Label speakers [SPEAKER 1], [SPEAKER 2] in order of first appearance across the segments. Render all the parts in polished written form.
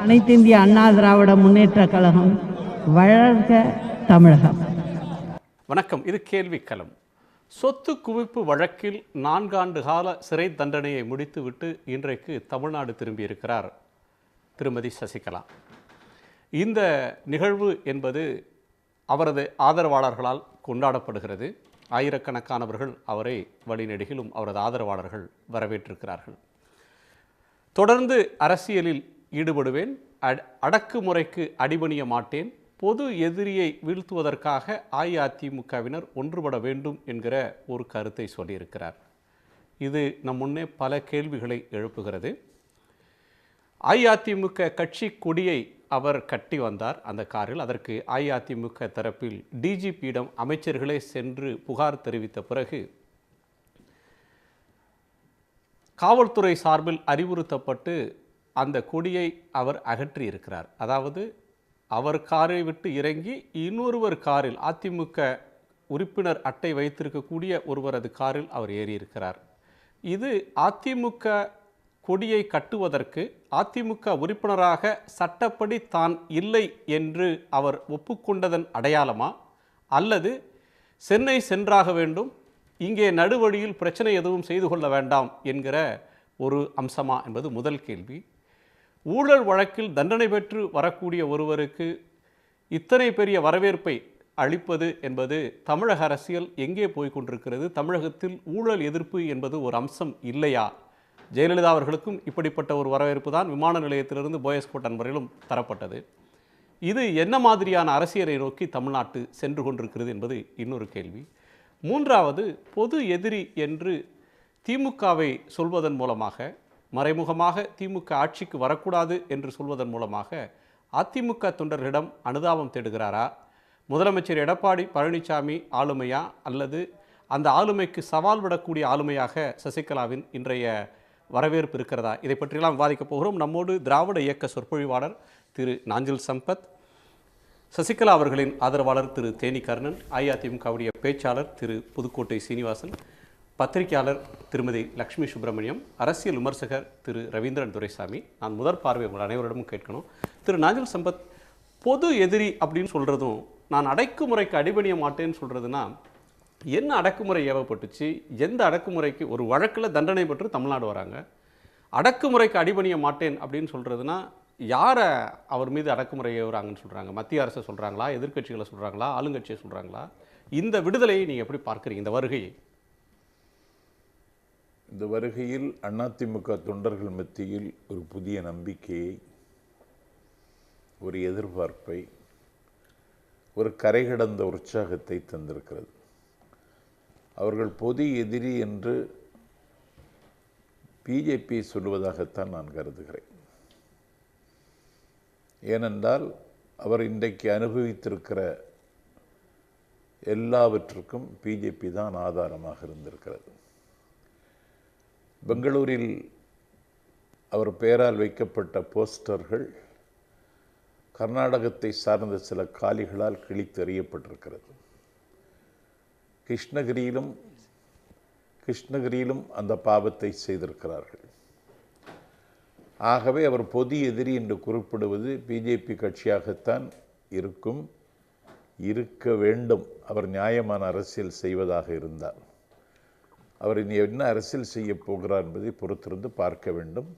[SPEAKER 1] அனைத்து இந்திய அண்ணா திராவிட முன்னேற்ற கழகம். வளர்க தமிழகம்.
[SPEAKER 2] வணக்கம். இது கேள்விக்களம். சொத்து குவிப்பு வழக்கில் 4 ஆண்டு கால சிறை தண்டனையை முடித்துவிட்டு இன்றைக்கு தமிழ்நாடு திரும்பியிருக்கிறார் திருமதி சசிகலா. இந்த நிகழ்வு என்பது அவரது ஆதரவாளர்களால் கொண்டாடப்படுகிறது. ஆயிரக்கணக்கானவர்கள் அவரை வழிநெடுகிலும் அவரது ஆதரவாளர்கள் வரவேற்றிருக்கிறார்கள். தொடர்ந்து அரசியலில் ஈடுபடுவேன், அடக்குமுறைக்கு அடிபணிய மாட்டேன், பொது எதிரியை வீழ்த்துவதற்காக அஇஅதிமுகவினர் ஒன்றுபட வேண்டும் என்கிற ஒரு கருத்தை சொல்லியிருக்கிறார். இது நம் முன்னே பல கேள்விகளை எழுப்புகிறது. அஇஅதிமுக கட்சி கொடியை அவர் கட்டி வந்தார் அந்த காரில். அதற்கு அஇஅதிமுக தரப்பில் டிஜிபியிடம் அமைச்சர்களே சென்று புகார் தெரிவித்த பிறகு காவல்துறை சார்பில் அறிவுறுத்தப்பட்டு அந்த கொடியை அவர் அகற்றியிருக்கிறார். அதாவது அவர் காரை விட்டு இறங்கி இன்னொருவர் காரில், அதிமுக உறுப்பினர் அட்டை வைத்திருக்கக்கூடிய ஒருவரது காரில் அவர் ஏறியிருக்கிறார். இது அதிமுக கொடியை கட்டுவதற்கு அதிமுக உறுப்பினராக சட்டப்படி தான் இல்லை என்று அவர் ஒப்புக்கொண்டதன் அடையாளமா, அல்லது சென்னை சென்றாக வேண்டும், இங்கே நடுவழியில் பிரச்சனை எதுவும் செய்து கொள்ள வேண்டாம் என்கிற ஒரு அம்சமா என்பது முதல் கேள்வி. ஊழல் வழக்கில் தண்டனை பெற்று வரக்கூடிய ஒருவருக்கு இத்தனை பெரிய வரவேற்பை அளிப்பது என்பது தமிழக அரசியல் எங்கே போய்கொண்டிருக்கிறது? தமிழகத்தில் ஊழல் எதிர்ப்பு என்பது ஒரு அம்சம் இல்லையா? ஜெயலலிதா அவர்களுக்கும் இப்படிப்பட்ட ஒரு வரவேற்பு தான் விமான நிலையத்திலிருந்து போயஸ்கோட்டன் வரையிலும் தரப்பட்டது. இது என்ன மாதிரியான அரசியலை நோக்கி தமிழ்நாட்டு சென்று கொண்டிருக்கிறது என்பது இன்னொரு கேள்வி. மூன்றாவது, பொது எதிரி என்று திமுகவை சொல்வதன் மூலமாக, மறைமுகமாக திமுக ஆட்சிக்கு வரக்கூடாது என்று சொல்வதன் மூலமாக அதிமுக தொண்டர்களிடம் அனுதாபம் தேடுகிறாரா? முதலமைச்சர் எடப்பாடி பழனிசாமி ஆளுமையா, அல்லது அந்த ஆளுமைக்கு சவால் விடக்கூடிய ஆளுமையாக சசிகலாவின் இன்றைய வரவேற்பு இருக்கிறதா? இதை பற்றியெல்லாம் விவாதிக்கப் போகிறோம். நம்மோடு திராவிட இயக்க சொற்பொழிவாளர் திரு நாஞ்சில் சம்பத், சசிகலா அவர்களின் ஆதரவாளர் திரு தேனி கர்ணன், அஇஅதிமுகவுடைய பேச்சாளர் திரு புதுக்கோட்டை சீனிவாசன், பத்திரிகையாளர் திருமதி லக்ஷ்மி சுப்பிரமணியம், அரசியல் விமர்சகர் திரு ரவீந்திரன் துரைசாமி. நான் முதற் பார்வை உங்கள் அனைவரிடமும் கேட்கணும். திரு நாஞ்சில் சம்பத், பொது எதிரி அப்படின்னு சொல்கிறதும் நான் அடக்குமுறைக்கு அடிபணிய மாட்டேன்னு சொல்கிறதுனா என்ன அடக்குமுறை ஏவப்பட்டுச்சு? எந்த அடக்குமுறைக்கு? ஒரு வழக்கில் தண்டனை பெற்று தமிழ்நாடு வராங்க. அடக்குமுறைக்கு அடிபணிய மாட்டேன் அப்படின்னு சொல்கிறதுனா யாரை அவர் மீது அடக்குமுறை ஏவுறாங்கன்னு சொல்கிறாங்க? மத்திய அரசை சொல்கிறாங்களா, எதிர்க்கட்சிகளை சொல்கிறாங்களா, ஆளுங்கட்சியை சொல்கிறாங்களா? இந்த விடுதலையை நீங்கள் எப்படி பார்க்குறீங்க, இந்த வருகையை?
[SPEAKER 3] இந்த வருகையில் அதிமுக தொண்டர்கள் மத்தியில் ஒரு புதிய நம்பிக்கையை, ஒரு எதிர்பார்ப்பை, ஒரு கரை கடந்த உற்சாகத்தை தந்திருக்கிறது. அவர்கள் பொது எதிரி என்று பிஜேபி சொல்வதாகத்தான் நான் கருதுகிறேன். ஏனென்றால் அவர் இன்றைக்கு அனுபவித்திருக்கிற எல்லாவற்றுக்கும் பிஜேபி தான் ஆதாரமாக இருந்திருக்கிறது. பெங்களூரில் அவர் பெயரால் வைக்கப்பட்ட போஸ்டர்கள் கர்நாடகத்தை சார்ந்த சில காலிகளால் கிழித்தெறியப்பட்டிருக்கிறது. கிருஷ்ணகிரியிலும் அந்த பாவத்தை செய்திருக்கிறார்கள். ஆகவே அவர் பொது எதிரி என்று குறிப்பிடுவது பிஜேபி கட்சியாகத்தான் இருக்க வேண்டும். அவர் நியாயமான அரசியல் செய்வதாக இருந்தார். அவர் இனி என்ன அரசியல் செய்ய போகிறார் என்பதை பொறுத்திருந்து பார்க்க வேண்டும்.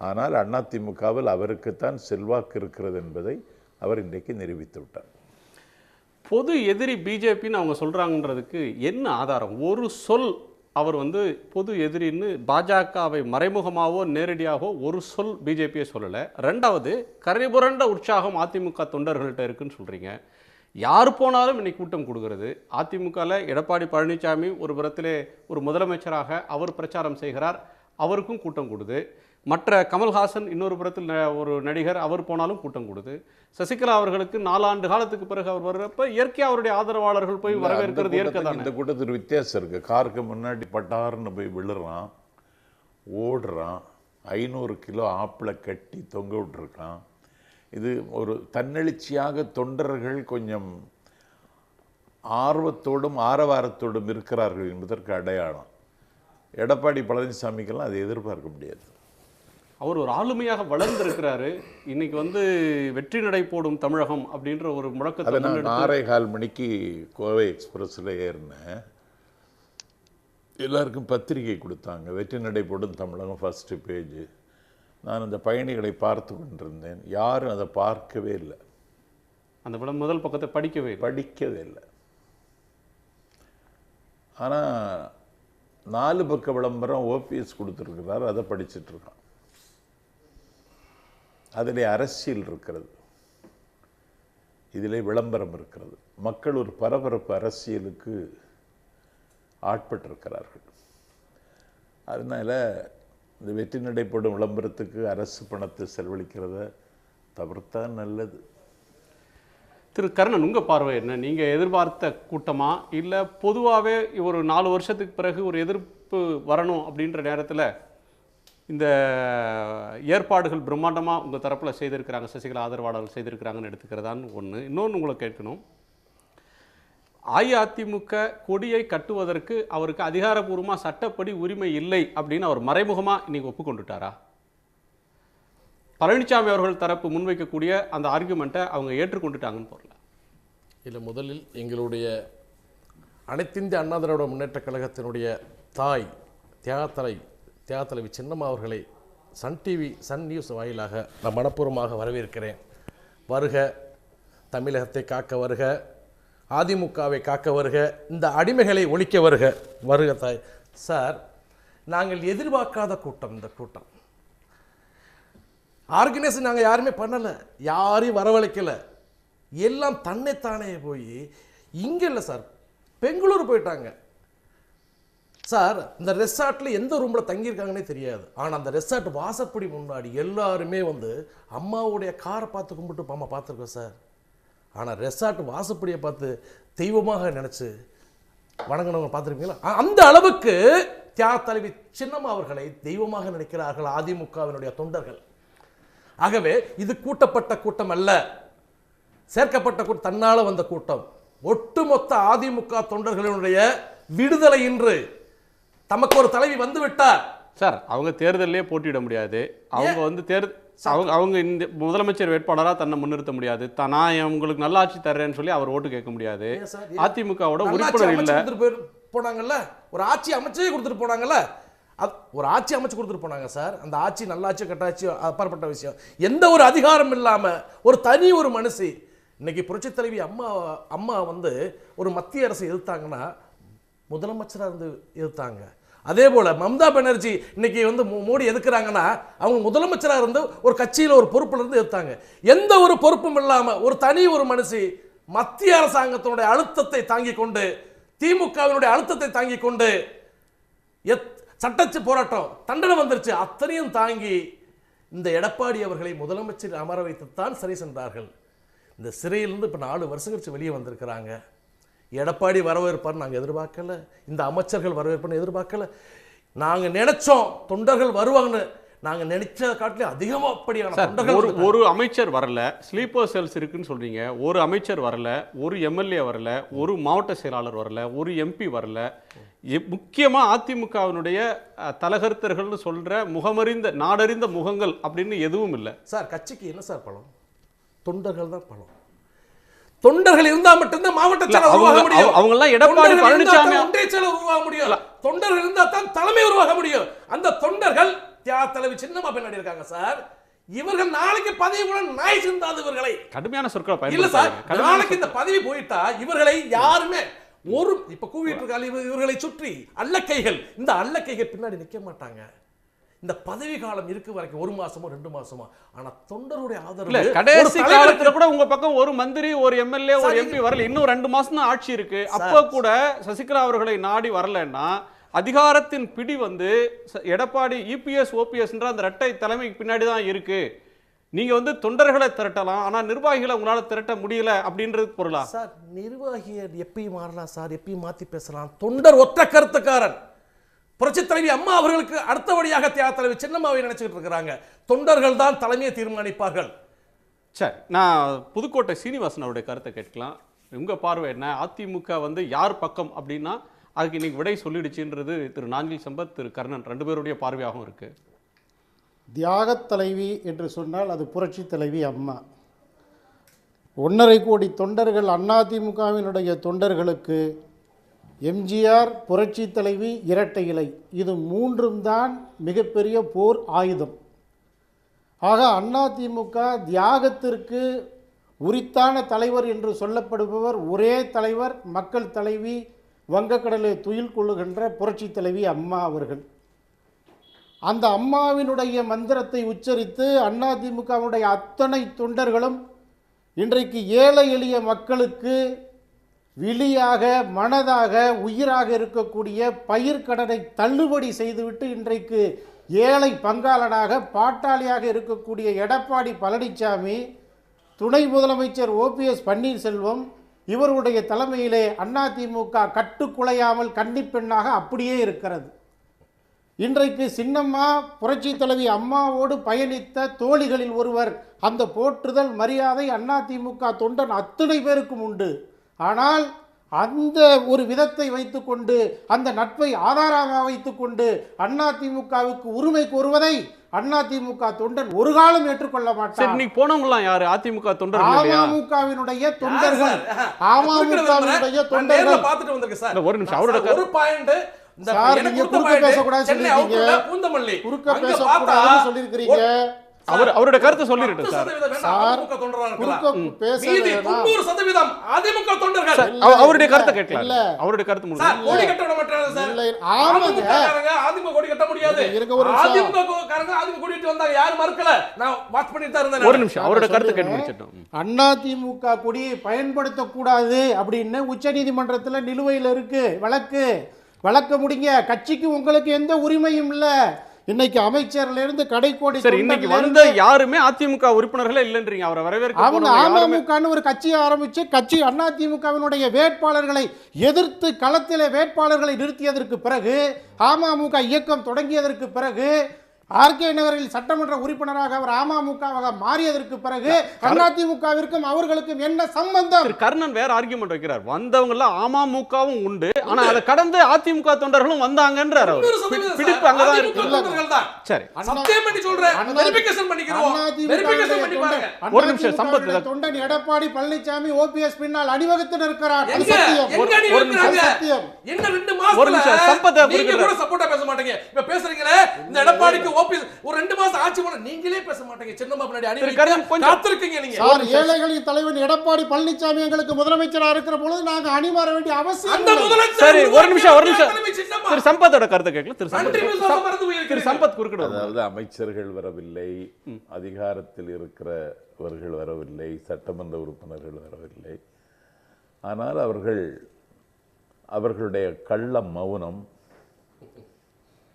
[SPEAKER 3] ஆனால் அதிமுகவில் அவருக்குத்தான் செல்வாக்கு இருக்கிறது என்பதை அவர் இன்றைக்கு நிரூபித்து விட்டார்.
[SPEAKER 2] பொது எதிரி பிஜேபின்னு அவங்க சொல்கிறாங்கன்றதுக்கு என்ன ஆதாரம்? ஒரு சொல் அவர் பொது எதிரின்னு பாஜகவை மறைமுகமாகவோ நேரடியாகவோ ஒரு சொல் பிஜேபியை சொல்லலை. ரெண்டாவது, கரைபுரண்ட உற்சாகம் அதிமுக தொண்டர்கள்ட்ட இருக்குன்னு சொல்கிறீங்க. யார் போனாலும் இன்னைக்கு கூட்டம் கொடுக்கிறது. அதிமுகவில் எடப்பாடி பழனிசாமி ஒரு புறத்திலே ஒரு முதலமைச்சராக அவர் பிரச்சாரம் செய்கிறார், அவருக்கும் கூட்டம் கொடுது. மற்ற கமல்ஹாசன் இன்னொரு புறத்தில் ஒரு நடிகர், அவர் போனாலும் கூட்டம் கொடுது. சசிகலா அவர்களுக்கு 4 ஆண்டு காலத்துக்கு பிறகு அவர் வர்றப்ப இயற்கையாக அவருடைய ஆதரவாளர்கள் போய் வரவேற்கிறது இயற்கை தான்.
[SPEAKER 3] இந்த கூட்டத்தில் வித்தியாசம் இருக்கு. காருக்கு முன்னாடி பட்டார்னு போய் விழுறான், ஓடுறான், 500 கிலோ ஆப்பிளை கட்டி தொங்க விட்டுருக்கான். இது ஒரு தன்னெழுச்சியாக தொண்டர்கள் கொஞ்சம் ஆர்வத்தோடும் ஆரவாரத்தோடும் இருக்கிறார்கள் என்பதற்கு அடையாளம். எடப்பாடி பழனிசாமிக்கெல்லாம் அதை எதிர்பார்க்க முடியாது.
[SPEAKER 2] அவர் ஒரு ஆளுமையாக வளர்ந்திருக்கிறாரு. இன்னைக்கு வந்து வெற்றி நடை போடும் தமிழகம் அப்படின்ற ஒரு முழக்கத்தை
[SPEAKER 3] அதை நான் 6:15 மணிக்கு கோவை எக்ஸ்பிரஸில் ஏறினேன். எல்லாருக்கும் பத்திரிகை கொடுத்தாங்க, வெற்றி நடை போடும் தமிழகம் ஃபஸ்ட்டு பேஜ். நான் அந்த பயணிகளை பார்த்து கொண்டிருந்தேன். யாரும் அதை பார்க்கவே இல்லை.
[SPEAKER 2] அந்த முதல் பக்கத்தை படிக்கவே இல்லை.
[SPEAKER 3] ஆனால் 4 பக்க விளம்பரம் ஓபிஎஸ் கொடுத்துருக்கிறார், அதை படிச்சுட்டு இருக்கான். அதில் அரசியல் இருக்கிறது, இதில் விளம்பரம் இருக்கிறது. மக்கள் ஒரு பரபரப்பு அரசியலுக்கு ஆட்பட்டிருக்கிறார்கள். அதனால் இந்த வெற்றி நடைபெறும் விளம்பரத்துக்கு அரசு பணத்தை செலவழிக்கிறத தவிர்த்தான் நல்லது.
[SPEAKER 2] திரு கர்ணன், உங்கள் பார்வை என்ன? நீங்கள் எதிர்பார்த்த கூட்டமா, இல்லை பொதுவாகவே ஒரு 4 வருஷத்துக்கு பிறகு ஒரு எதிர்ப்பு வரணும் அப்படின்ற நேரத்தில் இந்த ஏற்பாடுகள் பிரம்மாண்டமாக உங்கள் தரப்பில் செய்திருக்கிறாங்க, சசிகலா ஆதரவாளர்கள் செய்திருக்கிறாங்கன்னு எடுத்துக்கிறதான்னு ஒன்று. இன்னொன்று உங்களை கேட்கணும், அஇஅதிமுக கொடியை கட்டுவதற்கு அவருக்கு அதிகாரப்பூர்வமாக சட்டப்படி உரிமை இல்லை அப்படின்னு அவர் மறைமுகமாக இன்னைக்கு ஒப்புக்கொண்டுட்டாரா? பழனிசாமி அவர்கள் தரப்பு முன்வைக்கக்கூடிய அந்த ஆர்குமெண்ட்டை அவங்க ஏற்றுக்கொண்டுட்டாங்கன்னு போகல.
[SPEAKER 4] இல்லை, முதலில் எங்களுடைய அனைத்திந்திய அண்ணா திராவிட முன்னேற்ற கழகத்தினுடைய தாய் தியாகத்தலைவி சின்னம்மா அவர்களை சன் டிவி, சன் நியூஸ் வாயிலாக நான் மனப்பூர்வமாக வரவேற்கிறேன். வருக, தமிழகத்தை காக்க வருக, அதிமுகவை காக்க வருக, இந்த அடிமைகளை ஒழிக்க வருக. வருக தாய். சார், நாங்கள் எதிர்பார்க்காத கூட்டம் இந்த கூட்டம். ஆர்கனைசேஷன் நாங்கள் யாருமே பண்ணலை, யாரையும் வரவழைக்கலை, எல்லாம் தன்னைத்தானே போய் இங்கே இல்லை சார், பெங்களூர் போயிட்டாங்க சார். இந்த ரெசார்ட்டில் எந்த ரூமில் தங்கியிருக்காங்கன்னே தெரியாது. ஆனால் அந்த ரெசார்ட் வாசப்படி முன்னாடி எல்லாருமே வந்து அம்மாவுடைய காரை பார்த்து கும்பிட்டு அம்மா பார்த்துருக்கோம் சார். ஆனால் ரெசார்ட் வாசப்படியை பார்த்து தெய்வமாக நினச்சி வணங்கினவங்க பார்த்துருப்பீங்களா? அந்த அளவுக்கு தியாகத்தலைவி சின்னம்மா அவர்களை தெய்வமாக நினைக்கிறார்கள் அதிமுகவினுடைய தொண்டர்கள். ஆகவே இது கூட்டப்பட்ட கூட்டம் அல்ல, சேர்க்கப்பட்ட கூட்டம், தன்னால் வந்த கூட்டம். ஒட்டுமொத்த அதிமுக தொண்டர்களுடைய விடுதலை இன்று. தமக்கு ஒரு தலைவி வந்து விட்டார்
[SPEAKER 2] சார். அவங்க தேர்தலே போட்டியிட முடியாது. அவங்க வந்து அவங்க இந்த முதலமைச்சர் வேட்பாளராக தன்னை முன்னிறுத்த முடியாது. நான் உங்களுக்கு நல்லாட்சி தர்றேன்னு சொல்லி அவர் ஓட்டு கேட்க முடியாது. அதிமுகவோட உறுப்பினர் இல்லை.
[SPEAKER 4] போனாங்கல்ல, ஒரு ஆட்சி அமைச்சே கொடுத்துட்டு போனாங்கல்ல, ஒரு ஆட்சி அமைச்சு கொடுத்துட்டு போனாங்க சார். அந்த ஆட்சி நல்லாட்சி கட்டாட்சி அப்பாற்பட்ட விஷயம். எந்த ஒரு அதிகாரம் இல்லாம ஒரு தனி ஒரு மனுஷி. இன்னைக்கு புரட்சி தலைவி அம்மா வந்து ஒரு மத்திய அரசு எதிர்த்தாங்கன்னா முதலமைச்சராக இருந்து எதிர்த்தாங்க. அதே போல மம்தா பானர்ஜி இன்னைக்கு வந்து மோடி எதுக்குறாங்கன்னா அவங்க முதலமைச்சராக இருந்து ஒரு கட்சியில் ஒரு பொறுப்புல இருந்து எதிர்த்தாங்க. எந்த ஒரு பொறுப்பும் இல்லாம ஒரு தனி ஒரு மனுஷி மத்திய அரசாங்கத்தினுடைய அழுத்தத்தை தாங்கிக் கொண்டு, திமுகவினுடைய அழுத்தத்தை தாங்கிக் கொண்டு, சட்டச்சு போராட்டம் தண்டனை வந்துருச்சு, அத்தனையும் தாங்கி இந்த எடப்பாடி அவர்களை முதலமைச்சர் அமர வைத்துத்தான் சரி சென்றார்கள். இந்த சிறையிலிருந்து இப்போ 4 வருஷம் கழிச்சு வெளியே வந்திருக்கிறாங்க. எடப்பாடி வரவேற்பார் நாங்கள் எதிர்பார்க்கல, இந்த அமைச்சர்கள் வரவேற்பார்னு எதிர்பார்க்கல. நாங்கள் நினைச்சோம் தொண்டர்கள் வருவாங்கன்னு, நாங்கள் நினைச்ச காட்டிலும் அதிகமாக அப்படியான தொண்டர்கள்.
[SPEAKER 2] ஒரு அமைச்சர் வரல, ஸ்லீப்பர் செல்ஸ் இருக்குன்னு சொல்றீங்க. ஒரு அமைச்சர் வரல, ஒரு எம்எல்ஏ வரல, ஒரு மாவட்ட செயலாளர் வரல, ஒரு எம்பி வரல. முக்கியமாக அதிமுகவினுடைய தலகர்த்தர்கள்னு சொல்ற முகமறிந்த நாடறிந்த முகங்கள் அப்படின்னு எதுவும் இல்லை
[SPEAKER 4] சார். கட்சிக்கு என்ன சார் பலம்? தொண்டர்கள் தான் பலம். தொண்டர்கள் இருந்தா மட்டும்தான் மாவட்ட செயலர் உருவாக முடியும்.
[SPEAKER 2] அவங்க எல்லாம் எடப்பாடி பழனிசாமி
[SPEAKER 4] ஒன்றிய செயலர் உருவாக முடியும். தொண்டர்கள் இருந்தா தான் தலைமை உருவாக முடியும். அந்த தொண்டர்கள் தியாகத்தலைவி சின்னம்மா பின்னாடி இருக்காங்க சார். இவர்கள் நாளைக்கு பதவியுடன் நாய் சிந்தாது இவர்களை
[SPEAKER 2] கடுமையான சொற்களை
[SPEAKER 4] இல்ல சார். நாளைக்கு இந்த பதவி போயிட்டா இவர்களை யாருமே ஒரு இப்ப கூவிட்டு இருக்காங்க. இவர்களை சுற்றி அல்லக்கைகள், இந்த அல்லக்கைகள் பின்னாடி நிக்க மாட்டாங்க. இந்த பதவி காலம் இருக்கு வரைக்கும் 1 மாசமோ 2 மாசமோ. ஆனா தொண்டருடைய ஆதரவு
[SPEAKER 2] கடைசி காலத்துல கூட உங்க பக்கம் ஒரு மந்திரி, ஒரு எம்எல்ஏ, ஒரு எம்பி வரல. இன்னும் 2 மாசம் தான் ஆட்சி இருக்கு. அப்ப கூட சசிகலா அவர்களை நாடி வரலன்னா அதிகாரத்தின் பிடி வந்து எடப்பாடி இபிஎஸ் ஓபிஎஸ்ன்ற அந்த இரட்டை தலைமைக்கு பின்னாடி தான் இருக்கு. நீங்க வந்து தொண்டர்களை திரட்டலாம், ஆனா நிர்வாகிகளை உங்களால திரட்ட முடியல அப்படின்றது பொருளா
[SPEAKER 4] சார்? நிர்வாகியை எப்பயும் மாறலாம் சார், எப்பயும் மாத்தி பேசலாம். தொண்டர் ஒற்ற கருத்துக்காரன். புரட்சி தலைவி அம்மா அவர்களுக்கு அடுத்தபடியாக தியாகத்தலைவி சின்னம்மாவை நினைச்சுக்கிட்டு இருக்கிறாங்க. தொண்டர்கள் தான் தலைமையை தீர்மானிப்பார்கள்.
[SPEAKER 2] சரி, நான் புதுக்கோட்டை சீனிவாசன் அவருடைய கருத்தை கேட்கலாம். உங்க பார்வை என்ன? அதிமுக வந்து யார் பக்கம் அப்படின்னா அதுக்கு இன்னைக்கு விடை சொல்லிடுச்சுன்றது திரு நாஞ்சில் சம்பத், திரு கர்ணன் 2 பேருடைய பார்வையாகவும் இருக்கு.
[SPEAKER 5] தியாகத் தலைவி என்று சொன்னால் அது புரட்சி தலைவி அம்மா. 1.5 கோடி தொண்டர்கள் அதிமுகவினுடைய தொண்டர்களுக்கு எம்ஜிஆர், புரட்சி தலைவி, இரட்டை இலை, இது 3ம் தான் மிகப்பெரிய போர் ஆயுதம். ஆக அதிமுக தியாகத்திற்கு உரித்தான தலைவர் என்று சொல்லப்படுபவர் ஒரே தலைவர், மக்கள் தலைவி, வங்கக்கடலை துயில் கொள்ளுகின்ற புரட்சி தலைவி அம்மா அவர்கள். அந்த அம்மாவினுடைய மந்திரத்தை உச்சரித்து அதிமுகவுடைய அத்தனை தொண்டர்களும் இன்றைக்கு ஏழை எளிய மக்களுக்கு விழியாக, மனதாக, உயிராக இருக்கக்கூடிய பயிர்க்கடனை தள்ளுபடி செய்துவிட்டு இன்றைக்கு ஏழை பங்காளனாக, பாட்டாளியாக இருக்கக்கூடிய எடப்பாடி பழனிசாமி, துணை முதலமைச்சர் OPS பன்னீர்செல்வம் இவருடைய தலைமையிலே அதிமுக கட்டுக்குலையாமல் கன்னிப்பெண்ணாக அப்படியே இருக்கிறது. இன்றைக்கு சின்னம்மா புரட்சி தலைவி அம்மாவோடு பயணித்த தோழிகளில் ஒருவர். அந்த போற்றுதல் மரியாதை அதிமுக தொண்டன் அத்தனை பேருக்கும் உண்டு. ஆனால் அந்த ஒரு விதத்தை வைத்துக்கொண்டு, அந்த நட்பை ஆதாரமாக வைத்துக்கொண்டு அதிமுகவுக்கு உரிமை கோருவதை அதிமுக தொண்டன் ஒரு காலம் ஏற்றுக்கொள்ள மாட்டார்.
[SPEAKER 2] இன்னைக்கு போனவங்களாம் யாரு? அதிமுக தொண்டர்கள்,
[SPEAKER 5] அமமுகவினுடைய தொண்டர்கள், அமமுகவினுடைய தொண்டர்கள்.
[SPEAKER 4] பார்த்துட்டு வந்திருக்கேன் சார்.
[SPEAKER 2] ஒரு நிமிஷம், அவரோட
[SPEAKER 4] ஒரு பாயிண்ட்
[SPEAKER 5] சார், நீங்க குறுக்க பேசக்கூடாது சொல்லிருக்கீங்க. குறுக்க பேசக்கூடாதுன்னு சொல்லிருக்கீங்க.
[SPEAKER 2] அவரோட கருத்தை சொல்லிருக்கேன் சார். அவருடைய கருத்தை கேட்கலாம். அவருடைய கருத்து ஒரு நிமிஷம், அவரோட கருத்தை கேட்டு முடிச்சிட்டோம்.
[SPEAKER 5] அதிமுக கொடியை பயன்படுத்தக்கூடாது அப்படின்னு உச்சநீதிமன்றத்தில் நிலுவையில் இருக்கு வழக்கு. வழக்க முடிங்க. கட்சிக்கு உங்களுக்கு எந்த உரிமையும் இல்ல. இன்னைக்கு அமைச்சர்ல இருந்து கடைக்கோடி
[SPEAKER 2] இன்னைக்கு வந்த யாருமே அதிமுக உறுப்பினர்களே இல்லன்றீங்க. அவரை வரவேற்க
[SPEAKER 5] அவங்க அமமுகன்னு ஒரு கட்சியை ஆரம்பிச்சு கட்சி அதிமுகவினுடைய வேட்பாளர்களை எதிர்த்து களத்திலே வேட்பாளர்களை நிறுத்தியதற்கு பிறகு, அமமுக இயக்கம் தொடங்கியதற்கு பிறகு, RK நகரில் சட்டமன்ற உறுப்பினராக அவர் அமமுகவாக மாறியதற்கு பிறகு அதிமுகவிற்கும் அவர்களுக்கும் என்ன சம்பந்தம்?
[SPEAKER 2] கர்ணன் வேற ஆர்கியூமெண்ட் வைக்கிறார். வந்தவங்க எல்லாம் அமமுகவும் உண்டு, ஆனா அதை கடந்து அதிமுக தொண்டர்களும் வந்தாங்கன்றார். பிடிப்பு அங்கதான் இருக்கு. சரி,
[SPEAKER 4] சத்தியம் பண்ணி சொல்றேன், வெரிஃபிகேஷன் பண்ணிக்கிறோம். வெரிஃபிகேஷன் பண்ணி பாருங்க.
[SPEAKER 2] ஒரு நிமிஷம், சம்பத்
[SPEAKER 5] தொண்டன் எடப்பாடி பழனிசாமி OPS பின்னால் அணிவகுத்து நிற்கிறார்.
[SPEAKER 4] ஒரு நிமிஷம், என்ன 2 மாசத்துல
[SPEAKER 2] சம்பத்
[SPEAKER 4] நீங்க கூட சப்போர்ட்டா பேச மாட்டீங்க. இப்ப பேசுறீங்களே இந்த எடப்பாடிக்கு OPS ஒரு 2 மாசம் ஆட்சி பண்ண நீங்களே பேச மாட்டீங்க. சின்னம்மா பின்னாடி அணிவகுத்து காத்திருக்கீங்க நீங்க.
[SPEAKER 5] சார், ஏழைகளின் தலைவன் எடப்பாடி பழனிசாமி எங்களுக்கு முதலமைச்சரா இருக்கிற பொழுது நாங்க அணிமாற வேண்டிய அவசியம் இல்லை.
[SPEAKER 2] சரி, ஒரு நிமிஷம். திரு சம்பத்தோட கருத்தை கேட்கல. திரு சம்பத் குறுக்கிட.
[SPEAKER 3] அதாவது அமைச்சர்கள் வரவில்லை, அதிகாரத்தில் இருக்கிறவர்கள் வரவில்லை, சட்டமன்ற உறுப்பினர்கள் வரவில்லை. ஆனால் அவர்களுடைய கள்ள மௌனம்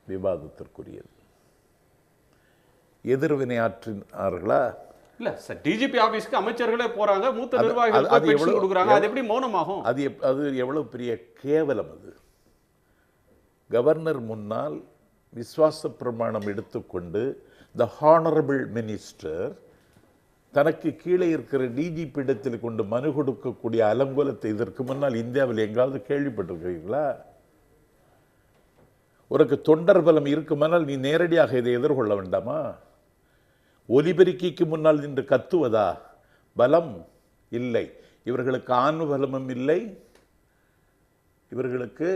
[SPEAKER 3] விவாதத்திற்குரியது. எதிர்வினையாற்றினார்களா?
[SPEAKER 2] இல்ல சார், டிஜிபி ஆபீஸ்க்கு அமைச்சர்களே போறாங்க, மூத்த நிர்வாகிகளுக்கு பென்ஷன் கொடுக்குறாங்க. அது எப்படி மௌனமாகும்?
[SPEAKER 3] அது எவ்வளவு பெரிய கேவலம். அது கவர்னர் முன்னால் விசுவாச பிரமாணம் எடுத்துக்கொண்டு த ஹானரபிள் மினிஸ்டர் தனக்கு கீழே இருக்கிற டிஜிபி இடத்தில் கொண்டு மனு கொடுக்கக்கூடிய அலங்கோலத்தை இதற்கு முன்னால் இந்தியாவில் எங்காவது கேள்விப்பட்டிருக்கிறீர்களா? உனக்கு தொண்டர் பலம் இருக்குமானால் நீ நேரடியாக இதை எதிர்கொள்ள வேண்டாமா? ஒலிபெருக்கிக்கு முன்னால் நின்று கத்துவதா பலம்? இல்லை. இவர்களுக்கு ஆண் பலமும் இல்லை, இவர்களுக்கு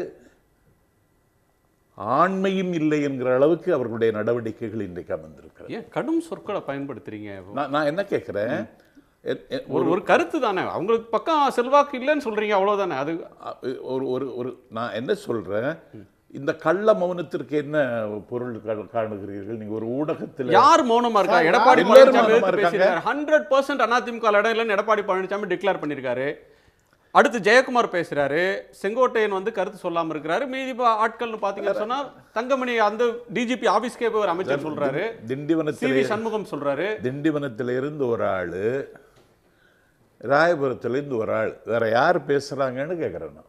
[SPEAKER 3] ஆண்மையும் இல்லை என்கிற அளவுக்கு அவர்களுடைய நடவடிக்கைகள் இன்றைக்கு அமைந்திருக்கிறது.
[SPEAKER 2] கடும் சொற்களை பயன்படுத்துறீங்க.
[SPEAKER 3] நான் என்ன கேட்கிறேன்,
[SPEAKER 2] ஒரு கருத்து தானே, அவங்களுக்கு பக்கம் செல்வாக்கு இல்லைன்னு சொல்றீங்க, அவ்வளவுதானே. அது
[SPEAKER 3] ஒரு நான் என்ன சொல்றேன், இந்த கள்ள மௌனத்திற்கு என்ன பொருள் காணுகிறீர்கள்? நீங்க ஒரு ஊடகத்தில்
[SPEAKER 2] யார் மௌனமா இருக்கா? எடப்பாடி பழனிசாமி 100% அதிமுக இடம் இல்லைன்னு எடப்பாடி பழனிசாமி டிக்ளேர் பண்ணிருக்காரு. அடுத்து ஜெயக்குமார் பேசுறாரு, செங்கோட்டையன் வந்து கருத்து சொல்லாம இருக்கிறாரு. மீதி ஆட்கள்னு பாத்தீங்கன்னா சொன்னா தங்கமணி அந்த டிஜிபி ஆபீஸ்க்கே போய் ஒரு அமைச்சர் சொல்றாரு,
[SPEAKER 3] திண்டிவனத்தில்
[SPEAKER 2] சண்முகம் சொல்றாரு,
[SPEAKER 3] திண்டிவனத்தில் இருந்து ஒரு ஆளு, ராயபுரத்துல இருந்து ஒரு ஆள், வேற யார் பேசுறாங்கன்னு கேக்குறேன்.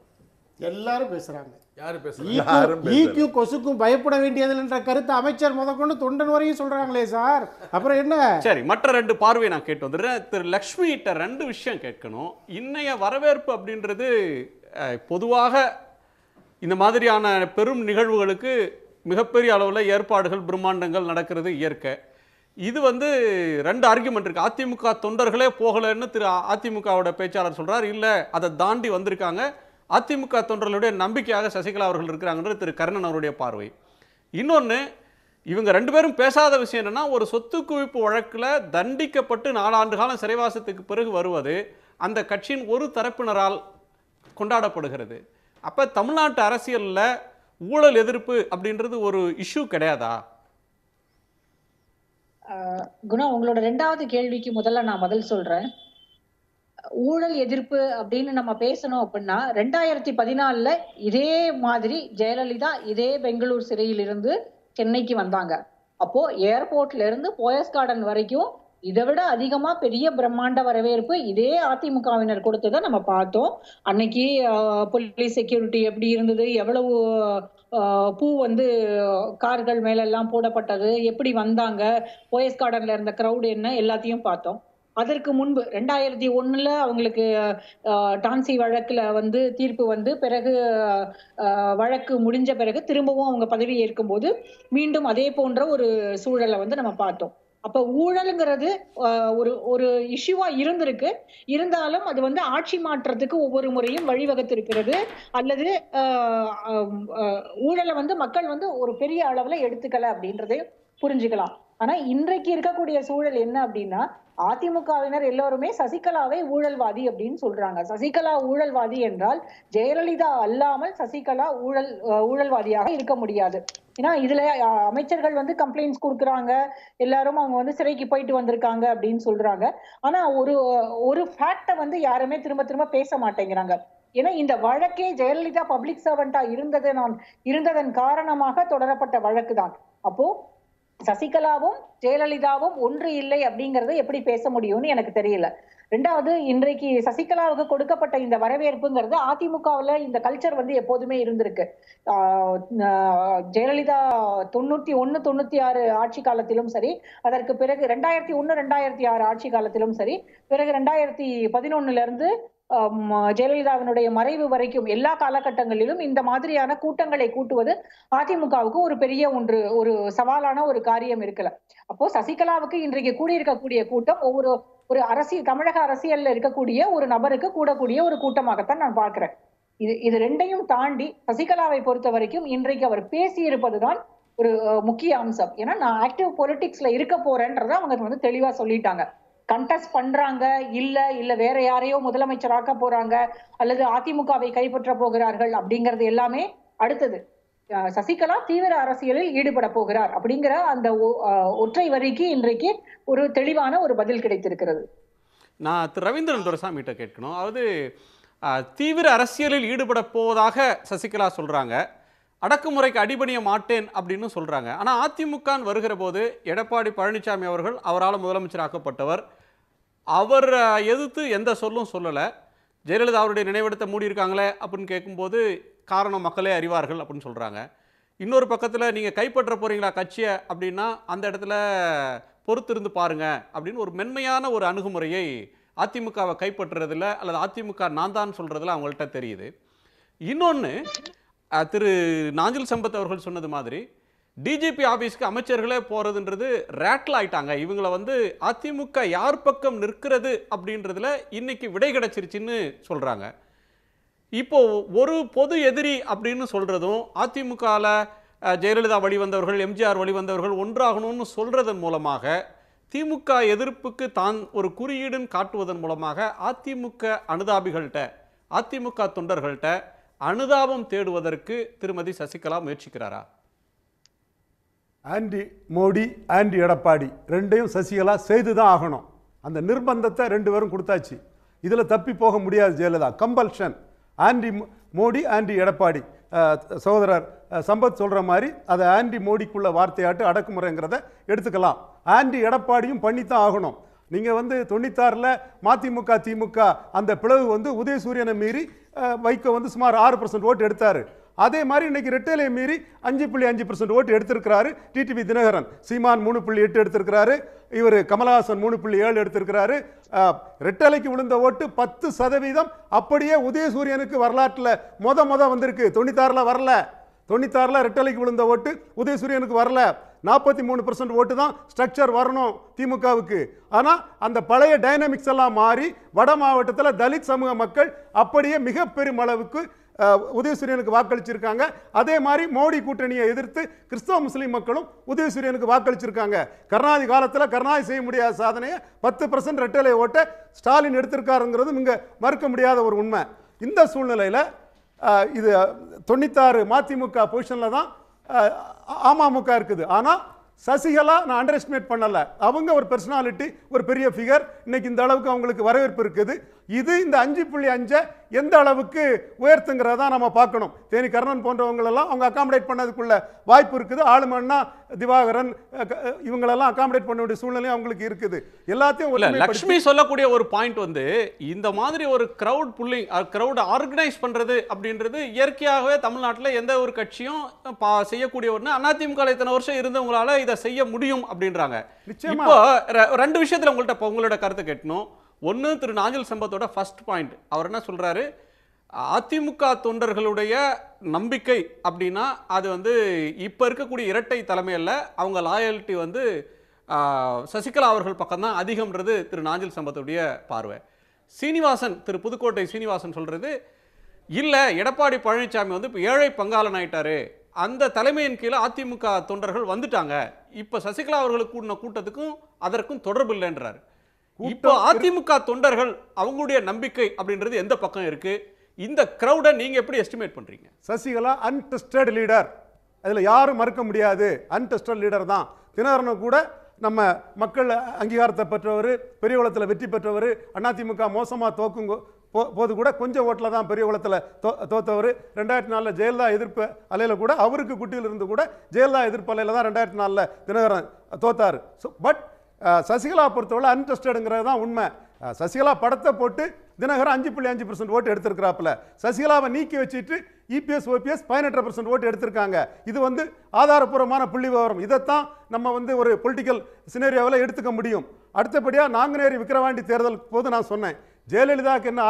[SPEAKER 5] எல்லாரும் பேசுறாங்க.
[SPEAKER 4] யாரு பேசுறாங்க?
[SPEAKER 5] ஈக்யூ கொசுக்கும் பயப்பட வேண்டியதில்லை என்ற கருத்து அமைச்சர் முதற்கொண்டு தொண்டன் வரையும் சொல்றாங்களே சார், அப்புறம் என்ன?
[SPEAKER 2] சரி, மற்ற 2 பார்வையை நான் கேட்டு வந்துடுறேன். திரு லக்ஷ்மி கிட்ட 2 விஷயம் கேட்கணும். இன்னைய வரவேற்பு அப்படின்றது பொதுவாக இந்த மாதிரியான பெரும் நிகழ்வுகளுக்கு மிகப்பெரிய அளவில் ஏற்பாடுகள் பிரம்மாண்டங்கள் நடக்கிறது இயற்கை. இது வந்து 2 ஆர்குமெண்ட் இருக்கு. அதிமுக தொண்டர்களே போகலன்னு திரு அதிமுகவோட பேச்சாளர் சொல்றார். இல்ல அதை தாண்டி வந்திருக்காங்க, அதிமுக தொண்டர்களுடைய நம்பிக்கையாக சசிகலா அவர்கள் இருக்கிறாங்கன்றது திரு கர்ணன் அவருடைய பார்வை. இன்னொன்று, இவங்க 2 பேரும் பேசாத விஷயம் என்னன்னா, ஒரு சொத்து குவிப்பு வழக்கில் தண்டிக்கப்பட்டு 4 ஆண்டு காலம் சிறைவாசத்துக்கு பிறகு வருவது அந்த கட்சியின் ஒரு தரப்பினரால் கொண்டாடப்படுகிறது. அப்போ தமிழ்நாட்டு அரசியலில் ஊழல் எதிர்ப்பு அப்படின்றது ஒரு இஷ்யூ கிடையாதா?
[SPEAKER 6] குணா, உங்களோட 2வது கேள்விக்கு முதல்ல நான் பதில் சொல்றேன். ஊழல் எதிர்ப்பு அப்படின்னு நம்ம பேசணும் அப்படின்னா 2014 இதே மாதிரி ஜெயலலிதா இதே பெங்களூர் சிறையில் இருந்து சென்னைக்கு வந்தாங்க. அப்போ ஏர்போர்ட்ல இருந்து போயஸ் கார்டன் வரைக்கும் இதை விட அதிகமா பெரிய பிரம்மாண்ட வரவேற்பு இதே அதிமுகவினர் கொடுத்ததை நம்ம பார்த்தோம். அன்னைக்கு போலீஸ் செக்யூரிட்டி எப்படி இருந்தது, எவ்வளவு பூ வந்து கார்கள் மேல எல்லாம் போடப்பட்டது, எப்படி வந்தாங்க, போயஸ் கார்டன்ல இருந்த கிரௌட் என்ன, எல்லாத்தையும் பார்த்தோம். அதற்கு முன்பு 2001 அவங்களுக்கு டான்சி வழக்குல வந்து தீர்ப்பு வந்து பிறகு வழக்கு முடிஞ்ச பிறகு திரும்பவும் அவங்க பதவி ஏற்கும் போது மீண்டும் அதே போன்ற ஒரு சூழலை வந்து நம்ம பார்த்தோம். அப்ப ஊழலுங்கிறது ஒரு ஒரு இஷ்யூவா இருந்திருக்கு. இருந்தாலும் அது வந்து ஆட்சி மாற்றத்துக்கு ஒவ்வொரு முறையும் வழிவகுத்திருக்கிறது. அல்லது ஊழலை வந்து மக்கள் வந்து ஒரு பெரிய அளவுல எடுத்துக்கல அப்படின்றதை புரிஞ்சுக்கலாம். ஆனா இன்றைக்கு இருக்கக்கூடிய சூழல் என்ன அப்படின்னா, அதிமுகவினர் எல்லோருமே சசிகலாவை ஊழல்வாதி அப்படின்னு சொல்றாங்க. சசிகலா ஊழல்வாதி என்றால் ஜெயலலிதா அல்லாமல் சசிகலா ஊழல்வாதியாக இருக்க முடியாது. ஏன்னா இதுல அமைச்சர்கள் வந்து கம்ப்ளைண்ட்ஸ் கொடுக்குறாங்க, எல்லாரும் அவங்க வந்து சிறைக்கு போயிட்டு வந்திருக்காங்க அப்படின்னு சொல்றாங்க. ஆனா ஒரு ஃபேக்ட வந்து யாருமே திரும்ப திரும்ப பேச மாட்டேங்கிறாங்க. ஏன்னா இந்த வழக்கே ஜெயலலிதா பப்ளிக் சர்வெண்டா இருந்ததன் காரணமாக தொடரப்பட்ட வழக்கு தான். அப்போ சசிகலாவும் ஜெயலலிதாவும் ஒன்று இல்லை அப்படிங்கறத எப்படி பேச முடியும்னு எனக்கு தெரியல. 2வது, இன்றைக்கு சசிகலாவுக்கு கொடுக்கப்பட்ட இந்த வரவேற்புங்கிறது அதிமுகவுல இந்த கல்ச்சர் வந்து எப்போதுமே இருந்திருக்கு. ஜெயலலிதா 91, 96 ஆட்சி காலத்திலும் சரி, அதற்கு பிறகு 2001, 2006 ஆட்சி காலத்திலும் சரி, பிறகு 2011 இருந்து ஜெயலலிதாவினுடைய மறைவு வரைக்கும் எல்லா காலகட்டங்களிலும் இந்த மாதிரியான கூட்டங்களை கூட்டுவது அதிமுகவுக்கு ஒரு பெரிய ஒரு சவாலான ஒரு காரியம் இருக்கல. அப்போ சசிகலாவுக்கு இன்றைக்கு கூடியிருக்கக்கூடிய கூட்டம் ஒரு தமிழக அரசியல்ல இருக்கக்கூடிய ஒரு நபருக்கு கூடக்கூடிய ஒரு கூட்டமாகத்தான் நான் பார்க்கிறேன். இது 2யும் தாண்டி சசிகலாவை பொறுத்த வரைக்கும் இன்றைக்கு அவர் பேசி இருப்பதுதான் ஒரு முக்கிய அம்சம். ஏன்னா நான் ஆக்டிவ் பொலிட்டிக்ஸ்ல இருக்க போறேன்றத அவங்க வந்து தெளிவா சொல்லிட்டாங்க. கண்டெஸ்ட் பண்றாங்க இல்ல வேற யாரையோ முதலமைச்சராக்க போறாங்க அல்லது அதிமுகவை கைப்பற்ற போகிறார்கள் அப்படிங்கிறது எல்லாமே அடுத்தது. சசிகலா தீவிர அரசியலில் ஈடுபட போகிறார் அப்படிங்கிற அந்த ஒற்றை வரிக்கு இன்றைக்கு ஒரு தெளிவான ஒரு பதில் கிடைத்திருக்கிறது.
[SPEAKER 2] நான் திரு ரவீந்திரன் துரைசாமிகிட்ட கேட்கணும். அதாவது தீவிர அரசியலில் ஈடுபட போவதாக சசிகலா சொல்றாங்க, அடக்குமுறைக்கு அடிபணிய மாட்டேன் அப்படின்னு சொல்றாங்க. ஆனால் அதிமுக வருகிற போது எடப்பாடி பழனிசாமி அவர்கள் அவரால் முதலமைச்சராக்கப்பட்டவர், அவர் எதிர்த்து எந்த சொல்லும் சொல்லலை. ஜெயலலிதா அவருடைய நினைவிடத்தை மூடியிருக்காங்களே அப்படின்னு கேட்கும்போது காரணம் மக்களே அறிவார்கள் அப்படின்னு சொல்கிறாங்க. இன்னொரு பக்கத்தில் நீங்கள் கைப்பற்ற போகிறீங்களா கட்சியை அப்படின்னா அந்த இடத்துல பொறுத்திருந்து பாருங்க அப்படின்னு ஒரு மென்மையான ஒரு அணுகுமுறையை அதிமுகவை கைப்பற்றுறதில்ல அல்லது அதிமுக நான் தான் சொல்கிறதுல அவங்கள்ட்ட தெரியுது. இன்னொன்று, திரு நாஞ்சில் சம்பத் அவர்கள் சொன்னது மாதிரி டிஜிபி ஆஃபீஸ்க்கு அமைச்சர்களே போகிறதுன்றது ரேட்டில் ஆயிட்டாங்க. இவங்களை வந்து அதிமுக யார் பக்கம் நிற்கிறது அப்படின்றதுல இன்னைக்கு விடை கிடைச்சிருச்சுன்னு சொல்கிறாங்க. இப்போ ஒரு பொது எதிரி அப்படின்னு சொல்கிறதும் அதிமுகவில் ஜெயலலிதா வழிவந்தவர்கள் எம்ஜிஆர் வழிவந்தவர்கள் ஒன்றாகணும்னு சொல்கிறதன் மூலமாக திமுக எதிர்ப்புக்கு தான் ஒரு குறியீடுன்னு காட்டுவதன் மூலமாக அதிமுக அனுதாபிகள்கிட்ட அதிமுக தொண்டர்கள்ட்ட அனுதாபம் தேடுவதற்கு திருமதி சசிகலா முயற்சிக்கிறாரா?
[SPEAKER 7] ஆன்டி மோடி ஆன்டி எடப்பாடி ரெண்டையும் சசிகலா செய்து தான் ஆகணும். அந்த நிர்பந்தத்தை 2 பேரும் கொடுத்தாச்சு. இதில் தப்பி போக முடியாது. Jayalalithaa compulsion anti Modi anti Edappadi. சகோதரர் சம்பத் சொல்கிற மாதிரி அதை ஆன்டி மோடிக்குள்ள வார்த்தையாட்டு அடக்குமுறைங்கிறத எடுத்துக்கலாம். ஆன்டி எடப்பாடியும் பண்ணித்தான் ஆகணும். நீங்கள் வந்து 96 மதிமுக திமுக அந்த பிளவு வந்து உதயசூரியனை மீறி வைகோ வந்து சுமார் 6% ஓட்டு எடுத்தார். அதே மாதிரி இன்னைக்கு ரெட்டேலை மீறி 5.5% ஓட்டு எடுத்திருக்கிறாரு டிடிவி தினகரன். சீமான் 3.8 எடுத்திருக்கிறாரு, இவர் கமலஹாசன் 3.7 எடுத்திருக்கிறாரு. ரெட்டேலைக்கு விழுந்த ஓட்டு 10% அப்படியே உதயசூரியனுக்கு வரலாற்றில் மொத வந்திருக்கு. 96 வரல. 96ல் ரெட்டலைக்கு விழுந்த ஓட்டு உதயசூரியனுக்கு வரல. 43% ஓட்டு தான் ஸ்ட்ரக்சர் வரணும் திமுகவுக்கு. ஆனால் அந்த பழைய டைனமிக்ஸ் எல்லாம் மாறி வட மாவட்டத்தில் தலித் சமூக மக்கள் அப்படியே மிக பெரும் அளவுக்கு உதயசூரியனுக்கு வாக்களிச்சிருக்காங்க. அதே மாதிரி மோடி கூட்டணியை எதிர்த்து கிறிஸ்தவ முஸ்லீம் மக்களும் உதயசூரியனுக்கு வாக்களிச்சிருக்காங்க. கருணாநிதி காலத்தில் கருணாநிதி செய்ய முடியாத சாதனையை 10% ரெட்டலை ஓட்டை ஸ்டாலின் எடுத்திருக்காருங்கிறது இங்கே மறுக்க முடியாத ஒரு உண்மை. இந்த சூழ்நிலையில் இது 96 மதிமுக பொசிஷனில் தான் அமமுக இருக்குது. ஆனால் சசிகலா நான் அண்டர் எஸ்டிமேட் பண்ணலை. அவங்க ஒரு பர்சனாலிட்டி, ஒரு பெரிய ஃபிகர். இன்னைக்கு இந்த அளவுக்கு அவங்களுக்கு வரவேற்பு இருக்குது. இது இந்த 5.5 எந்த அளவுக்கு உயர்த்துங்கிறதா நம்ம பார்க்கணும். தேனி கர்ணன் போன்றவங்களெல்லாம் அவங்க அகாமடேட் பண்ணதுக்குள்ள வாய்ப்பு இருக்குது. ஆளுமன்னா திவாகரன் இவங்களெல்லாம் அகாமடேட் பண்ண வேண்டிய சூழ்நிலையும் அவங்களுக்கு இருக்குது. எல்லாத்தையும்
[SPEAKER 2] லக்ஷ்மி சொல்லக்கூடிய ஒரு பாயிண்ட் வந்து இந்த மாதிரி ஒரு கிரவுட் புல்லிங், கிரவுட் ஆர்கனைஸ் பண்றது அப்படின்றது இயற்கையாகவே தமிழ்நாட்டில் எந்த ஒரு கட்சியும் செய்யக்கூடிய ஒன்று. அதிமுக இத்தனை வருஷம் இருந்தவங்களால இதை செய்ய முடியும் அப்படின்றாங்க. இப்போ ரெண்டு விஷயத்துல உங்களோட கருத்தை கேட்கணும். ஒன்று, திரு நாஞ்சில் சம்பத்தோட ஃபர்ஸ்ட் பாயிண்ட், அவர் என்ன சொல்றாரு, அதிமுக தொண்டர்களுடைய நம்பிக்கை அப்படின்னா அது வந்து இப்போ இருக்கக்கூடிய இரட்டை தலைமையில் அவங்க லாயல்ட்டி வந்து சசிகலா அவர்கள் பக்கம்தான் அதிகம்ன்றது திரு நாஞ்சில் சம்பத்துடைய பார்வை. சீனிவாசன், திரு புதுக்கோட்டை சீனிவாசன் சொல்றது இல்லை, எடப்பாடி பழனிசாமி வந்து இப்போ ஏழை பங்காளன் ஆயிட்டாரு, அந்த தலைமையின் கீழே அதிமுக தொண்டர்கள் வந்துட்டாங்க, இப்போ சசிகலா அவர்களுக்கு கூடின கூட்டத்துக்கும் அதற்கும் தொடர்பு இல்லைன்றாரு. இப்போ அதிமுக தொண்டர்கள் அவங்களுடைய நம்பிக்கை அப்படின்றது எந்த பக்கம் இருக்கு? இந்த கிரௌடை நீங்க எப்படி எஸ்டிமேட் பண்றீங்க?
[SPEAKER 7] சசிகலா அன்டெஸ்டட் லீடர், அதுல யாரும் மறுக்க முடியாது. அன்டெஸ்டட் லீடர் தான். தினகரன் கூட நம்ம மக்கள் அங்கீகாரத்தை பெற்றவர், பெரியகுளத்தில் வெற்றி பெற்றவர். அதிமுக மோசமாக தோக்கும் போது கூட கொஞ்சம் ஓட்டில் தான் பெரியகுளத்தில் தோத்தவர். 2004 ஜெயலலிதா எதிர்ப்பு அலையில் கூட அவருக்கு குட்டியில் இருந்து கூட ஜெயலலிதா எதிர்ப்பு அலையில் தான் 2004 தினகரன் தோத்தார். பட் சசிகலா பொறுத்தவரை அன்டெஸ்டடுங்கிறது தான் உண்மை. சசிகலா படத்தை போட்டு தினகரன் 5.5% ஓட்டு எடுத்திருக்கிறாப்புல. சசிகலாவை நீக்கி வச்சுட்டு இபிஎஸ் ஓபிஎஸ் 18% ஓட்டு எடுத்திருக்காங்க. இது வந்து ஆதாரப்பூர்வமான புள்ளி விவரம். இதைத்தான் நம்ம வந்து ஒரு பொலிட்டிக்கல் சினேரியோவில் எடுத்துக்க முடியும். அடுத்தபடியாக நாங்குநேரி விக்கிரவாண்டி தேர்தல் போது நான் சொன்னேன், ஜெயலலிதாவுக்கு என்ன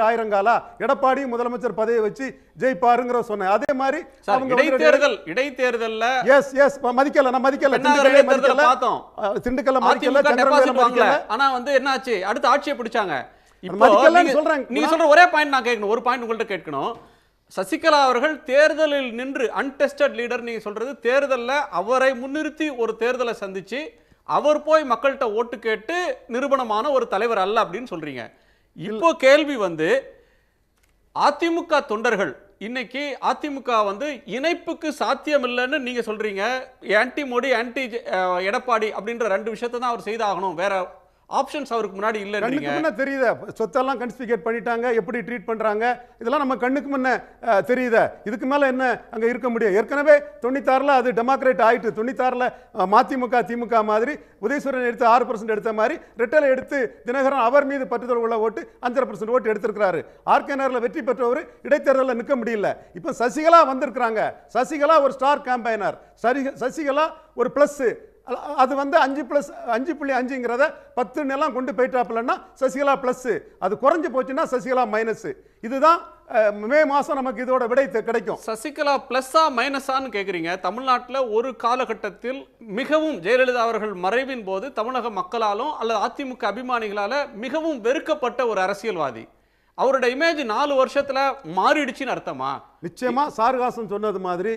[SPEAKER 7] ஆயிரங்காலா, எடப்பாடி முதலமைச்சர் பதவியை வச்சு ஜெயிப்பாருங்கிற சொன்னேன். அதே மாதிரி
[SPEAKER 2] இடைத்தேர்தல்ல
[SPEAKER 7] திண்டுக்கல்ல
[SPEAKER 2] ஆனா வந்து என்னாச்சு, அடுத்த ஆட்சியை பிடிச்சாங்க. நீங்க சொல்ற ஒரே பாயிண்ட் நான் கேட்கணும், ஒரு பாயிண்ட் உங்கள்ட்ட கேட்கணும். சசிகலா அவர்கள் தேர்தலில் நின்று அன்டெஸ்டட் லீடர் நீங்க சொல்றது, தேர்தலில் அவரை முன்னிறுத்தி ஒரு தேர்தலை சந்திச்சு அவர் போய் மக்கள்கிட்ட ஓட்டு கேட்டு நிரூபணமான ஒரு தலைவர் அல்ல அப்படின்னு சொல்றீங்க. இப்போ கேள்வி வந்து அதிமுக தொண்டர்கள் இன்னைக்கு அதிமுக வந்து இணைப்புக்கு சாத்தியம் இல்லைன்னு நீங்க சொல்றீங்க. ஆன்டி மோடி ஆன்டி எடப்பாடி அப்படின்ற ரெண்டு விஷயத்தை தான் அவர் செய்தாகணும், வேற ஆப்ஷன்ஸ் அவருக்கு முன்னாடி இல்லைன்றீங்க.
[SPEAKER 7] தெரியுது, சொத்தெல்லாம் கன்ஸ்பிகேட் பண்ணிட்டாங்க, எப்படி ட்ரீட் பண்றாங்க, இதெல்லாம் நம்ம கண்ணுக்கு முன்ன தெரியுது. இதுக்கு மேல என்ன அங்க இருக்க முடியும்? ஏற்கனவே 96ல் அது டெமோக்ரேட் ஆயிட்டு. 96ல் மதிமுக திமுக மாதிரி உதயசூரன் எடுத்து 6% எடுத்த மாதிரி ரெட்டலை எடுத்து தினகரன் அவர் மீது பற்றுதல் உள்ள ஓட்டு 5.5% ஓட்டு எடுத்திருக்கிறாரு. ஆர்கேனர்ல வெற்றி பெற்றவர் இடைத்தேர்தலில் நிற்க முடியல. இப்போ சசிகலா வந்திருக்கிறாங்க. சசிகலா ஒரு ஸ்டார் கேம்பைனர், சசிகலா ஒரு பிளஸ். அது வந்து 5.5ங்கிறத 10 எல்லாம் கொண்டு போயிட்டாப்புலன்னா சசிகலா பிளஸ், அது குறைஞ்சு போச்சுன்னா சசிகலா மைனஸ். இதுதான் மே மாசம் நமக்கு இதோட விடை கிடைக்கும்.
[SPEAKER 2] சசிகலா பிளஸ்ஸா மைனஸான்னு கேட்குறீங்க. தமிழ்நாட்டில் ஒரு காலகட்டத்தில் மிகவும் ஜெயலலிதா அவர்கள் மறைவின் போது தமிழக மக்களாலும் அல்லது அதிமுக அபிமானிகளால மிகவும் வெறுக்கப்பட்ட ஒரு அரசியல்வாதி. அவருடைய இமேஜ் 4 வருஷத்துல மாறிடுச்சுன்னு அர்த்தமா?
[SPEAKER 7] நிச்சயமா சாருகாசன் சொன்னது மாதிரி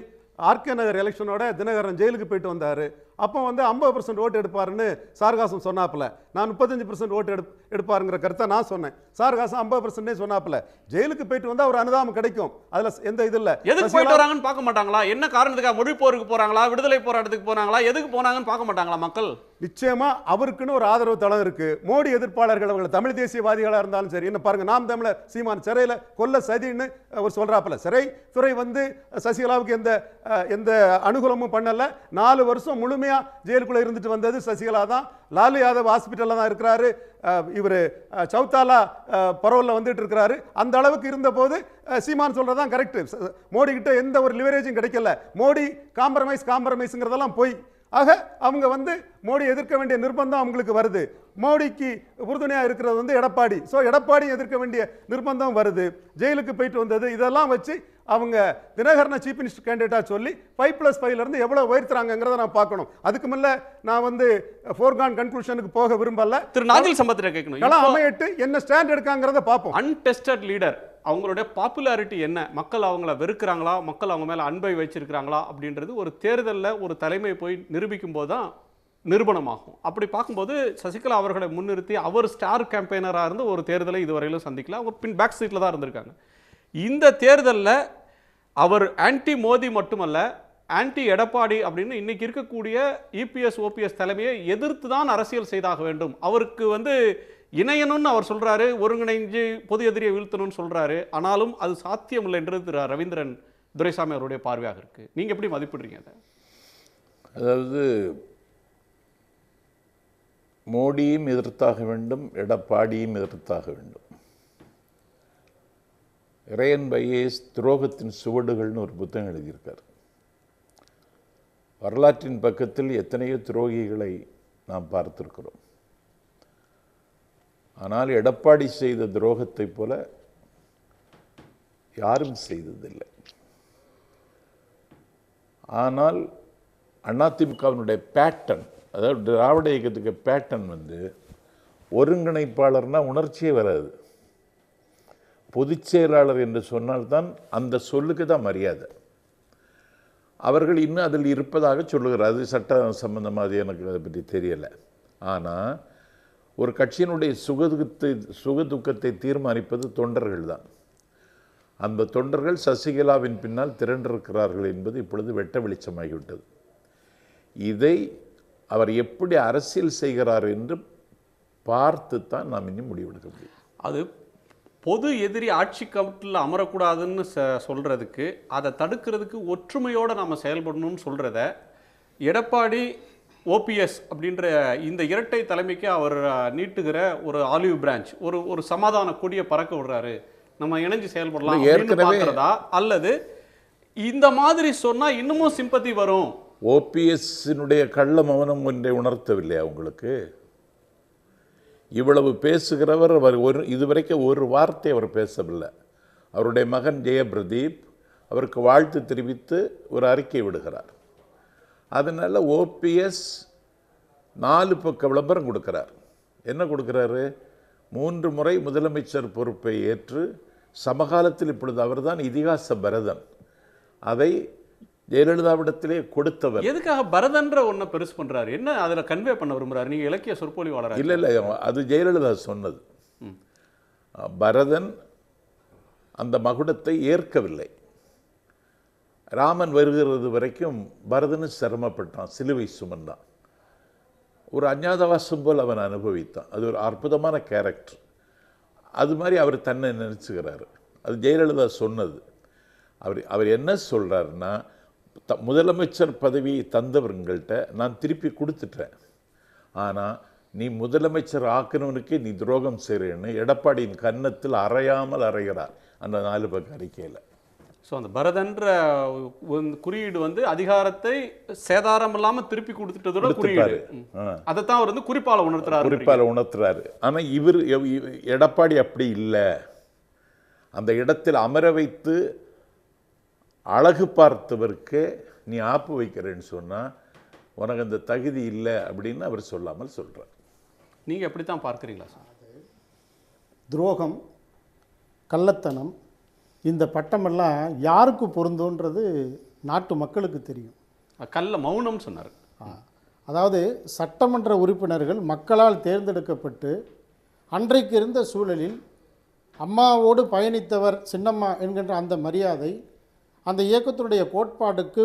[SPEAKER 7] ஆர்கே நகர் எலெக்ஷனோட தினகரன் ஜெயிலுக்கு போயிட்டு வந்தாரு. அப்போ வந்து 50% ஓட்டு எடுப்பாருன்னு சாருகாசன் சொன்னாப்புல. நான் 35% ஓட்டு எடுப்பாருங்கிற கருத்தை நான் சொன்னேன். சாருகாசன் 50% சொன்னாப்புல. ஜெயிலுக்கு போயிட்டு வந்தா ஒரு அனுதாபம் கிடைக்கும், அதுல எந்த இது இல்ல.
[SPEAKER 2] எதுக்கு போயிட்டு வராங்கன்னு பார்க்க மாட்டாங்களா? என்ன காரணத்துக்காக? மொழி போருக்கு போறாங்களா, விடுதலை போராட்டத்துக்கு போறாங்களா, எதுக்கு போனாங்கன்னு பார்க்க மாட்டாங்களா மக்கள்?
[SPEAKER 7] நிச்சயமா அவருக்குன்னு ஒரு ஆதரவு தளம் இருக்கு. மோடி எதிர்ப்பாளர்கள் அவர்கள் தமிழ் தேசியவாதிகளாக இருந்தாலும் சரி, என்ன பாருங்க, நாம் தமிழர் சீமான் சிறையில் கொல்ல சதின்னு ஒரு சொல்றாப்புல. சிறைத்துறை வந்து சசிகலாவுக்கு எந்த அனுகூலமும் பண்ணல. 4 வருஷம் முழுமையா ஜெயிலுக்குள்ள இருந்துட்டு வந்தது சசிகலா தான். லாலு யாதவ் ஹாஸ்பிட்டல்ல தான் இருக்கிறாரு. இவர் சௌத்தாலா பரோல்ல வந்துட்டு இருக்கிறாரு. அந்த அளவுக்கு இருந்த போது சீமான் சொல்றதான் கரெக்ட். மோடி கிட்ட எந்த ஒரு லிவரேஜும் கிடைக்கல. மோடி காம்ப்ரமைஸ்ங்கிறதெல்லாம் போய். ஆக அவங்க வந்து மோடி எதிர்க்க வேண்டிய நிர்பந்தம் அவங்களுக்கு வருது. மோடிக்கு உறுதுணையாக இருக்கிறது வந்து எடப்பாடி. ஸோ எடப்பாடி எதிர்க்க வேண்டிய நிர்பந்தம் வருது. ஜெயிலுக்கு போயிட்டு வந்தது, இதெல்லாம் வச்சு அவங்க தினகரனை சீஃப் மினிஸ்டர் கேண்டிடேட்டாக சொல்லி 5+5 இருந்து எவ்வளோ உயர்த்துறாங்கிறத நான் பார்க்கணும். அதுக்கு மேல நான் வந்து ஃபோர்கான் கன்க்ளூஷனுக்கு போக விரும்பல.
[SPEAKER 2] திரு நாஜில் சம்பத்திட்ட கேட்கணும்,
[SPEAKER 7] களம் அமையட்டு என்ன ஸ்டாண்ட் எடுக்காங்கிறத பார்ப்போம்.
[SPEAKER 2] அன்டெஸ்டட் லீடர் அவங்களுடைய பாப்புலாரிட்டி என்ன, மக்கள் அவங்கள வெறுக்கிறாங்களா, மக்கள் அவங்க மேல அன்பை வச்சிருக்கிறாங்களா அப்படின்றது ஒரு தேர்தலில் ஒரு தலைமை போய் நிரூபிக்கும் போது தான் நிரூபணமாகும். அப்படி பார்க்கும்போது சசிகலா அவர்களை முன்னிறுத்தி அவர் ஸ்டார் கேம்பெயினராக இருந்து ஒரு தேர்தலை இதுவரையிலும் சந்திக்கல. அவங்க பின் பேக் சீட்டில் தான் இருந்திருக்காங்க. இந்த தேர்தலில் அவர் ஆன்டி மோடி மட்டுமல்ல, ஆன்டி எடப்பாடி அப்படின்னு இன்னைக்கு இருக்கக்கூடிய இபிஎஸ் ஓபிஎஸ் தலைமையை எதிர்த்து தான் அரசியல் செய்தாக வேண்டும். அவருக்கு வந்து இணையணும்னு அவர் சொல்றாரு, ஒருங்கிணைஞ்சு பொது எதிரியை வீழ்த்தணும்னு சொல்றாரு. ஆனாலும் அது சாத்தியம் இல்லை என்று திரு ரவீந்திரன் துரைசாமி அவருடைய பார்வையாக இருக்கு. நீங்க எப்படி மதிப்பிடுறீங்க அதை?
[SPEAKER 3] அதாவது மோடியும் எதிர்த்தாக வேண்டும், எடப்பாடியும் எதிர்த்தாக வேண்டும். இறையன் பையேஸ் துரோகத்தின் சுவடுகள்னு ஒரு புத்தகம் எழுதியிருக்கார். வரலாற்றின் பக்கத்தில் எத்தனையோ துரோகிகளை நாம் பார்த்திருக்கிறோம். ஆனால் எடப்பாடி செய்த துரோகத்தை போல யாரும் செய்ததில்லை. ஆனால் அதிமுகவினுடைய பேட்டர்ன், அதாவது திராவிட இயக்கத்துக்கு பேட்டர்ன் வந்து ஒருங்கிணைப்பாளர்னா உணர்ச்சியே வராது. பொதுச் செயலாளர் என்று சொன்னால்தான் அந்த சொல்லுக்கு தான் மரியாதை. அவர்கள் இன்னும் அதில் இருப்பதாக சொல்லுகிறார். அது சட்ட சம்பந்தமாக அது எனக்கு அதை பற்றி தெரியலை. ஆனால் ஒரு கட்சியினுடைய சுகதுக்கத்தை தீர்மானிப்பது தொண்டர்கள் தான். அந்த தொண்டர்கள் சசிகலாவின் பின்னால் திரண்டிருக்கிறார்கள் என்பது இப்பொழுது வெட்ட வெளிச்சமாகிவிட்டது. இதை அவர் எப்படி அரசியல் செய்கிறார் என்று பார்த்து தான் நாம் இன்னும் முடிவெடுக்க முடியும்.
[SPEAKER 2] அது பொது எதிரி ஆட்சி கட்டில் அமரக்கூடாதுன்னு சொல்றதுக்கு, அதை தடுக்கிறதுக்கு ஒற்றுமையோடு நாம் செயல்படணும்னு சொல்றத எடப்பாடி ஓபிஎஸ் அப்படின்ற இந்த இரட்டை தலைமைக்கு அவர் நீட்டுகிற ஒரு ஆலிவ் பிரான்ச், ஒரு சமாதான கொடியை பறக்க விடுறாரு, நம்ம இணைஞ்சு செயல்படலாம் ஏற்கனவே, அல்லது இந்த மாதிரி சொன்னா இன்னமும் சிம்பத்தி வரும்.
[SPEAKER 3] ஓபிஎஸ்னுடைய கள்ள மௌனம் ஒன்றை உணர்த்தவில்லை அவங்களுக்கு. இவ்வளவு பேசுகிறவர் அவர் இதுவரைக்கும் ஒரு வார்த்தை அவர் பேசவில்லை. அவருடைய மகன் ஜெயபிரதீப் அவருக்கு வாழ்த்து தெரிவித்து ஒரு அறிக்கை விடுகிறார். அதனால் ஓபிஎஸ் 4 பக்க விளம்பரம் கொடுக்கிறார். என்ன கொடுக்கிறாரு? 3 முறை முதலமைச்சர் பொறுப்பை ஏற்று சமகாலத்தில் இப்பொழுது அவர்தான் இதிகாச பரதன். அதை ஜெயலலிதாவிடத்திலே கொடுத்தவர்.
[SPEAKER 2] எதுக்காக பரதன்ற ஒன்றை பெருசு பண்றாரு? என்ன அதில் கன்வே பண்ண விரும்புறாரு? நீங்க இலக்கிய சொற்பொழிவாளர்.
[SPEAKER 3] இல்லை, அது ஜெயலலிதா சொன்னது. பரதன் அந்த மகுடத்தை ஏற்கவில்லை. ராமன் வருகிறது வரைக்கும் பரதனு சிரமப்பட்டான், சிலுவை சுமந்தான், ஒரு அஞ்ஞாதவாசம் போல் அவன் அனுபவித்தான். அது ஒரு அற்புதமான கேரக்டர். அது மாதிரி அவர் தன்னை நினச்சிக்கிறாரு. அது ஜெயலலிதா சொன்னது. அவர் என்ன சொல்கிறாருன்னா, முதலமைச்சர் பதவியை தந்தவர்கள்ட்ட நான் திருப்பி கொடுத்துட்டேன், ஆனால் நீ முதலமைச்சர் ஆக்கணுவனுக்கே நீ துரோகம் செய்கிறேன்னு எடப்பாடியின் கன்னத்தில் அறையாமல் அறைகிறார் அந்த 4 பக்க அறிக்கையில்.
[SPEAKER 2] ஸோ அந்த பரதன்ற குறியீடு வந்து அதிகாரத்தை சேதாரம் இல்லாமல் திருப்பி கொடுத்துட்டதோட குறியீடு. அதைத்தான் அவர் வந்து குறிப்பால்
[SPEAKER 3] உணர்த்துறாரு. ஆனால் எடப்பாடி அப்படி இல்லை. அந்த இடத்தில் அமர வைத்து அழகு பார்த்தவருக்கு நீ ஆப்பு வைக்கிறேன்னு சொன்னால் உனக்கு அந்த தகுதி இல்லை அப்படின்னு அவர் சொல்லாமல் சொல்கிறார்.
[SPEAKER 2] நீங்கள் எப்படி தான் பார்க்குறீங்களா சார்?
[SPEAKER 5] துரோகம், கள்ளத்தனம், இந்த பட்டமெல்லாம் யாருக்கு பொருந்தோன்றது நாட்டு மக்களுக்கு தெரியும்.
[SPEAKER 2] கள்ள மௌனம் சொன்னார்.
[SPEAKER 5] அதாவது சட்டமன்ற உறுப்பினர்கள் மக்களால் தேர்ந்தெடுக்கப்பட்டு அன்றைக்கு இருந்த சூழலில் அம்மாவோடு பயணித்தவர் சின்னம்மா என்கின்ற அந்த மரியாதை, அந்த இயக்கத்தினுடைய கோட்பாடுக்கு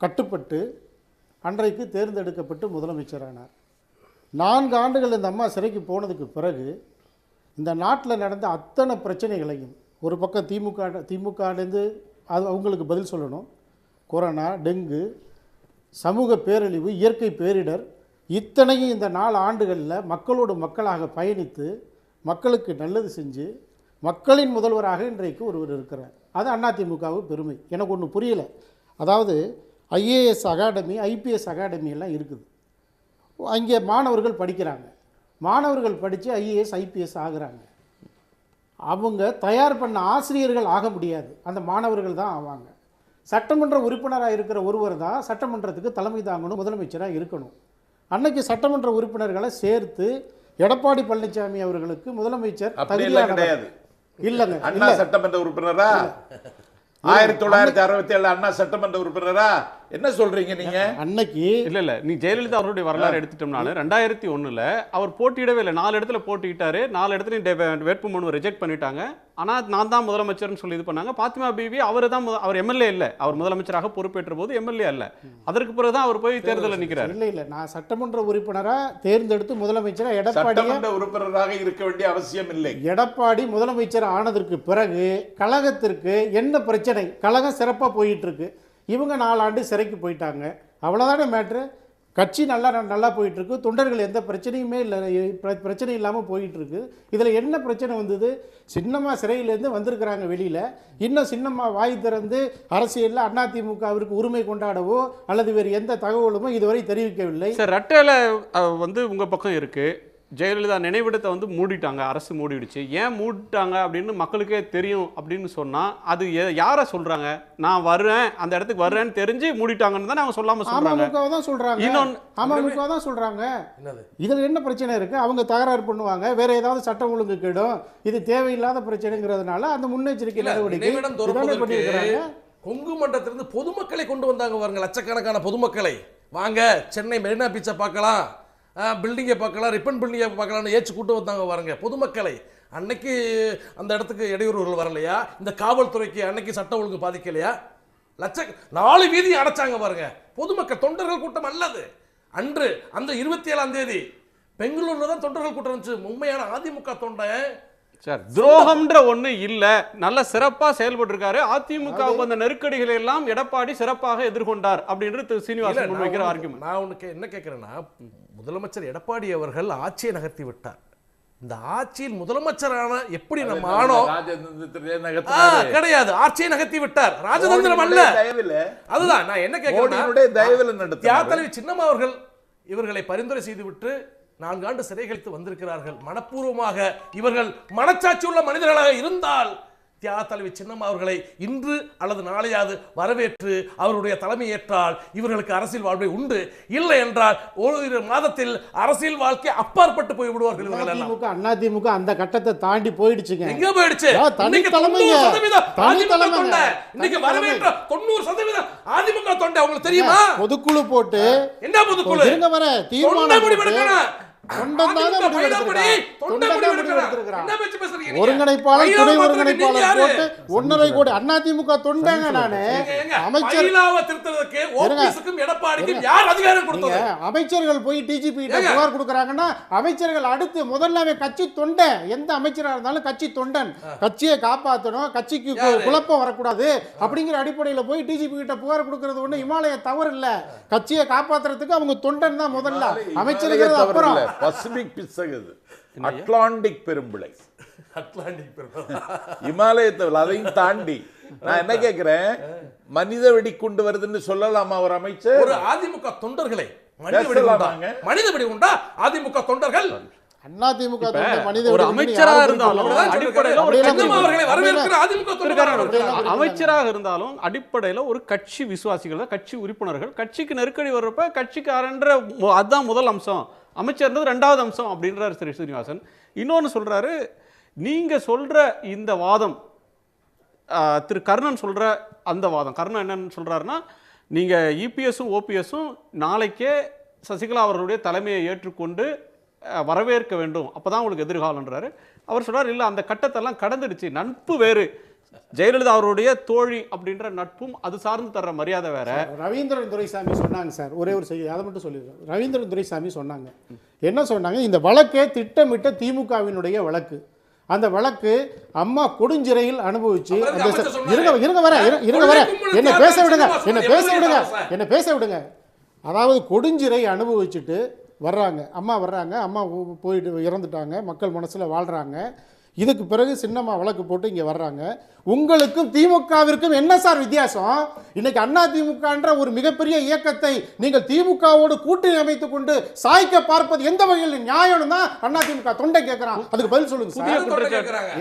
[SPEAKER 5] கட்டுப்பட்டு அன்றைக்கு தேர்ந்தெடுக்கப்பட்டு முதலமைச்சரானார். 4 ஆண்டுகள் இந்த அம்மா சிறைக்கு போனதுக்கு பிறகு இந்த நாட்டில் நடந்த அத்தனை பிரச்சனைகளையும், ஒரு பக்கம் திமுகலேருந்து அது அவங்களுக்கு பதில் சொல்லணும், கொரோனா, டெங்கு, சமூக பேரழிவு, இயற்கை பேரிடர், இத்தனையும் இந்த 4 ஆண்டுகளில் மக்களோடு மக்களாக பயணித்து மக்களுக்கு நல்லது செஞ்சு மக்களின் முதல்வராக இன்றைக்கு ஒருவர் இருக்கிறார். அது அதிமுகவுக்கு பெருமை. எனக்கு ஒன்று புரியலை. அதாவது ஐஏஎஸ் அகாடமி, ஐபிஎஸ் அகாடமி எல்லாம் இருக்குது. அங்கே மாணவர்கள் படிக்கிறாங்க. மாணவர்கள் படித்து ஐஏஎஸ் ஐபிஎஸ் ஆகுறாங்க. அவங்க தயார் பண்ண ஆசிரியர்கள் ஆக முடியாது, அந்த மாணவர்கள் தான் ஆவாங்க. சட்டமன்ற உறுப்பினராக இருக்கிற ஒருவர் தான் சட்டமன்றத்துக்கு தலைமை தாங்கணும், முதலமைச்சராக இருக்கணும். அன்னைக்கு சட்டமன்ற உறுப்பினர்களை சேர்த்து எடப்பாடி பழனிசாமி அவர்களுக்கு முதலமைச்சர்
[SPEAKER 3] கிடையாது.
[SPEAKER 5] இல்லைங்க,
[SPEAKER 3] அண்ணா சட்டமன்ற உறுப்பினரா 1967 அண்ணா சட்டமன்ற உறுப்பினரா என்ன சொல்றீங்க நீங்க?
[SPEAKER 5] அன்னைக்கு
[SPEAKER 2] இல்ல நீ ஜெயலலிதா அவருடைய வரலாறு எடுத்துட்டோம்னால 2001 அவர் போட்டியிடவே இல்லை. 4 இடத்துல போட்டியிட்டாரு, 4 இடத்துல வேட்புமனு ரிஜெக்ட் பண்ணிட்டாங்க. ஆனா நான் தான் முதலமைச்சர்னு சொல்லி இது பண்ணாங்க. பாத்திமா பிபி அவர் எம்எல்ஏ இல்ல, அவர் முதலமைச்சராக பொறுப்பேற்ற போது எம்எல்ஏ அல்ல. அதற்கு பிறகுதான் அவர் போய் தேர்தலில் நிற்கிறார்.
[SPEAKER 5] இல்ல நான் சட்டமன்ற உறுப்பினரா தேர்ந்தெடுத்து முதலமைச்சரா
[SPEAKER 3] சட்டமன்ற உறுப்பினராக இருக்க வேண்டிய அவசியம் இல்லை.
[SPEAKER 5] எடப்பாடி முதலமைச்சர் ஆனதற்கு பிறகு கழகத்திற்கு என்ன பிரச்சனை, கழகம் சிறப்பா போயிட்டு இருக்கு, இவங்க 4 ஆண்டு சிறைக்கு போயிட்டாங்க, அவ்வளவுதானே மேட்ரு. கட்சி நல்லா போயிட்டு இருக்கு, தொண்டர்கள் எந்த பிரச்சனையுமே இல்லை, பிரச்சனை இல்லாமல் போயிட்டு இருக்கு. இதில் என்ன பிரச்சனை வந்தது? சின்னம்மா சிறையிலேருந்து வந்திருக்கிறாங்க வெளியில், இன்னும் சின்னம்மா வாய் திறந்து அரசியலில் அதிமுகவிற்கு உரிமை கொண்டாடவோ அல்லது வேறு எந்த தகவலுமோ இதுவரை தெரிவிக்கவில்லை.
[SPEAKER 2] சார் ரட்டேல உங்கள் பக்கம் இருக்குது. ஜெயலலிதா நினைவிடத்தை மூடிட்டாங்க, அரசு மூடிடுச்சு. ஏன் மூடிட்டாங்க அப்படின்னு மக்களுக்கே தெரியும் அப்படின்னு சொன்னால் அது யாரை சொல்கிறாங்க? நான் வர்றேன், அந்த இடத்துக்கு வர்றேன்னு தெரிஞ்சு மூடிட்டாங்கன்னு தான் அவங்க சொல்லாமல் சொல்கிறாங்க.
[SPEAKER 5] அமமுக தான் சொல்கிறாங்க. இதில் என்ன பிரச்சனை இருக்குது? அவங்க தகராறு பண்ணுவாங்க, வேற ஏதாவது சட்டம் ஒழுங்கு கெடும், இது தேவையில்லாத பிரச்சனைங்கிறதுனால அந்த முன்னெச்சரிக்கை நடவடிக்கை பண்ணியிருக்கிறாங்க.
[SPEAKER 4] கொங்கு மண்டலத்திலிருந்து பொதுமக்களை கொண்டு வந்தாங்க பாருங்க, லட்சக்கணக்கான பொதுமக்களை. வாங்க சென்னை மெரினா பீச்சை பார்க்கலாம், பில்டிங்கை பார்க்கலாம், ரிப்பன் பில்டிங்கை பார்க்கலாம்னு ஏச்சு கூட்டு வந்தாங்க பாருங்க பொதுமக்களை. அன்னைக்கு அந்த இடத்துக்கு இடையூறுகள் வரலையா? இந்த காவல்துறைக்கு அன்னைக்கு சட்டம் ஒழுங்கு பாதிக்கலையா? 4 வீதி அடைச்சாங்க பாருங்க பொதுமக்கள். தொண்டர்கள் கூட்டம் அல்லது அன்று அந்த 27ஆம் தேதி பெங்களூர்ல தான் தொண்டர்கள் கூட்டம் இருந்துச்சு. உண்மையான அதிமுக தொண்டன்
[SPEAKER 2] சார் துரோகம்ன்ற ஒண்ணு இல்ல, நல்ல சிறப்பா செயல்பட்டு இருக்காரு. அதிமுகவுக்கு அந்த நெருக்கடிகளை எல்லாம் எடப்பாடி சிறப்பாக எதிர்கொண்டார் அப்படின்றது சீனிவாசன் முன்வைக்கிற ஆர்குமெண்ட்.
[SPEAKER 4] நான் உனக்கு என்ன கேட்கிறேன்னா, முதலமைச்சர் எடப்பாடி அவர்கள் ஆட்சியை நகர்த்தி விட்டார். இந்த ஆட்சியில் முதலமைச்சரான எப்படி நம்ம ஆனோம் கிடையாது, ஆட்சியை நகர்த்தி விட்டார். ராஜதந்திரம் அல்ல. அதுதான் நான் என்ன கேட்கிறேன், தியாகத்தலைவி சின்னம்மா அவர்கள் இவர்களை பரிந்துரை செய்துவிட்டு 4 ஆண்டு சிறை கழித்து வந்திருக்கிறார்கள். மனப்பூர்வமாக இவர்கள் மனச்சாட்சி உள்ள மனிதர்களாக இருந்தால் தியாகத்தலைவி சின்னம்மா அவர்களை இன்று அல்லது நாளையாவது வரவேற்று அவருடைய தலைமை ஏற்றால் இவர்களுக்கு அரசியல் வாழ்வை உண்டு. இல்லை என்றால் ஒரு மாதத்தில் அரசியல் வாழ்க்கை அப்பாற்பட்டு போய் விடுவார்கள்.
[SPEAKER 5] அதிமுக அந்த கட்டத்தை தாண்டி போயிடுச்சுங்க.
[SPEAKER 4] எங்க போயிடுச்சு? இன்னைக்கு வரவேற்ற 90% அதிமுக தொண்டை உங்களுக்கு தெரியுமா?
[SPEAKER 5] பொதுக்குழு போட்டு
[SPEAKER 4] என்ன பொதுக்குழு தீர்மானம்
[SPEAKER 5] ஒருங்கிணைப்பாளர் துணை ஒருங்கிணைப்பாளர் போட்டு 1.5 கோடி அதிமுக தொண்டங்க. நானு அமைச்சர்கள் போய் டிஜிபி புகார் கொடுக்கறாங்கன்னா அமைச்சர்கள் அடுத்து முதல்ல கட்சி தொண்டன், எந்த அமைச்சரா இருந்தாலும் கட்சி தொண்டன், கட்சியை காப்பாற்றணும், கட்சிக்கு குழப்பம் வரக்கூடாது அப்படிங்கிற அடிப்படையில் போய் டிஜிபி கிட்ட புகார் கொடுக்கறது ஒண்ணு இமாலய தவறு இல்ல. கட்சியை காப்பாற்றுறதுக்கு அவங்க தொண்டன் தான் முதல்ல, அமைச்சர்கள் அப்புறம்.
[SPEAKER 3] பசிபிக் பிசகுது, அட்லாண்டிக் பெரும்பிளை, இமாலயத்தில் அதையும் தாண்டி நான் என்ன கேட்கிறேன், மனித வெடி கொண்டு வருதுன்னு சொல்லலாமா ஒரு அமைச்சர்?
[SPEAKER 4] ஒரு அதிமுக தொண்டர்களை மனித வெடி உண்டா? அதிமுக தொண்டர்கள்
[SPEAKER 5] அதிமுக
[SPEAKER 2] ஒரு அமைச்சராக இருந்தாலும் அடிப்படையில் ஒரு கட்சி விசுவாசிகள், கட்சி உறுப்பினர்கள், கட்சிக்கு நெருக்கடி வர்றப்ப கட்சிக்காரன்ற அதுதான் முதல் அம்சம், அமைச்சர்ன்றது 2வது அம்சம் அப்படின்றார் திரு சீனிவாசன். இன்னொன்று சொல்றாரு, நீங்க சொல்ற இந்த வாதம், திரு கர்ணன் சொல்ற அந்த வாதம், கர்ணன் என்னன்னு சொல்றாருன்னா, நீங்க இபிஎஸும் ஓபிஎஸும் நாளைக்கே சசிகலா அவர்களுடைய தலைமையை ஏற்றுக்கொண்டு வரவேற்க வேண்டும், அப்பதான் உங்களுக்கு எதிர்காலம்ன்றாரு. அவர் சொல்றாரு, இல்ல அந்த கட்டத்தெல்லாம் கடந்துடுச்சு, நட்பு வேறு, ஜெயலலிதா அவருடைய தோழி அப்படின்ற நட்பும் அது சார்ந்து தர்ற மரியாதை வேற.
[SPEAKER 5] ரவீந்திரன் துரைசாமி சொன்னாங்க சார், ஒரே ஒரு செய்தி அதை மட்டும் சொல்லிடுறேன். ரவீந்திரன் துரைசாமி சொன்னாங்க, என்ன சொன்னாங்க, இந்த வழக்கே திட்டமிட்ட திமுகவினுடைய வழக்கு, அந்த வழக்கு அம்மா கொடுஞ்சிறையில் அனுபவிச்சு என்ன பேச விடுங்க. அதாவது கொடுஞ்சிறை அனுபவிச்சுட்டு வர்றாங்க, அம்மா வர்றாங்க, அம்மா போயிட்டு இறந்துட்டாங்க, மக்கள் மனசில் வாழ்கிறாங்க. இதுக்கு பிறகு சின்னம்மா வழக்கு போட்டு இங்கே வர்றாங்க. உங்களுக்கும் திமுகவிற்கும் என்ன சார் வித்தியாசம்? இன்னைக்கு அண்ணா திமுகன்ற ஒரு மிகப்பெரிய இயக்கத்தை நீங்கள் திமுகவோடு கூட்டணி அமைத்துக் கொண்டு சாய்க்க பார்ப்பது எந்த வகையில் நியாயம் தான் அண்ணா திமுக தொண்டை கேட்கிறான். அதுக்கு பதில் சொல்லுங்க சார்.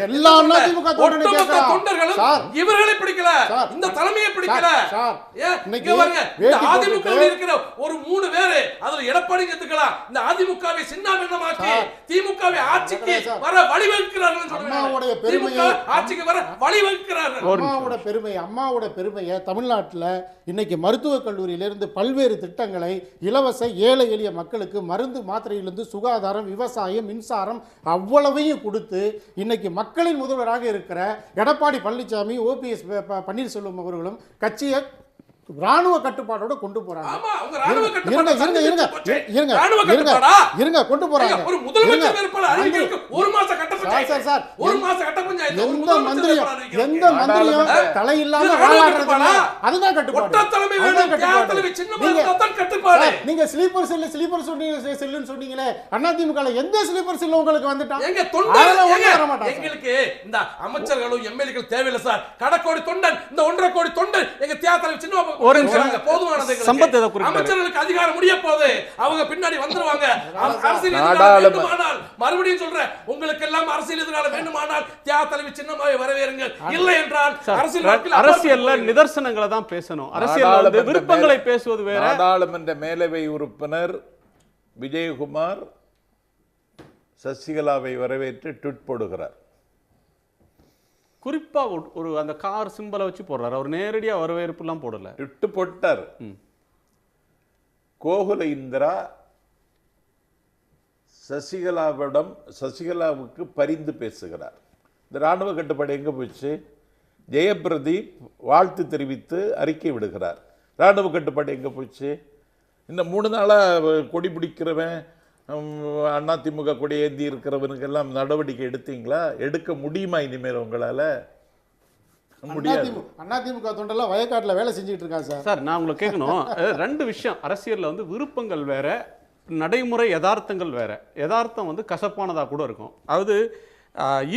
[SPEAKER 5] எல்லா அண்ணா திமுக தொண்டனை கேட்கிறான் சார்.
[SPEAKER 4] இவர்களை பிடிக்கல, இந்த தலைமையை பிடிக்கல சார். இன்னைக்கு அதிமுக இருக்கிற ஒரு 3 பேரு அதுல எடப்பாடி எடுத்துக்கலாம். இந்த அதிமுகவை சின்னாபின்னமாக்கி திமுகவை ஆட்சிக்கு வர வழிவகுக்கிறார்கள்.
[SPEAKER 5] அம்மாவுடைய பெருமையை
[SPEAKER 4] ஆட்சிக்கு வர வழிவகுக்கிறார்கள்.
[SPEAKER 5] அம்மாவோட பெருமையை தமிழ்நாட்டில் இன்னைக்கு மருத்துவக் கல்லூரியிலிருந்து பல்வேறு திட்டங்களை இலவச ஏழை எளிய மக்களுக்கு மருந்து மாத்திரையிலிருந்து சுகாதாரம், விவசாயம், மின்சாரம் அவ்வளவையும் கொடுத்து இன்னைக்கு மக்களின் முதல்வராக இருக்கிற எடப்பாடி பழனிசாமி, OPS பன்னீர்செல்வம் அவர்களும் கட்சியை ராணுவ கட்டுப்பாடோட கொண்டு போறாங்க. கொண்டு போறாங்க. எந்த மந்திரியும் தலை இல்லாம அதுதான் கட்டுப்பாடு. நீங்க ஸ்லீப்பர் செல்லுன்னு சொன்னீங்களே, அதிமுக எந்த ஸ்லீப்பர் செல் உங்களுக்கு வந்துட்டாங்க?
[SPEAKER 4] எங்களுக்கு இந்த அமைச்சர்களும் எம்எல்ஏக்கள் தேவையில்லை சார். கடக்கோடி தொண்டன், இந்த 1.5 கோடி தொண்டன் எங்க தியாகத்தில் சின்ன
[SPEAKER 2] ஒரு அமைச்சர்களுக்கு
[SPEAKER 4] அதிகாரம் முடிய போது அவங்க பின்னாடி வந்துருவாங்க. மறுபடியும் சொல்றேன், உங்களுக்கு எல்லாம் அரசியல் எதிரால வேண்டுமானால் தியாகத்தலைவி சின்னமாவை வரவேறுங்கள். இல்லை என்றால்
[SPEAKER 2] அரசியல்ல நிதர்சனங்களை தான் பேசணும். அரசியல் விருப்பங்களை பேசுவது வேற.
[SPEAKER 3] நாடாளுமன்ற மேலவை உறுப்பினர் விஜயகுமார் சசிகலாவை வரவேற்று ட்வீட் போடுகிறார்.
[SPEAKER 2] குறிப்பா ஒரு அந்த கார் சிம்பலை வச்சு போடுறாரு. அவர் நேரடியா வரவேற்பு எல்லாம் போடல,
[SPEAKER 3] இட்டு போட்டார். கோகுல இந்திரா சசிகலாவுக்கு பரிந்து பேசுகிறார். இந்த ராணுவ கட்டுப்பாடு எங்க போச்சு? ஜெயபிரதீப் வாழ்த்து தெரிவித்து அறிக்கை விடுகிறார். ராணுவ கட்டுப்பாடு எங்க போச்சு? இந்த 3 நாளா கொடி பிடிக்கிறவன், அதிமுக கொடி ஏந்தி இருக்கிறவனுக்கெல்லாம் நடவடிக்கை எடுத்தீங்களா? எடுக்க முடியுமா இனிமேல் உங்களால? முடியாது.
[SPEAKER 5] அதிமுக தொண்டெல்லாம் வயக்காட்டில் வேலை செஞ்சுட்டு இருக்காங்க
[SPEAKER 2] சார். நான் உங்களுக்கு கேட்கணும், 2 விஷயம். அரசியல்ல விருப்பங்கள் வேற, நடைமுறை யதார்த்தங்கள் வேற. யதார்த்தம் கசப்பானதா கூட இருக்கும். அதாவது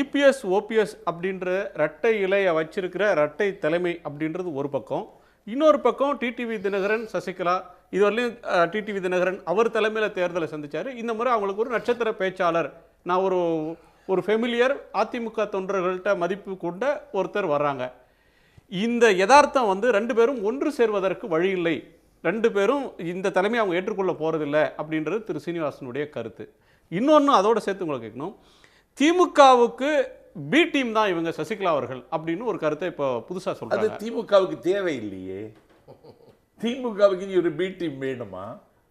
[SPEAKER 2] EPS OPS அப்படின்ற இரட்டை இலையை வச்சிருக்கிற இரட்டை தலைமை அப்படின்றது ஒரு பக்கம். இன்னொரு பக்கம் டிடிவி தினகரன், சசிகலா, இதுவரையிலும் டிடிவி தினகரன் அவர் தலைமையில் தேர்தலை சந்திச்சார். இந்த முறை அவங்களுக்கு ஒரு நட்சத்திர பேச்சாளர், நான் ஒரு ஃபெமிலியர் அதிமுக தொண்டர்கள்ட்ட மதிப்பு கொண்ட ஒருத்தர் வர்றாங்க. இந்த யதார்த்தம் 2 பேரும் ஒன்று சேர்வதற்கு வழி இல்லை, 2 பேரும் இந்த தலைமை அவங்க ஏற்றுக்கொள்ள போறதில்லை அப்படின்றது திரு சீனிவாசனுடைய கருத்து. இன்னொன்று அதோட சேர்த்து உங்களுக்கு கேட்கணும், திமுகவுக்கு பி டீம் தான் இவங்க சசிகலா அவர்கள் அப்படின்னு ஒரு கருத்தை இப்போ புதுசா சொல்றாங்க.
[SPEAKER 3] அது திமுகவுக்கு தேவை இல்லையே. திமுகவுக்கு ஒரு பி டீம் வேணுமா?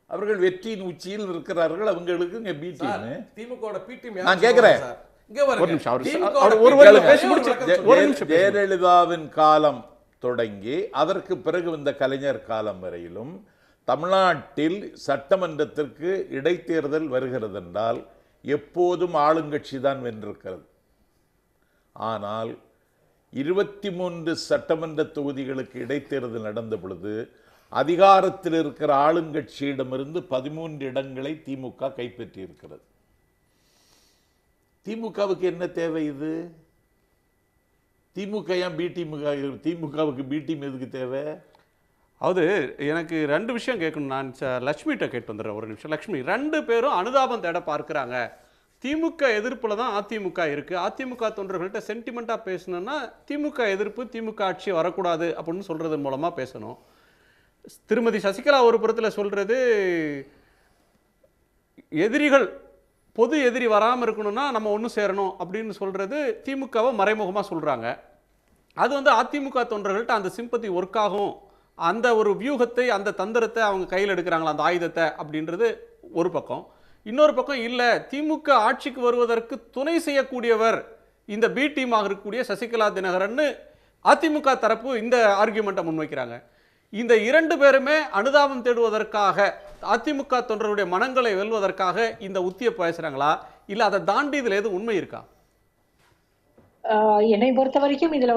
[SPEAKER 3] அவர்கள் வெற்றியின் உச்சியில் இருக்கிறார்கள். அவங்களுக்கு இங்க பி டீம்.
[SPEAKER 4] திமுகவோட பி டீம்
[SPEAKER 3] நான் கேக்குறேன். ஜெயலலிதாவின் காலம் தொடங்கி அதற்கு பிறகு இந்த கலைஞர் காலம் வரையிலும் தமிழ்நாட்டில் சட்டமன்றத்திற்கு இடைத்தேர்தல் வருகிறது என்றால் எப்போதும் ஆளுங்கட்சி தான் வென்றிருக்கிறது. ஆனால் 23 சட்டமன்ற தொகுதிகளுக்கு இடைத்தேர்தல் நடந்த பொழுது அதிகாரத்தில் இருக்கிற ஆளுங்கட்சியிடமிருந்து 13 இடங்களை திமுக கைப்பற்றி இருக்கிறது. திமுகவுக்கு என்ன தேவை? இது திமுக ஏன் பி டீமுக? திமுகவுக்கு பி டீம் எதுக்கு தேவை?
[SPEAKER 2] அதாவது எனக்கு 2 விஷயம் கேட்கணும். நான் லட்சுமிகிட்ட கேட்டு வந்துடுறேன். ஒரு நிமிஷம். லட்சுமி, 2 பேரும் அனுதாபம் தேட பார்க்கிறாங்க. திமுக எதிர்ப்புல தான் அதிமுக இருக்கு. அதிமுக தொண்டர்கள்ட்ட சென்டிமெண்டா பேசணும்னா திமுக எதிர்ப்பு, திமுக ஆட்சி வரக்கூடாது அப்படின்னு சொல்றதன் மூலமா பேசணும். திருமதி சசிகலா ஒரு புறத்தில் சொல்றது, எதிரிகள் பொது எதிரி வராமல் இருக்கணும்னா நம்ம ஒன்று சேரணும் அப்படின்னு சொல்றது திமுகவை மறைமுகமாக சொல்றாங்க. அது அதிமுக தொண்டர்கள்ட்ட அந்த சிம்பத்தி ஒர்க் ஆகும், அந்த ஒரு வியூகத்தை, அந்த தந்திரத்தை அவங்க கையில் எடுக்கிறாங்களா, அந்த ஆயுதத்தை அப்படின்றது ஒரு பக்கம். இன்னொரு பக்கம் இல்லை, திமுக ஆட்சிக்கு வருவதற்கு துணை செய்யக்கூடியவர் இந்த பி டீமாக இருக்கக்கூடிய சசிகலா தினகரன் அதிமுக தரப்பு இந்த ஆர்கியூமெண்ட்டை முன்வைக்கிறாங்க. இந்த 2 பேருமே அனுதாபம் தேடுவதற்காக, அதிமுக தொண்டருடைய மனங்களை வெல்வதற்காக இந்த உத்தியை பேசுறாங்களா, இல்லை அதை தாண்டி இதில் எதுவும் உண்மை இருக்கா?
[SPEAKER 6] என்னை பொறுத்த வரைக்கும் இதுல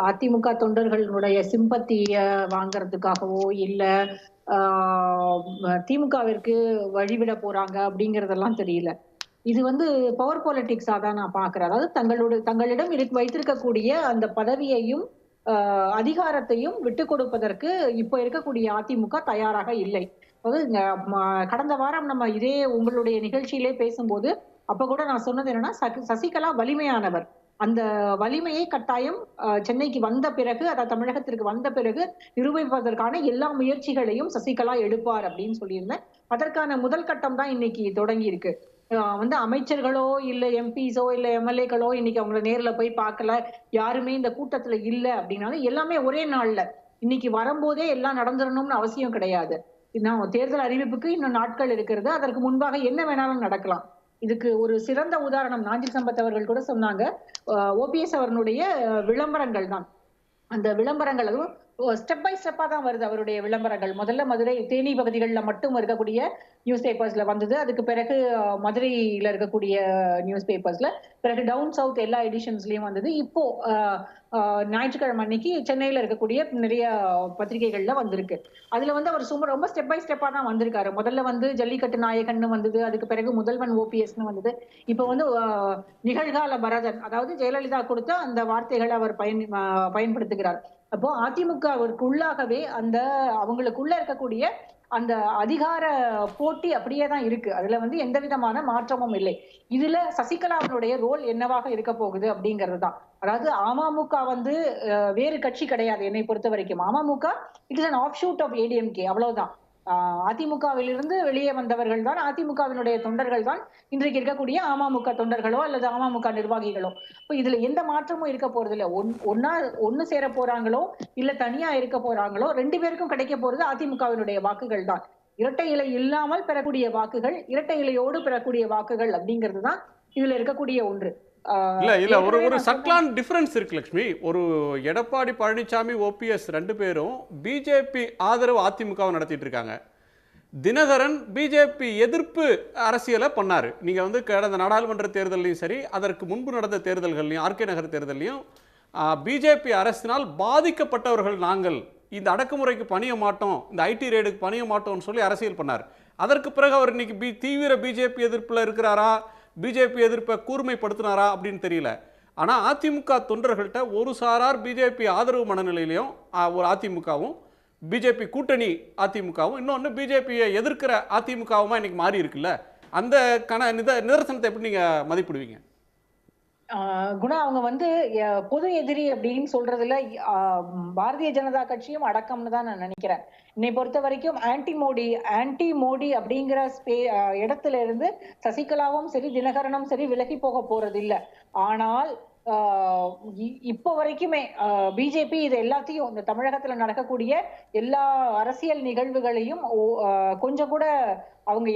[SPEAKER 6] அதிமுக தொண்டர்களுடைய சிம்பத்திய வாங்கறதுக்காகவோ இல்ல திமுகவிற்கு வழிவிட போறாங்க அப்படிங்கறதெல்லாம் தெரியல. இது பவர் பாலிடிக்ஸா தான் நான் பாக்குறேன். அதாவது தங்களிடம் வைத்திருக்கக்கூடிய அந்த பதவியையும் அதிகாரத்தையும் விட்டு கொடுப்பதற்கு இப்ப இருக்கக்கூடிய அதிமுக தயாராக இல்லை. அதாவது கடந்த வாரம் நம்ம இதே உங்களுடைய நிகழ்ச்சியிலே பேசும்போது அப்ப கூட நான் சொன்னது என்னன்னா, சசிகலா வலிமையானவர். அந்த வலிமையை கட்டாயம் சென்னைக்கு வந்த பிறகு, அதாவது தமிழகத்திற்கு வந்த பிறகு நிரூபிப்பதற்கான எல்லா முயற்சிகளையும் சசிகலா எடுப்பார் அப்படின்னு சொல்லியிருந்தேன். அதற்கான முதல் கட்டம் தான் இன்னைக்கு தொடங்கி இருக்கு. அமைச்சர்களோ இல்ல எம்பிஸோ இல்ல எம்எல்ஏக்களோ இன்னைக்கு அவங்கள நேர்ல போய் பார்க்கல, யாருமே இந்த கூட்டத்துல இல்ல அப்படின்னாலும் எல்லாமே ஒரே நாள்ல இன்னைக்கு வரும்போதே எல்லாம் நடந்துடணும்னு அவசியம் கிடையாது. தேர்தல் அறிவிப்புக்கு இன்னும் நாட்கள் இருக்கிறது. அதற்கு முன்பாக என்ன வேணாலும் நடக்கலாம். இதுக்கு ஒரு சிறந்த உதாரணம் நாஞ்சில் சம்பத் அவர்கள் கூட சொன்னாங்க. ஓபிஎஸ் அவர்களுடைய விளம்பரங்கள் தான். அந்த விளம்பரங்கள் அதுவும் ஸ்டெப் பை ஸ்டெப்பா தான் வருது அவருடைய விளம்பரங்கள். முதல்ல மதுரை தேனி பகுதிகளில் மட்டும் இருக்கக்கூடிய நியூஸ் பேப்பர்ஸ்ல வந்தது. அதுக்கு பிறகு மதுரையில இருக்கக்கூடிய நியூஸ் பேப்பர்ஸ்ல, பிறகு டவுன் சவுத் எல்லா எடிஷன்ஸ்லயும் வந்தது. இப்போ ஞாயிற்றுக்கிழமை அன்னைக்கு சென்னையில இருக்கக்கூடிய நிறைய பத்திரிகைகள்ல வந்திருக்கு. அதுல அவர் ரொம்ப ஸ்டெப் பை ஸ்டெப்பா தான் வந்திருக்காரு. முதல்ல ஜல்லிக்கட்டு நாயகன்னு வந்தது, அதுக்கு பிறகு முதல்வன் ஓபிஎஸ்ன்னு வந்தது. இப்போ நிகழ்கால பரதன், அதாவது ஜெயலலிதா கொடுத்த அந்த வார்த்தைகளை அவர் பயன்படுத்துகிறார். அப்போ அதிமுகவிற்குள்ளாகவே அவங்களுக்குள்ள இருக்கக்கூடிய அந்த அதிகார போட்டி அப்படியே தான் இருக்கு. அதுல எந்த விதமான மாற்றமும் இல்லை. இதுல சசிகலாவினுடைய ரோல் என்னவாக இருக்க போகுது அப்படிங்கிறது தான். அதாவது அமமுக வேறு கட்சி கிடையாது. என்னை பொறுத்த வரைக்கும் AMMK it is an offshoot of ADMK, அவ்வளவுதான். அதிமுகவிலிருந்து வெளியே வந்தவர்கள் தான், அதிமுகவினுடைய தொண்டர்கள் தான் இன்றைக்கு இருக்கக்கூடிய அமமுக தொண்டர்களோ அல்லது அமமுக நிர்வாகிகளோ. இப்போ இதுல எந்த மாற்றமும் இருக்க போறது இல்ல. ஒன்னு சேர போறாங்களோ இல்ல தனியா இருக்க போறாங்களோ, ரெண்டு பேருக்கும் கிடைக்க போறது அதிமுகவினுடைய வாக்குகள் தான். இரட்டை இலை இல்லாமல் பெறக்கூடிய வாக்குகள், இரட்டை இலையோடு பெறக்கூடிய வாக்குகள் அப்படிங்கிறது தான் இதுல இருக்கக்கூடிய ஒன்று.
[SPEAKER 2] இல்ல ஒரு சட்லான் டிஃபரன்ஸ் இருக்கு லட்சுமி. ஒரு எடப்பாடி பழனிசாமி ஓபிஎஸ் ரெண்டு பேரும் பிஜேபி ஆதரவு அதிமுகவை நடத்திட்டு இருக்காங்க. தினகரன் பிஜேபி எதிர்ப்பு அரசியலை பண்ணாரு. நீங்க கடந்த நாடாளுமன்ற தேர்தலையும் சரி, அதற்கு முன்பு நடந்த தேர்தல்கள்லையும், ஆர்கே நகர் தேர்தலையும் பிஜேபி அரசினால் பாதிக்கப்பட்டவர்கள் நாங்கள், இந்த அடக்குமுறைக்கு பணிய மாட்டோம், இந்த ஐடி ரேடுக்கு பணிய மாட்டோம்னு சொல்லி அரசியல் பண்ணார். அதற்கு பிறகு அவர் இன்னைக்கு தீவிர பிஜேபி எதிர்ப்புல இருக்கிறாரா, பிஜேபி எதிர்ப்பை கூர்மைப்படுத்தினாரா அப்படின்னு தெரியல. ஆனால் அதிமுக தொண்டர்கள்ட்ட ஒரு சாரார் பிஜேபி ஆதரவு மனநிலையிலையும் ஒரு அதிமுகவும், பிஜேபி கூட்டணி அதிமுகவும், இன்னொன்று பிஜேபியை எதிர்க்கிற அதிமுகவுமா இன்னைக்கு மாறி இருக்குல்ல. அந்த நிதர்சனத்தை எப்படி நீங்க மதிப்பிடுவீங்க?
[SPEAKER 6] குணா, அவங்க பொது எதிரி அப்படின்னு சொல்றதுல பாரதிய ஜனதா கட்சியும் அடக்கம்னு தான் நான் நினைக்கிறேன். என்னை பொறுத்த வரைக்கும் ஆன்டி மோடி அப்படிங்கிற இடத்துல இருந்து சசிகலாவும் சரி தினகரனும் சரி விலகி போக போறது இல்லை. ஆனால் இப்போ வரைக்குமே பிஜேபி இது எல்லாத்தையும், இந்த தமிழகத்துல நடக்கக்கூடிய எல்லா அரசியல் நிகழ்வுகளையும் கொஞ்சம் கூட அவங்க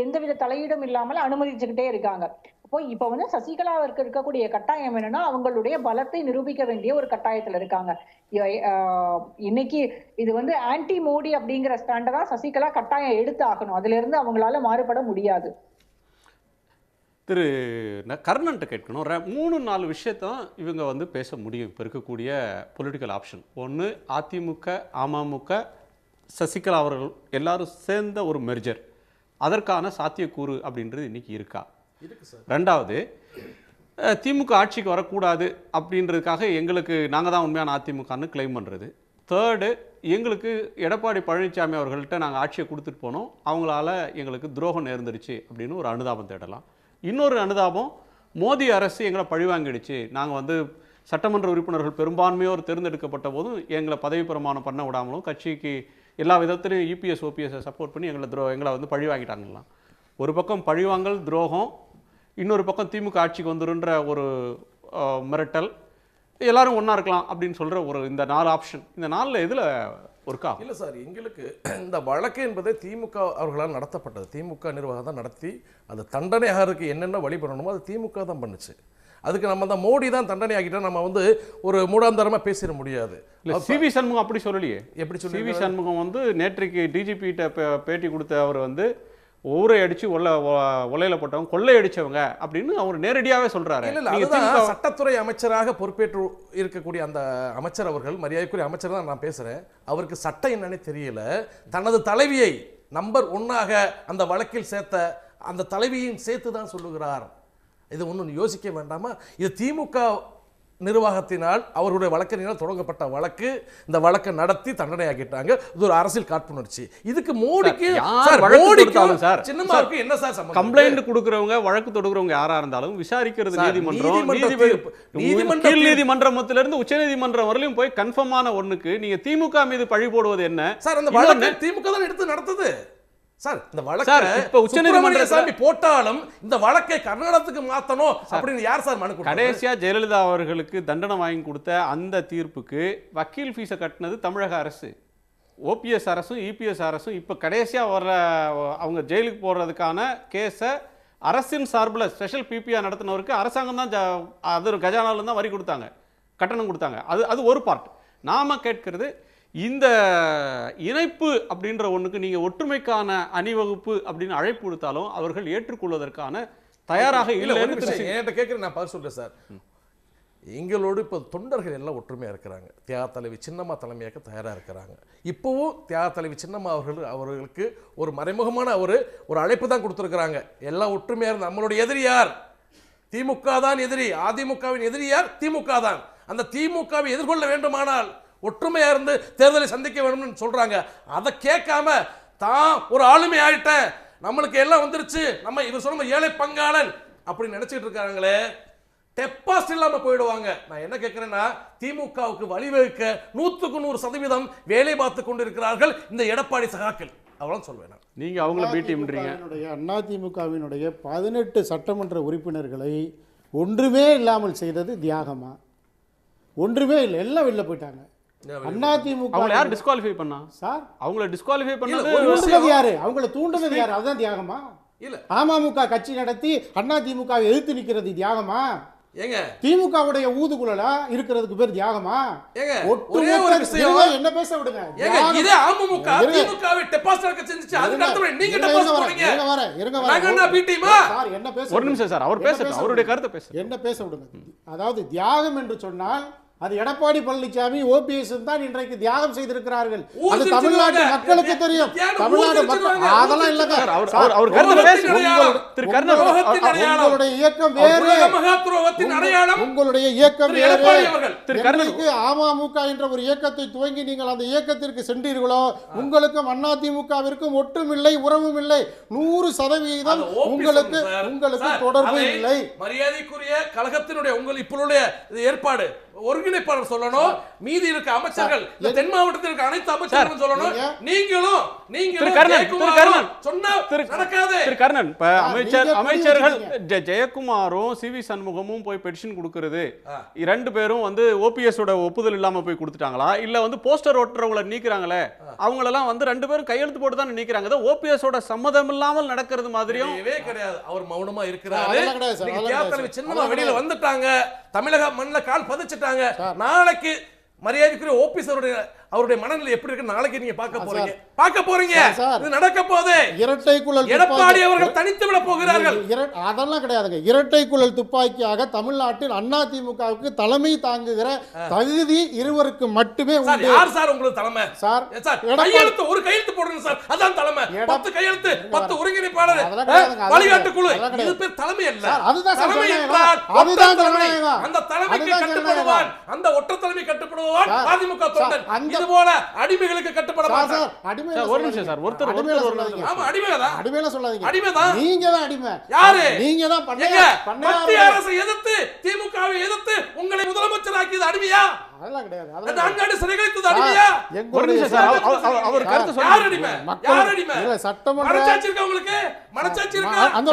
[SPEAKER 6] எந்தவித தலையீடும் இல்லாமல் அனுமதிச்சுக்கிட்டே இருக்காங்க. அப்போ இப்ப சசிகலாவிற்கு இருக்கக்கூடிய கட்டாயம் என்னன்னா, அவங்களுடைய பலத்தை நிரூபிக்க வேண்டிய ஒரு கட்டாயத்துல இருக்காங்க. இன்னைக்கு இது ஆன்டி மோடி அப்படிங்கிற ஸ்டாண்டர்டா சசிகலா கட்டாயம் எடுத்து ஆகணும். அதுல இருந்து அவங்களால மாறுபட முடியாது.
[SPEAKER 2] திரு கர்ணன்ட்ட கேட்கணும். 3-4 விஷயத்தான் இவங்க பேச முடியும். இப்போ இருக்கக்கூடிய பொலிட்டிக்கல் ஆப்ஷன் ஒன்று, அதிமுக அமமுக சசிகலா அவர்கள் எல்லாரும் சேர்ந்த ஒரு மெர்ஜர், அதற்கான சாத்தியக்கூறு அப்படின்றது இன்னைக்கு இருக்கா? ரெண்டாவது, திமுக ஆட்சிக்கு வரக்கூடாது அப்படின்றதுக்காக நாங்கள் தான் உண்மையான அதிமுகன்னு கிளைம் பண்ணுறது. தேர்டு, எங்களுக்கு எடப்பாடி பழனிசாமி அவர்கள்ட்ட நாங்கள் ஆட்சியை கொடுத்துட்டு போனோம், அவங்களால எங்களுக்கு துரோகம் நேர்ந்துருச்சு அப்படின்னு ஒரு அனுதாபம் தேடலாம். இன்னொரு அனுதாபம், மோடி அரசு எங்களை பழிவாங்கிடுச்சு, நாங்கள் சட்டமன்ற உறுப்பினர்கள் பெரும்பான்மையோர் தேர்ந்தெடுக்கப்பட்ட போதும் எங்களை பதவி பிரமாணம் பண்ண விடாமலும் கட்சிக்கு எல்லா விதத்திலையும் இபிஎஸ் ஓபிஎஸ்ஸை சப்போர்ட் பண்ணி எங்களை பழி வாங்கிட்டாங்கலாம். ஒரு பக்கம் பழிவாங்கல் துரோகம், இன்னொரு பக்கம் திமுக ஆட்சிக்கு வந்துருன்ற ஒரு மிரட்டல், எல்லாரும் ஒன்றா இருக்கலாம் அப்படின்னு சொல்கிற இந்த 4 ஆப்ஷன், இந்த 4ல் எதில் ஒர்க் ஆகும்?
[SPEAKER 4] இல்லை சார், எங்களுக்கு இந்த வழக்கு என்பது திமுக அவர்களால் நடத்தப்பட்டது. திமுக நிர்வாகம் தான் நடத்தி அது தண்டனையாகிறதுக்கு என்னென்ன வழி பண்ணணுமோ அது திமுக தான் பண்ணுச்சு. அதுக்கு நம்ம தான் மோடி தான் தண்டனை ஆகிட்டா நம்ம ஒரு மூடாந்தரமாக பேசிட முடியாது.
[SPEAKER 2] இல்லை, சிவி சண்முகம் அப்படி சொல்லலையே.
[SPEAKER 4] எப்படி சொல்லி?
[SPEAKER 2] சிவி சண்முகம் நேற்றைக்கு டிஜிபிகிட்ட பேட்டி கொடுத்த அவர் ஊரை அடிச்சு ஒலையில போட்டவங்க கொள்ளை அடிச்சவங்க அப்படின்னு அவர் நேரடியாவே சொல்றாரு.
[SPEAKER 4] சட்டத்துறை அமைச்சராக பொறுப்பேற்று இருக்கக்கூடிய அந்த அமைச்சர் அவர்கள், மரியாதைக்குரிய அமைச்சர் தான் நான் பேசுறேன், அவருக்கு சட்டம் என்னன்னே தெரியல. தனது தலைவியை நம்பர் 1ஆக அந்த வழக்கில் சேர்த்த அந்த தலைவியையும் சேர்த்து தான் சொல்லுகிறார். இது ஒன்றும் யோசிக்க வேண்டாமா? இது திமுக நிர்வாகத்தினால் அவருடைய வழக்கறிஞரால் தொடங்கப்பட்ட வழக்கு. இந்த வழக்கை நடத்தி தண்டனை ஆக்கிட்டாங்க. இது ஒரு அரசியல் காழ்ப்புணர்ச்சி. இதுக்கு மோடிக்கு சின்னம்மாவுக்கு என்ன சார் சம்பந்தம்?
[SPEAKER 2] கம்ப்ளைண்ட் கொடுக்கறவங்க, வழக்கு தொடுக்கிறவங்க யாரா இருந்தாலும் விசாரிக்கிறது நீதிமன்றத்திலிருந்து உச்சநீதிமன்றம் வரலையும் போய் கன்ஃபார்மான ஒண்ணுக்கு நீங்க திமுக மீது பழி போடுவது என்ன
[SPEAKER 4] சார்? அந்த வழக்கு திமுக தான் எடுத்து நடத்துது சார். இந்த வழக்கு உச்சநீதிமன்றம் போட்டாலும் இந்த வழக்கை கர்நாடகத்துக்கு மாத்தணும் அப்படின்னு யார் சார் மனு கொடுத்தாங்க?
[SPEAKER 2] கடைசியா ஜெயலலிதா அவர்களுக்கு தண்டனை வாங்கி கொடுத்த அந்த தீர்ப்புக்கு வக்கீல் ஃபீஸை கட்டினது தமிழக அரசு. ஓபிஎஸ் அரசும் இபிஎஸ் அரசும் இப்ப கடைசியா வர்ற அவங்க ஜெயிலுக்கு போடுறதுக்கான கேஸை அரசின் சார்பில் ஸ்பெஷல் பிபிஆ நடத்தினவருக்கு அரசாங்கம் தான் அது கஜானால தான் வரி கொடுத்தாங்க, கட்டணம் கொடுத்தாங்க. அது ஒரு பார்ட். நாம கேட்கிறது இந்த இணைப்பு அப்படின்ற ஒண்ணுக்கு நீங்க ஒற்றுமைக்கான அணிவகுப்பு அப்படின்னு அழைப்பு கொடுத்தாலும் அவர்கள் ஏற்றுக்கொள்வதற்கான தயாராக இல்லை.
[SPEAKER 4] என்கிட்ட கேட்குறேன், நான் பதில் சொல்றேன் சார். எங்களோடு இப்போ தொண்டர்கள் எல்லாம் ஒற்றுமையா இருக்கிறாங்க. தியாக தலைவி சின்னம்மா தலைமையாக்க தயாரா இருக்கிறாங்க. இப்போவும் தியாக தலைவி சின்னம்மா அவர்களுக்கு ஒரு மறைமுகமான ஒரு அழைப்பு தான் கொடுத்துருக்குறாங்க. எல்லாம் ஒற்றுமையா இருந்து நம்மளுடைய எதிரி யார்? திமுக தான் எதிரி. அதிமுகவின் எதிரி யார்? திமுக தான். அந்த திமுகவை எதிர்கொள்ள வேண்டுமானால் ஒற்றுமையா இருந்து தேர்தலை சந்திக்க வேணும்னு சொல்றாங்க. அதை கேட்காம தான் ஒரு ஆளுமை ஆயிட்டேன், நம்மளுக்கு எல்லாம் வந்துருச்சு, நம்ம இவர் சொன்ன ஏழை பங்காளன் அப்படின்னு நினைச்சிட்டு இருக்காங்களே, டெபாசிட் இல்லாம போயிடுவாங்க. நான் என்ன கேட்கிறேன்னா, திமுகவுக்கு வழிவகுக்க 100% வேலை பார்த்து கொண்டிருக்கிறார்கள் இந்த எடப்பாடி சகாக்கள். அவ்வளவு சொல்வேன்.
[SPEAKER 2] நீங்க அவங்கள பீட்டிம்ன்றீங்க.
[SPEAKER 5] அதிமுகவினுடைய 18 சட்டமன்ற உறுப்பினர்களை ஒன்றுமே இல்லாமல் செய்தது தியாகமா? ஒன்றுமே இல்லை, எல்லாம் வெளில போயிட்டாங்க. அதிமுக
[SPEAKER 2] அவங்களை யார் டிஸ்குவாலிஃபை பண்ணா சார்? அவங்களை டிஸ்குவாலிஃபை
[SPEAKER 5] பண்ணது யாரு? அவங்களை தூண்டுனது யாரு? அதுதான் தியாகமா? இல்ல அமமுக கட்சி நடத்தி அதிமுகவை எதிர்த்து நிக்கிறது தியாகமா?
[SPEAKER 4] ஏங்க
[SPEAKER 5] திமுகவுடைய ஊதுகுழலா இருக்கிறதுக்கு பேர் தியாகமா?
[SPEAKER 4] ஒரே ஒரு விஷயம்
[SPEAKER 5] என்ன பேச விடுங்க.
[SPEAKER 4] ஏங்க இதே அமமுக திமுகவை டெபாசிட் செஞ்சுச்சு, அதுக்கு அடுத்து நீங்க டெபாசிட் பண்ணீங்க. இருங்க நாங்க என்ன பீட்டிமா
[SPEAKER 5] சார்? என்ன பேச
[SPEAKER 2] ஒரு நிமிஷம் சார், அவர் பேசட்டும், அவருடைய கருத்தை பேச.
[SPEAKER 5] என்ன பேச விடுங்க. அதாவது தியாகம் என்று சொன்னால் அது எடப்பாடி பழனிசாமி ஓபிஎஸ் தான் இன்றைக்கு தியாகம் செய்திருக்கிறார்கள். அது தமிழ்நாட்டு மக்களுக்கு தெரியும். தமிழ்நாடு மக்கள் அதெல்லாம் இல்லங்க.
[SPEAKER 2] அவர் கருத்து பேசுங்க. திரு கர்ணன்,
[SPEAKER 5] உங்களுடைய இயக்கம் வேறு, உங்களுடைய இயக்கம் வேறு. திரு கர்ணனுக்கு அமமுக என்ற ஒரு இயக்கத்தை துவங்கி நீங்கள் அந்த இயக்கத்திற்கு சென்றீர்களோ, உங்களுக்கும் அதிமுகவிற்கும் ஒற்றுமில்லை, உறவும் இல்லை. 100% உங்களுக்கு தொடர்பு இல்லை.
[SPEAKER 4] மரியாதைக்குரிய கழகத்தினுடைய உங்கள் இப்பொழுடைய ஏற்பாடு ஒருங்கிணைப்பாளர் சொல்லணும், மீதி இருக்க அமைச்சர்கள், தென் மாவட்டத்தில் இருக்க அனைத்து அமைச்சர்களும் சொல்லணும். நீங்களும்
[SPEAKER 2] அமைச்சர்கள் ஜெயக்குமாரும் சிவி சண்முகமும் போய் பெட்டிஷன் கொடுக்கிறது, 2 பேரும் வந்து ஓபிஎஸ் ஓட ஒப்புதல் இல்லாம போய் கொடுத்துட்டாங்களா, இல்ல வந்து போஸ்டர் ஓட்டுறவங்களை நீக்கிறாங்களே அவங்களெல்லாம் வந்து 2 பேரும் கையெழுத்து போட்டு தான் நீக்கிறாங்க. ஓபிஎஸ் ஓட சம்மதம் இல்லாமல் நடக்கிறது மாதிரியும்
[SPEAKER 4] கிடையாது. அவர் மௌனமா இருக்கிறாரு. சின்னமா வெளியில வந்துட்டாங்க, தமிழக மண்ணில கால் பதிச்சிட்டாங்க. நாளைக்கு மரியாதைக்குரிய ஓபிஎஸ் அவருடைய மனநிலை எப்படி இருக்கு நாளைக்கு நீங்க பார்க்க போறீங்க. இது நடக்க போகுது.
[SPEAKER 5] இரட்டை குழல்
[SPEAKER 4] எடப்பாடி அவர்கள் தனித்து விட போகிறார்கள்.
[SPEAKER 5] அதெல்லாம் கிடையாதுங்க. இரட்டை குழல் துப்பாக்கியாக தமிழ்நாட்டில் அதிமுகவுக்கு தலைமை தாங்குகிற தகுதி இருவருக்கு மட்டுமே உண்டு.
[SPEAKER 4] யார் சார் உங்களுக்கு தலைமை? சார் கையெழுத்து ஒரு கையெழுத்து போடுங்க சார், அதான் தலைமை. 10 கையெழுத்து 10 ஒருங்கிணைப்பாளர் வழிகாட்டு குழு, இது பேர் தலைமை அல்ல.
[SPEAKER 5] அதுதான்
[SPEAKER 4] தலைமை என்றால் அதுதான் தலைமை. அந்த தலைமைக்கு கட்டுப்படுவான், அந்த ஒற்றை தலைமை கட்டுப்படுவான் அதிமுக தொண்டன். இது போல அடிமைகளுக்கு கட்டுப்பட மாட்டார்.
[SPEAKER 2] ஒரு நிமிஷம் சார், ஒருத்தர்
[SPEAKER 4] ஆமா அடிமைதான்.
[SPEAKER 5] அடிமைல சொல்லாதீங்க.
[SPEAKER 4] அடிமைதான்.
[SPEAKER 5] நீங்க தான் அடிமை.
[SPEAKER 4] யாரு?
[SPEAKER 5] நீங்க தான்
[SPEAKER 4] மத்திய அரசை எதிர்த்து திமுகவை எதிர்த்து உங்களை முதலமைச்சர் ஆக்கியது அடிமையா?
[SPEAKER 5] அதெல்லாம் கிடையாது.
[SPEAKER 4] அந்த அங்காடி சிறைகளித்தது அடிமையா?
[SPEAKER 2] ஒரு நிமிஷம் சார், அவர் கருத்து சொல்லுங்க.
[SPEAKER 4] யார் அடிமை? யார் அடிமை?
[SPEAKER 5] இல்ல சட்டமன்ற
[SPEAKER 4] மனசாட்சி இருக்கா உங்களுக்கு? மனசாட்சி இருக்கா?
[SPEAKER 5] அந்த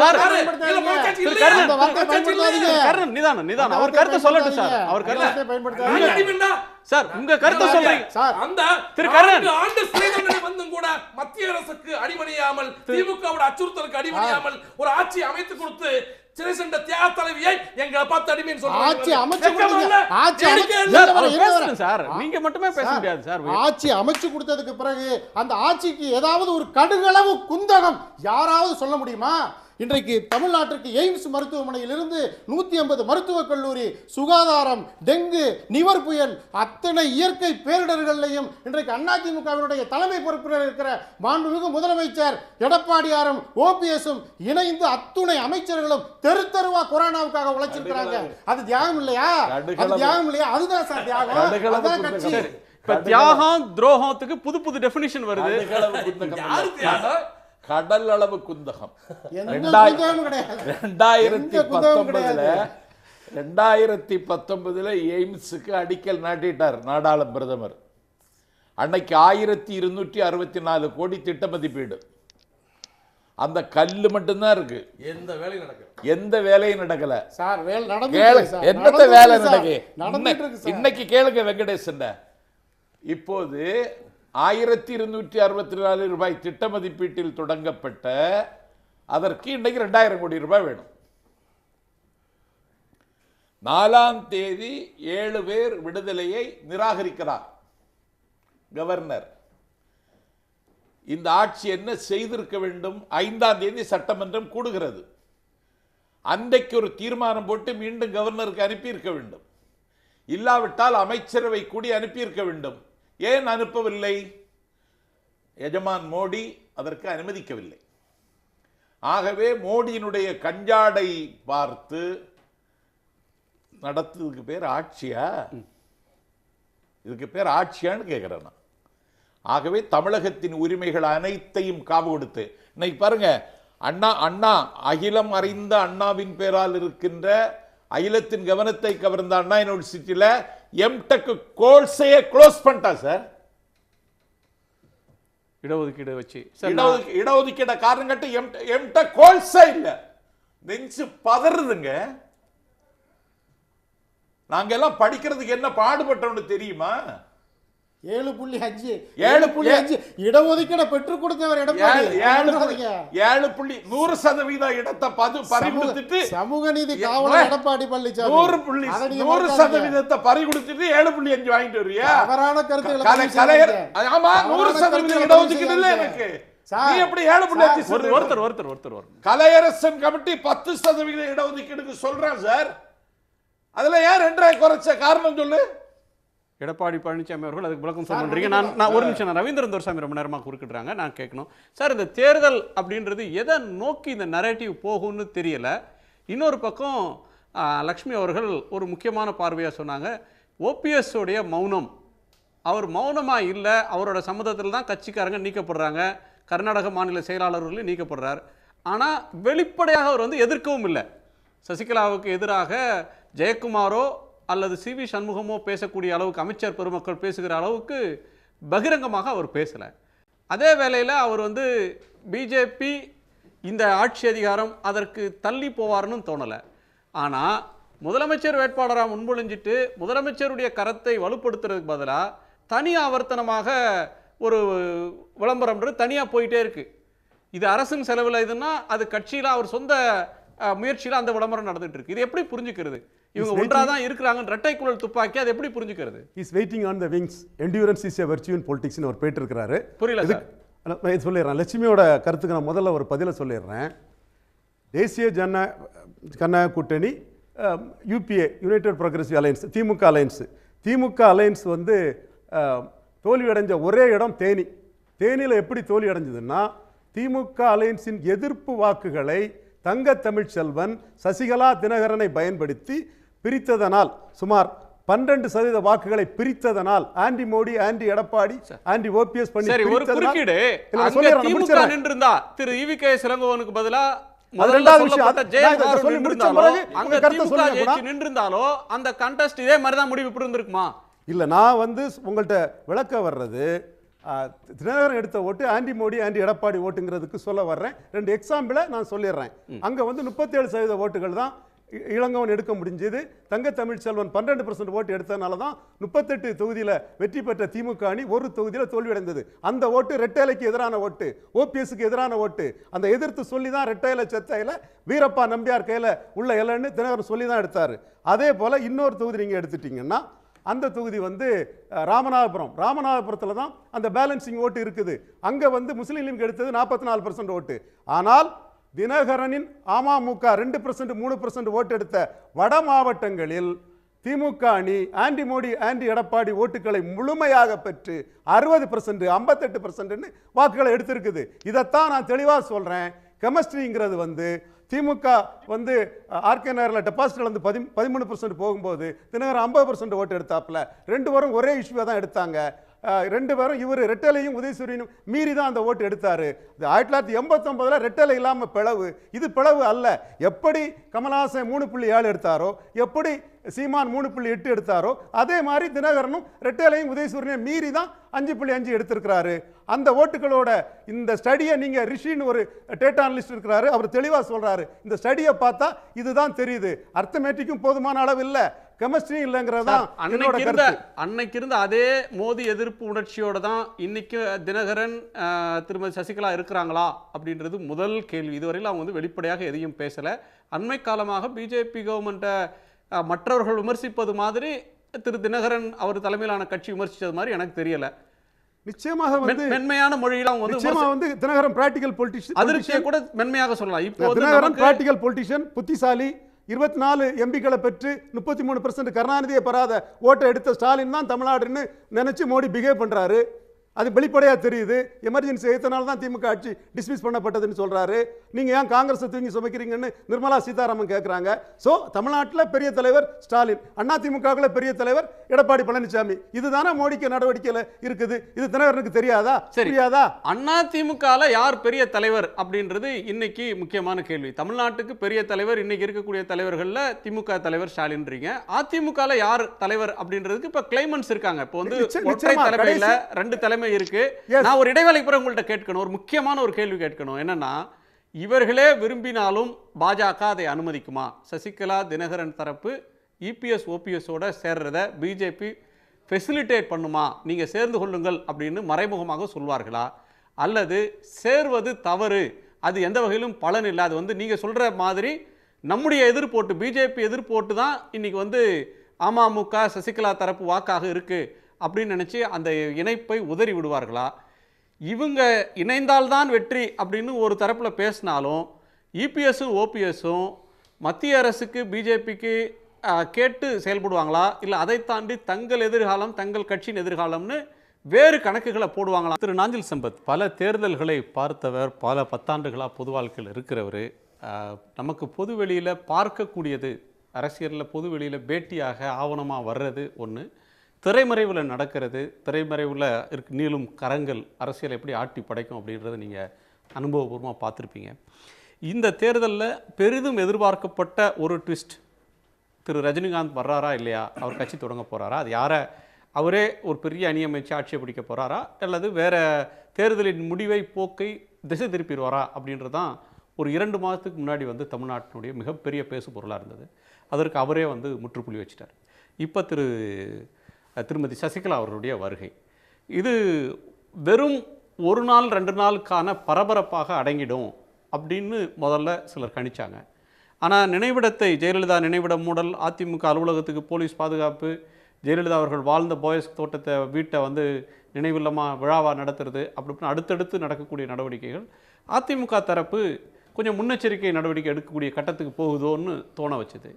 [SPEAKER 4] இல்ல மனசாட்சி இல்ல.
[SPEAKER 5] அந்த வார்த்தை பயன்படுத்தாதீங்க.
[SPEAKER 2] கர்ணன் நிதானம். அவர் கருத்து சொல்லட்டும் சார். அவர் கருத்து
[SPEAKER 5] பயன்படுத்தாதீங்க.
[SPEAKER 4] அடிமைண்டா
[SPEAKER 2] சார், உங்க கருத்து சொல்றீங்க
[SPEAKER 4] சார். அந்த
[SPEAKER 2] திரு கர்ணன்
[SPEAKER 4] ஆண்டு சிறை தண்டனை வந்தும் கூட மத்திய அரசுக்கு அடிமணியாமல், திமுகவோட அச்சுறுத்தலுக்கு அடிமணியாமல் ஒரு ஆட்சி அமைத்து கொடுத்து சிறை சென்ற தியாக தலைவியை எங்க பார்த்து அடிமைன்னு சொல்றாங்க.
[SPEAKER 5] ஆட்சி அமைச்சு
[SPEAKER 2] சார், நீங்க மட்டுமே பேச முடியாது சார்.
[SPEAKER 5] ஆட்சி அமைச்சு கொடுத்ததுக்கு பிறகு அந்த ஆட்சிக்கு ஏதாவது ஒரு கடுகளவு குந்தகம் யாராவது சொல்ல முடியுமா? இன்றைக்கு தமிழ்நாட்டிற்கு எய்ம்ஸ் மருத்துவமனையிலிருந்து 150 மருத்துவக் கல்லூரி, சுகாதாரம், டெங்கு, நிவர் புயல், அத்தனை இயற்கை பேரிடர்களையும் இன்றைக்கு அதிமுகவினுடைய தலைமை பொறுப்பில் இருக்கிற மாண்புமிகு முதலமைச்சர் எடப்பாடியாரும் ஓபிஎஸும் இணைந்து அத்துணை அமைச்சர்களும் தெரு தெருவா கொரோனாவுக்காக உழைச்சிருக்கிறாங்க. அது தியாகம் இல்லையா? அது தியாகம் இல்லையா? அதுதான் சார் தியாகம். அதுதான் கட்சி.
[SPEAKER 2] இப்ப தியாகம் துரோகத்துக்கு புது புது டெஃபினிஷன் வருது.
[SPEAKER 3] கடல் அளவு குந்தகம்.
[SPEAKER 5] எந்த குந்தகமும் கிடையாது.
[SPEAKER 3] 2019 எய்ம்ஸுக்கு அடிக்கல் நாட்டிட்டார் நாடாள பிரதமர். அன்னைக்கு 1264 கோடி திட்ட மதிப்பீடு. அந்த கல்லு மட்டும்தான் இருக்கு. எந்த வேலையும் நடக்கல
[SPEAKER 5] சார். வேலை
[SPEAKER 3] என்னத்த வேலை நடக்கு?
[SPEAKER 5] நடந்துட்டு
[SPEAKER 3] இன்னைக்கு கேளுங்க வெங்கடேசன். இப்போது 1264 ரூபாய் திட்ட மதிப்பீட்டில் தொடங்கப்பட்ட அதற்கு இன்னைக்கு 2000 கோடி ரூபாய் வேணும். 4ஆம் தேதி 7 பேர் விடுதலையை நிராகரிக்கிறார் கவர்னர். இந்த ஆட்சி என்ன செய்திருக்க வேண்டும்? 5ஆம் தேதி சட்டமன்றம் கூடுகிறது. அன்றைக்கு ஒரு தீர்மானம் போட்டு மீண்டும் கவர்னருக்கு அனுப்பியிருக்க வேண்டும். இல்லாவிட்டால் அமைச்சரவை கூடி அனுப்பியிருக்க வேண்டும். ஏன் அனுப்பவில்லை? எஜமான் மோடி அதற்கு அனுமதிக்கவில்லை. ஆகவே மோடியினுடைய கஞ்சாடை பார்த்து நடத்துறதுக்கு பேர் ஆட்சியா? இதுக்கு பேர் ஆட்சியான்னு கேட்கிறேன் நான். ஆகவே தமிழகத்தின் உரிமைகள் அனைத்தையும் காவு கொடுத்து இன்னைக்கு பாருங்க, அண்ணா அகிலம் அறிந்த அண்ணாவின் பேரால் இருக்கின்ற அகிலத்தின் கவனத்தை கவர்ந்த அண்ணா யூனிவர்சிட்டியில எம்டெக் கோர்ஸையே க்ளோஸ் பண்ணிட்டா சார்.
[SPEAKER 2] இடஒதுக்கீடு வச்சு
[SPEAKER 3] இடஒதுக்கீட காரணம் கட்டு எம்டெக் கோர்ஸே இல்ல. நெஞ்சு பதறுதுங்க. நாங்க எல்லாம் படிக்கிறதுக்கு என்ன பாடுபட்டோம்னு தெரியுமா?
[SPEAKER 5] 7.5 இடஒதுக்கீடு பெற்றுக் கொடுத்தவர் எடப்பாடி.
[SPEAKER 3] 7.100% இடத்தை பறிகொடுத்துட்டு
[SPEAKER 5] சமூக நீதி காவலர் எடப்பாடி பழனிசாமி
[SPEAKER 3] 100% பறிகொடுத்துட்டு 7.5 வாங்கிட்டு வரியா?
[SPEAKER 5] தவறான கருத்துக்களை
[SPEAKER 3] ஆமா 100% இடஒதுக்கீடு இல்ல எனக்கு. நீ எப்படி 7.5?
[SPEAKER 2] ஒருத்தர்
[SPEAKER 3] கலையரசன் கமிட்டி 10% இடஒதுக்கீடுக்கு சொல்றான் சார். அதுல ஏன் 2 குறைச்ச காரணம் சொல்லு.
[SPEAKER 2] எடப்பாடி பழனிசாமி அவர்கள் அதுக்கு விளக்கம் சொல்றீங்க. நான் ஒரு நிமிஷம், ரவீந்திரன் துரைசாமி ரொம்ப நேரமாக குறுக்கிடுறாங்க, நான் கேட்கணும். சார், இந்த தேர்தல் அப்படின்றது எதை நோக்கி இந்த நரேட்டிவ் போகும்னு தெரியல. இன்னொரு பக்கம் லக்ஷ்மி அவர்கள் ஒரு முக்கியமான பார்வையாக சொன்னாங்க, ஓபிஎஸ் உடைய மௌனம், அவர் மௌனமாக இல்லை, அவரோட சம்மதத்தில் தான் கட்சிக்காரங்க நீக்கப்படுறாங்க, கர்நாடக மாநில செயலாளர்களும் நீக்கப்படுறார். ஆனால் வெளிப்படையாக அவர் வந்து எதிர்க்கவும் இல்லை. சசிகலாவுக்கு எதிராக ஜெயக்குமாரோ அல்லது சிவி சண்முகமோ பேசக்கூடிய அளவுக்கு, அமைச்சர் பெருமக்கள் பேசுகிற அளவுக்கு பகிரங்கமாக அவர் பேசலை. அதே வேளையில் அவர் வந்து பிஜேபி இந்த ஆட்சி அதிகாரம் அதற்கு தள்ளி போவார்னு தோணலை. ஆனால் முதலமைச்சர் வேட்பாளராக முன்மொழிஞ்சிட்டு முதலமைச்சருடைய கரத்தை வலுப்படுத்துறதுக்கு பதிலாக தனி ஆவர்த்தனமாக ஒரு விளம்பரம்ன்றது தனியாக போயிட்டே இருக்கு. இது அரசின் செலவில் இதுன்னா அது கட்சியில் அவர் சொந்த முயற்சியில் அந்த விளம்பரம் நடந்துட்டு இருக்கு. இது எப்படி புரிஞ்சுக்கிறது? இவங்க ஒன்றாக தான் இருக்கிறாங்க, இரட்டை குழல் துப்பாக்கி, அது எப்படி புரிஞ்சுக்கிறது?
[SPEAKER 7] Is waiting on the wings, endurance is a virtue in பொலிட்டிக்ஸ்னு அவர் போயிட்டு இருக்கிறாரு.
[SPEAKER 2] புரியல சார்.
[SPEAKER 7] நான் சொல்லிடுறேன், லட்சுமியோட கருத்துக்கு நான் முதல்ல ஒரு பதிலை சொல்லிடுறேன். தேசிய ஜனநாயக கூட்டணி, யூபிஏ யுனைடெட் ப்ரோக்ரஸிவ் அலையன்ஸ், திமுக அலையன்ஸ் வந்து தோல்வி அடைஞ்ச ஒரே இடம் தேனி. தேனியில் எப்படி தோல்வி அடைஞ்சதுன்னா, திமுக அலையன்ஸின் எதிர்ப்பு வாக்குகளை தங்க தமிழ்ச்செல்வன், சசிகலா, தினகரனை பயன்படுத்தி பிரித்ததனால், சுமார் 12% வாக்குகளை பிரித்ததனால், anti Modi, anti Edappadi, anti OPS பண்ணி
[SPEAKER 2] சரி, ஒரு குறுக்கீடு திமுக நின்றிருந்தா திரு ஈவிகே இளங்கோவனுக்கு பதிலா நின்றிருந்தாலோ அந்த கண்டெஸ்ட் இதே மாதிரி தான் முடிவு இருந்திருக்குமா?
[SPEAKER 7] இல்ல, நான் வந்து உங்கள்கிட்ட விளக்க வர்றது, தினகரன் எடுத்த ஓட்டு ஆன்டி மோடி, ஆன்டி எடப்பாடி ஓட்டுங்கிறதுக்கு சொல்ல வர்றேன். 2 எக்ஸாம்பிளை நான் சொல்லிடுறேன். அங்க வந்து 37% ஓட்டுகள் தான் இளங்கோவன் எடுக்க முடிஞ்சது. தங்க தமிழ்ச்செல்வன் 12% ஓட்டு எடுத்ததுனால தான் 38 தொகுதியில் வெற்றி பெற்ற திமுக அணி ஒரு தொகுதியில் தோல்வியடைந்தது. அந்த ஓட்டு ரெட்டைலைக்கு எதிரான ஓட்டு, ஓபிஎஸ்க்கு எதிரான ஓட்டு. அந்த எதிர்த்து சொல்லி தான் ரெட்டையில செத்தையில வீரப்பா நம்பியார் கையில் உள்ள இலன்னு தினகரன் சொல்லி தான் எடுத்தார். அதே போல் இன்னொரு தொகுதி நீங்கள் எடுத்துட்டீங்கன்னா, அந்த தொகுதி வந்து ராமநாதபுரத்தில் தான் அந்த பேலன்சிங் ஓட்டு இருக்குது. அங்கே வந்து முஸ்லீம் லீக் எடுத்தது 44% ஓட்டு. ஆனால் தினகரனின் அமமுக 2% 3% ஓட்டு எடுத்த வட மாவட்டங்களில் திமுக அணி ஆன்டி மோடி ஆன்டி எடப்பாடி ஓட்டுகளை முழுமையாக பெற்று 60% 58% வாக்குகளை எடுத்திருக்குது. இதைத்தான் நான் தெளிவாக சொல்றேன். கெமிஸ்ட்ரிங்கிறது வந்து திமுக வந்து ஆர்கே நகரில் டெபாசிட்ல வந்து 13% போகும்போது தினகரன் 50% ஓட்டு எடுத்தாப்புல. 2 பேரும் ஒரே இஷ்யூவை தான் எடுத்தாங்க. 2 பேரும் இவர் ரெட்டலையும் உதயசூரியனும் மீறி தான் அந்த ஓட்டு எடுத்தாரு. 1989 ரெட்டலை இல்லாம பிளவு, இது பிளவு அல்ல. எப்படி கமலஹாசன் 3.7 எடுத்தாரோ, எப்படி சீமான் 3.8 எடுத்தாரோ, அதே மாதிரி தினகரனும் ரெட்டலையும் உதயசூரியனையும் மீறி தான் 5.5 எடுத்திருக்கிறாரு. அந்த ஓட்டுகளோட இந்த ஸ்டடியை நீங்க ரிஷின்னு ஒரு டேட்டா அனலிஸ்ட் இருக்கிறாரு, அவர் தெளிவா சொல்றாரு. இந்த ஸ்டடியை பார்த்தா இதுதான் தெரியுது. அர்த்தமேட்டிக்கும் போதுமான அளவு இல்ல, கெமிஸ்ட்ரி இல்லைங்கிறதா
[SPEAKER 2] அன்னைக்கு இருந்த அதே மோடி எதிர்ப்பு உணர்ச்சியோட தான் இன்னைக்கு தினகரன் திருமதி சசிகலா இருக்கிறாங்களா அப்படின்றது முதல் கேள்வி. இதுவரையில் அவங்க வந்து வெளிப்படையாக எதையும் பேசல. அண்மை காலமாக பிஜேபி கவர்மெண்ட்டை மற்றவர்கள் விமர்சிப்பது மாதிரி திரு தினகரன் அவர் தலைமையிலான கட்சி விமர்சித்தது மாதிரி எனக்கு தெரியல.
[SPEAKER 7] நிச்சயமாக வந்து
[SPEAKER 2] மென்மையான மொழியில அவங்க
[SPEAKER 7] வந்து தினகரன் பிராக்டிகல் பொலிட்டிஷியன்,
[SPEAKER 2] அதிர்ச்சியை கூட மென்மையாக சொல்லலாம். இப்போ
[SPEAKER 7] தினகரன் பிராக்டிகல் பொலிட்டிஷியன், புத்திசாலி, 24 எம்பிக்களை பெற்று 33% கருணாநிதியை பெறாத ஓட்டை எடுத்த ஸ்டாலின் தான் தமிழ்நாடுன்னு நினைச்சு மோடி பிஹேவ் பண்றாரு. அது வெளிப்படையா தெரியுது. எமர்ஜென்சி எத்தனால தான் திமுக ஆட்சி டிஸ்மிஸ் பண்ணப்பட்டதுன்னு சொல்றாரு. நீங்க ஏன் காங்கிரஸ் தூங்கி சுமைக்கிறீங்கன்னு நிர்மலா சீதாராமன் கேட்கறாங்க. சோ தமிழ்நாட்டில் பெரிய தலைவர் ஸ்டாலின், அதிமுக பெரிய தலைவர் எடப்பாடி பழனிசாமி. இதுதானே மோடிக்கு நடவடிக்கையில் இருக்குது. இது தினகரனுக்கு தெரியாதா? தெரியாதா?
[SPEAKER 2] அதிமுக யார் பெரிய தலைவர் அப்படின்றது இன்னைக்கு முக்கியமான கேள்வி. தமிழ்நாட்டுக்கு பெரிய தலைவர் இன்னைக்கு இருக்கக்கூடிய தலைவர்கள்ல திமுக தலைவர் ஸ்டாலின்றீங்க. அதிமுக யார் தலைவர் அப்படின்றதுக்கு இப்ப கிளைமன்ஸ் இருக்காங்க. இப்போ வந்து ஒற்றை தலைமையில 2 தலைமை இருக்கு. நான் ஒரு இடைவேளைக்கு பிறகு உங்கள்ட்ட கேட்கணும், ஒரு முக்கியமான ஒரு கேள்வி கேட்கணும். என்னன்னா, இவர்களே விரும்பினாலும் பாஜக அதை அனுமதிக்குமா? சசிகலா தினகரன் தரப்பு இபிஎஸ் ஓபிஎஸோட சேர்றத பிஜேபி ஃபெசிலிட்டேட் பண்ணுமா? நீங்க சேர்ந்து கொள்ளுங்கள் அப்படின்னு மறைமுகமாக சொல்வார்களா? அல்லது சேர்வது தவறு, அது எந்த வகையிலும் பலன் இல்லை, அது வந்து நீங்க சொல்ற மாதிரி நம்முடைய எதிர்ப்போட்டு பிஜேபி எதிர்ப்போட்டு தான் இன்னைக்கு வந்து அமமுக சசிகலா தரப்பு வாக்காக இருக்கு அப்படின்னு நினைச்சு அந்த இணைப்பை உதறி விடுவார்களா? இவங்க இணைந்தால்தான் வெற்றி அப்படின்னு ஒரு தரப்புல பேசினாலும் இபிஎஸும் ஓபிஎஸும் மத்திய அரசுக்கு பிஜேபிக்கு கேட்டு செயல்படுவாங்களா? இல்லை அதை தாண்டி தங்கள் எதிர்காலம் தங்கள் கட்சியின் எதிர்காலம்னு வேறு கணக்குகளை போடுவாங்களா? திரு நாஞ்சில் சம்பத் பல தேர்தல்களை பார்த்தவர், பல பத்தாண்டுகளாக பொது வாழ்க்கையில் இருக்கிறவர். நமக்கு பொது வெளியில் பார்க்கக்கூடியது, அரசியலில் பொது வெளியில் பேட்டியாக ஆவணமாக வர்றது ஒன்று, திரைமறைவில் நடக்கிறது, திரைமறைவில் நீளும் கரங்கள் அரசியலை எப்படி ஆட்டி படைக்கும் அப்படின்றத நீங்கள் அனுபவபூர்வமாக பார்த்துருப்பீங்க. இந்த தேர்தலில் பெரிதும் எதிர்பார்க்கப்பட்ட ஒரு ட்விஸ்ட், திரு ரஜினிகாந்த் வர்றாரா இல்லையா, அவர் கட்சி தொடங்க போகிறாரா, அது யாரை அவரே ஒரு பெரிய அணி அமைச்சு ஆட்சியை பிடிக்க போகிறாரா, அல்லது வேறு தேர்தலின் முடிவை போக்கை திசை திருப்பிடுவாரா அப்படின்றது தான் ஒரு 2 மாதத்துக்கு முன்னாடி வந்து தமிழ்நாட்டினுடைய மிகப்பெரிய பேசு பொருளாக இருந்தது. அதற்கு அவரே வந்து முற்றுப்புள்ளி வச்சிட்டார். இப்போ திருமதி சசிகலா அவர்களுடைய வருகை, இது வெறும் 1 நாள் 2 நாளுக்கான பரபரப்பாக அடங்கிடும் அப்படின்னு முதல்ல சிலர் கணிச்சாங்க. ஆனால் நினைவிடத்தை, ஜெயலலிதா நினைவிடம் மூடல், அதிமுக அலுவலகத்துக்கு போலீஸ் பாதுகாப்பு, ஜெயலலிதா அவர்கள் வாழ்ந்த போயஸ் தோட்டத்தை வீட்டை வந்து நினைவில்லமாக விழாவாக நடத்துறது, அப்படி அடுத்தடுத்து நடக்கக்கூடிய நடவடிக்கைகள் அதிமுக தரப்பு கொஞ்சம் முன்னெச்சரிக்கை நடவடிக்கை எடுக்கக்கூடிய கட்டத்துக்கு போகுதோன்னு தோண வச்சுது.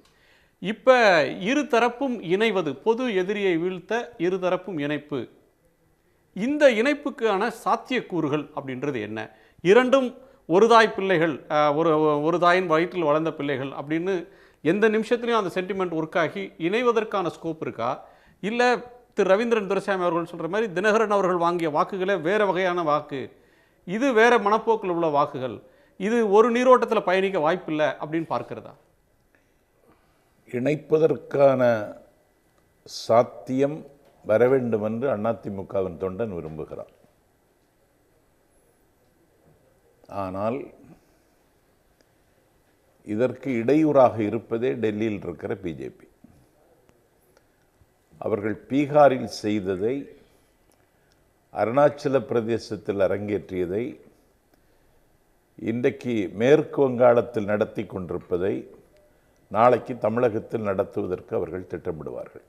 [SPEAKER 2] இப்போ இரு தரப்பும் இணைவது, பொது எதிரியை வீழ்த்த இரு தரப்பும் இணைப்பு, இந்த இணைப்புக்கான சாத்தியக்கூறுகள் அப்படின்றது என்ன? இரண்டும் ஒரு தாய் பிள்ளைகள், ஒரு தாயின் வயிற்றில் வளர்ந்த பிள்ளைகள் அப்படின்னு எந்த நிமிஷத்துலையும் அந்த சென்டிமெண்ட் ஒர்க் ஆகி இணைவதற்கான ஸ்கோப் இருக்கா? இல்லை திரு ரவீந்திரன் துரைசாமி அவர்கள் சொல்கிற மாதிரி தினகரன் அவர்கள் வாங்கிய வாக்குகளே வேறு வகையான வாக்கு, இது வேறு மனப்போக்கில் உள்ள வாக்குகள், இது ஒரு நீரோட்டத்தில் பயணிக்க வாய்ப்பில்லை அப்படின்னு பார்க்கிறதா?
[SPEAKER 3] இணைப்பதற்கான சாத்தியம் வர வேண்டும் என்று அதிமுகவின் தொண்டன் விரும்புகிறார். ஆனால் இதற்கு இடையூறாக இருப்பதே டெல்லியில் இருக்கிற பிஜேபி. அவர்கள் பீகாரில் செய்ததை, அருணாச்சல பிரதேசத்தில் அரங்கேற்றியதை, இன்றைக்கு மேற்கு வங்காளத்தில் நடத்தி கொண்டிருப்பதை நாளைக்கு தமிழகத்தில் நடத்துவதற்கு அவர்கள் திட்டமிடுவார்கள்.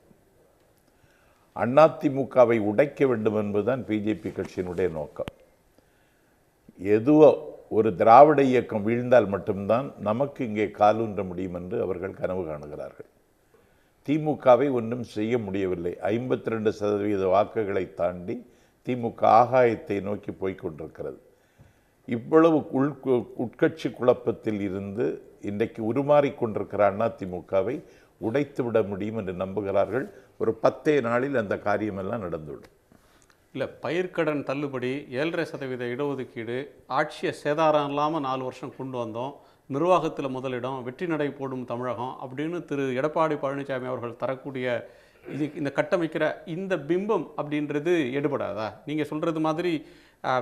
[SPEAKER 3] அதிமுகவை உடைக்க வேண்டும் என்பதுதான் பிஜேபி கட்சியினுடைய நோக்கம். எதுவோ ஒரு திராவிட இயக்கம் வீழ்ந்தால் மட்டும்தான் நமக்கு இங்கே காலூன்ற முடியும் என்று அவர்கள் கனவு காணுகிறார்கள். திமுகவை ஒன்றும் செய்ய முடியவில்லை. 52% வாக்குகளை தாண்டி திமுக ஆகாயத்தை நோக்கி போய்கொண்டிருக்கிறது. இவ்வளவு உட்கட்சி குழப்பத்தில் இருந்து இன்றைக்கு உருமாறிக்கொண்டிருக்கிற அதிமுகவை உடைத்து விட முடியும் என்று நம்புகிறார்கள். ஒரு 10 நாளில் அந்த காரியமெல்லாம் நடந்துவிடும்.
[SPEAKER 2] இல்லை, பயிர்க்கடன் தள்ளுபடி, 7.5% இடஒதுக்கீடு, ஆட்சியை சேதாரம் இல்லாமல் 4 வருஷம் கொண்டு வந்தோம், நிர்வாகத்தில் முதலிடம், வெற்றி நடை போடும் தமிழகம் அப்படின்னு திரு எடப்பாடி பழனிசாமி அவர்கள் தரக்கூடிய இந்த கட்டமைக்கிற இந்த பிம்பம் அப்படின்றது எடுபடாதா? நீங்கள் சொல்கிறது மாதிரி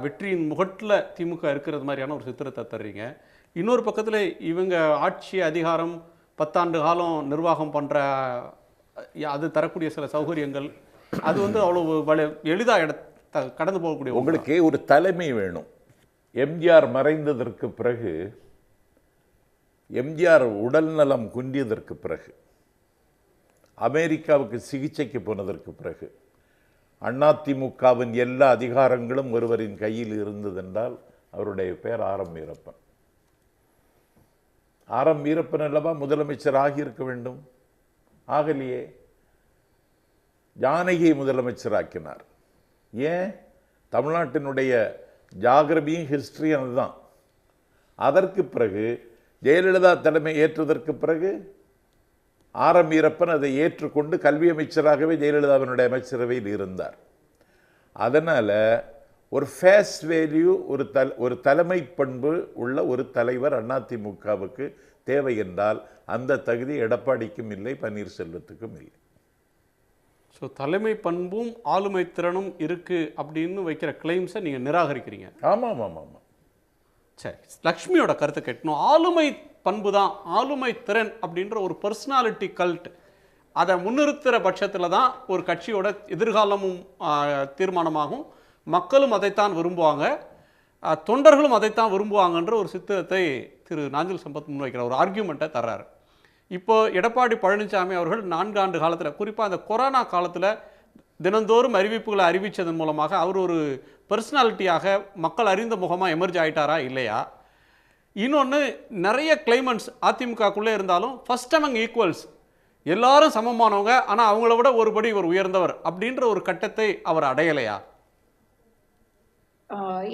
[SPEAKER 2] வெற்றியின் முகட்டில் திமுக இருக்கிறது மாதிரியான ஒரு சித்திரத்தை தர்றீங்க. இன்னொரு பக்கத்தில் இவங்க ஆட்சி அதிகாரம் 10 ஆண்டு காலம் நிர்வாகம் பண்ணுற அது தரக்கூடிய சில சௌகரியங்கள் அது அவ்வளோ எளிதாக கடந்து போகக்கூடிய.
[SPEAKER 3] உங்களுக்கு ஒரு தலைமை வேணும். எம்ஜிஆர் மறைந்ததற்கு பிறகு, எம்ஜிஆர் உடல் நலம் குன்றியதற்கு பிறகு, அமெரிக்காவுக்கு சிகிச்சைக்கு போனதற்கு பிறகு அதிமுகவின் எல்லா அதிகாரங்களும் ஒருவரின் கையில் இருந்ததென்றால் அவருடைய பெயர் ஆரம் வீரப்பன். ஆரம் வீரப்பன் அல்லவா முதலமைச்சர் ஆகியிருக்க வேண்டும்? ஆகலையே. ஜானகியை முதலமைச்சராக்கினார். ஏன்? தமிழ்நாட்டினுடைய ஜாகிரபியும் ஹிஸ்டரியும் அதுதான். அதற்கு பிறகு ஜெயலலிதா தலைமை ஏற்றதற்கு பிறகு ஆரம் வீரப்பன் அதை ஏற்றுக்கொண்டு கல்வி அமைச்சராகவே ஜெயலலிதாவினுடைய அமைச்சரவையில் இருந்தார். அதனால் ஒரு ஃபேஸ் வேல்யூ, ஒரு தலைமை பண்பு உள்ள ஒரு தலைவர் அதிமுகவுக்கு தேவை என்றால் அந்த தகுதி எடப்பாடிக்கும் இல்லை, பன்னீர்செல்வத்துக்கும் இல்லை.
[SPEAKER 2] ஸோ தலைமை பண்பும் ஆளுமை திறனும் இருக்குது அப்படின்னு வைக்கிற கிளைம்ஸை நீங்கள் நிராகரிக்கிறீங்க.
[SPEAKER 3] ஆமாம் ஆமாம் ஆமாம்.
[SPEAKER 2] சரி, லக்ஷ்மியோட கருத்தை கேட்கணும். ஆளுமை பண்பு தான், ஆளுமை திறன் அப்படின்ற ஒரு பர்சனாலிட்டி கல்ட், அதை முன்னிறுத்துகிற பட்சத்தில் தான் ஒரு கட்சியோட எதிர்காலமும் தீர்மானமாகும். மக்களும் அதைத்தான் விரும்புவாங்க, தொண்டர்களும் அதைத்தான் விரும்புவாங்கன்ற ஒரு சித்திரத்தை திரு நாஞ்சில் சம்பத் முன்வைக்கிற ஒரு ஆர்கியூமெண்ட்டை தர்றாரு. இப்போ எடப்பாடி பழனிசாமி அவர்கள் 4 ஆண்டு காலத்தில், குறிப்பாக அந்த கொரோனா காலத்தில் தினந்தோறும் அறிவிப்புகளை அறிவித்ததன் மூலமாக அவர் ஒரு பர்சனாலிட்டியாக மக்கள் அறிந்த முகமாக எமர்ஜ் ஆகிட்டாரா இல்லையா? இன்னொன்று, நிறைய கிளைமன்ஸ் அதிமுகக்குள்ளே இருந்தாலும் ஃபர்ஸ்ட் அமங் ஈக்குவல்ஸ், எல்லாரும் சமமானவங்க, ஆனால் அவங்கள விட ஒருபடி ஒரு உயர்ந்தவர் அப்படின்ற ஒரு கட்டத்தை அவர் அடையலையா?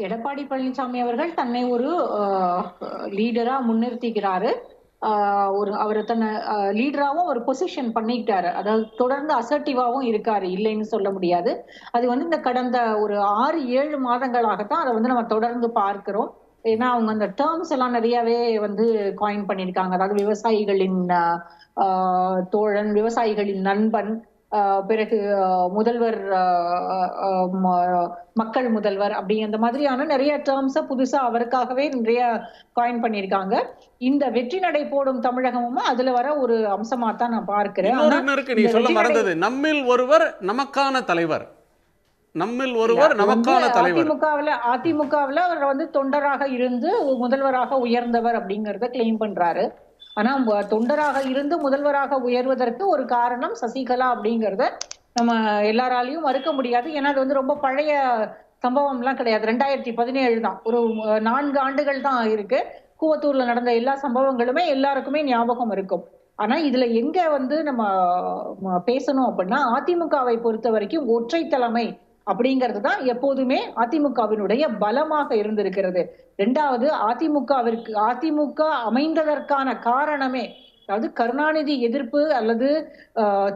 [SPEAKER 6] எடப்பாடி பழனிசாமி அவர்கள் தன்னை ஒரு லீடரா முன்னிறுத்திக்கிறாரு. அவரை தன்னை லீடராகவும் ஒரு பொசிஷன் பண்ணிக்கிட்டாரு. அதாவது தொடர்ந்து அசர்ட்டிவாகவும் இருக்காரு, இல்லைன்னு சொல்ல முடியாது. அது இந்த கடந்த ஒரு 6-7 மாதங்களாகத்தான் அதை நம்ம தொடர்ந்து பார்க்கிறோம். ஏன்னா அவங்க அந்த டேர்ம்ஸ் எல்லாம் நிறையவே காயின் பண்ணியிருக்காங்க. அதாவது விவசாயிகளின் தோழன், விவசாயிகளின் நண்பன், பிறகு முதல்வர், மக்கள் முதல்வர், அப்படி அந்த மாதிரியான நிறைய டேர்ம்ஸை புதுசா அவருக்காகவே நிறைய காயின் பண்ணியிருக்காங்க. இந்த வெற்றி நடை போடும் தமிழகமும் அதுல வர ஒரு அம்சமா தான் நான் பார்க்கிறேன்.
[SPEAKER 2] நீ சொல்ல மறந்தது, நம்மில் ஒருவர் நமக்கான தலைவர், நம்மில் ஒருவர் நமக்கான தலைவர்.
[SPEAKER 6] அதிமுகவில் அவர் தொண்டராக இருந்து முதல்வராக உயர்ந்தவர் அப்படிங்கறத கிளைம் பண்றாரு. ஆனா தொண்டராக இருந்து முதல்வராக உயர்வதற்கு ஒரு காரணம் சசிகலா அப்படிங்கறத நம்ம எல்லாராலையும் மறுக்க முடியாது. ஏன்னா அது ரொம்ப பழைய சம்பவம் எல்லாம் கிடையாது. 2017 தான், ஒரு 4 ஆண்டுகள் தான் இருக்கு. கூவத்தூர்ல நடந்த எல்லா சம்பவங்களுமே எல்லாருக்குமே ஞாபகம் இருக்கும். ஆனா இதுல எங்க நம்ம பேசணும் அப்படின்னா, அதிமுகவை பொறுத்த வரைக்கும் ஒற்றை தலைமை அப்படிங்கிறது தான் எப்போதுமே அதிமுகவினுடைய பலமாக இருந்திருக்கிறது. 2வது, அதிமுக அமைந்ததற்கான காரணமே, அதாவது கருணாநிதி எதிர்ப்பு அல்லது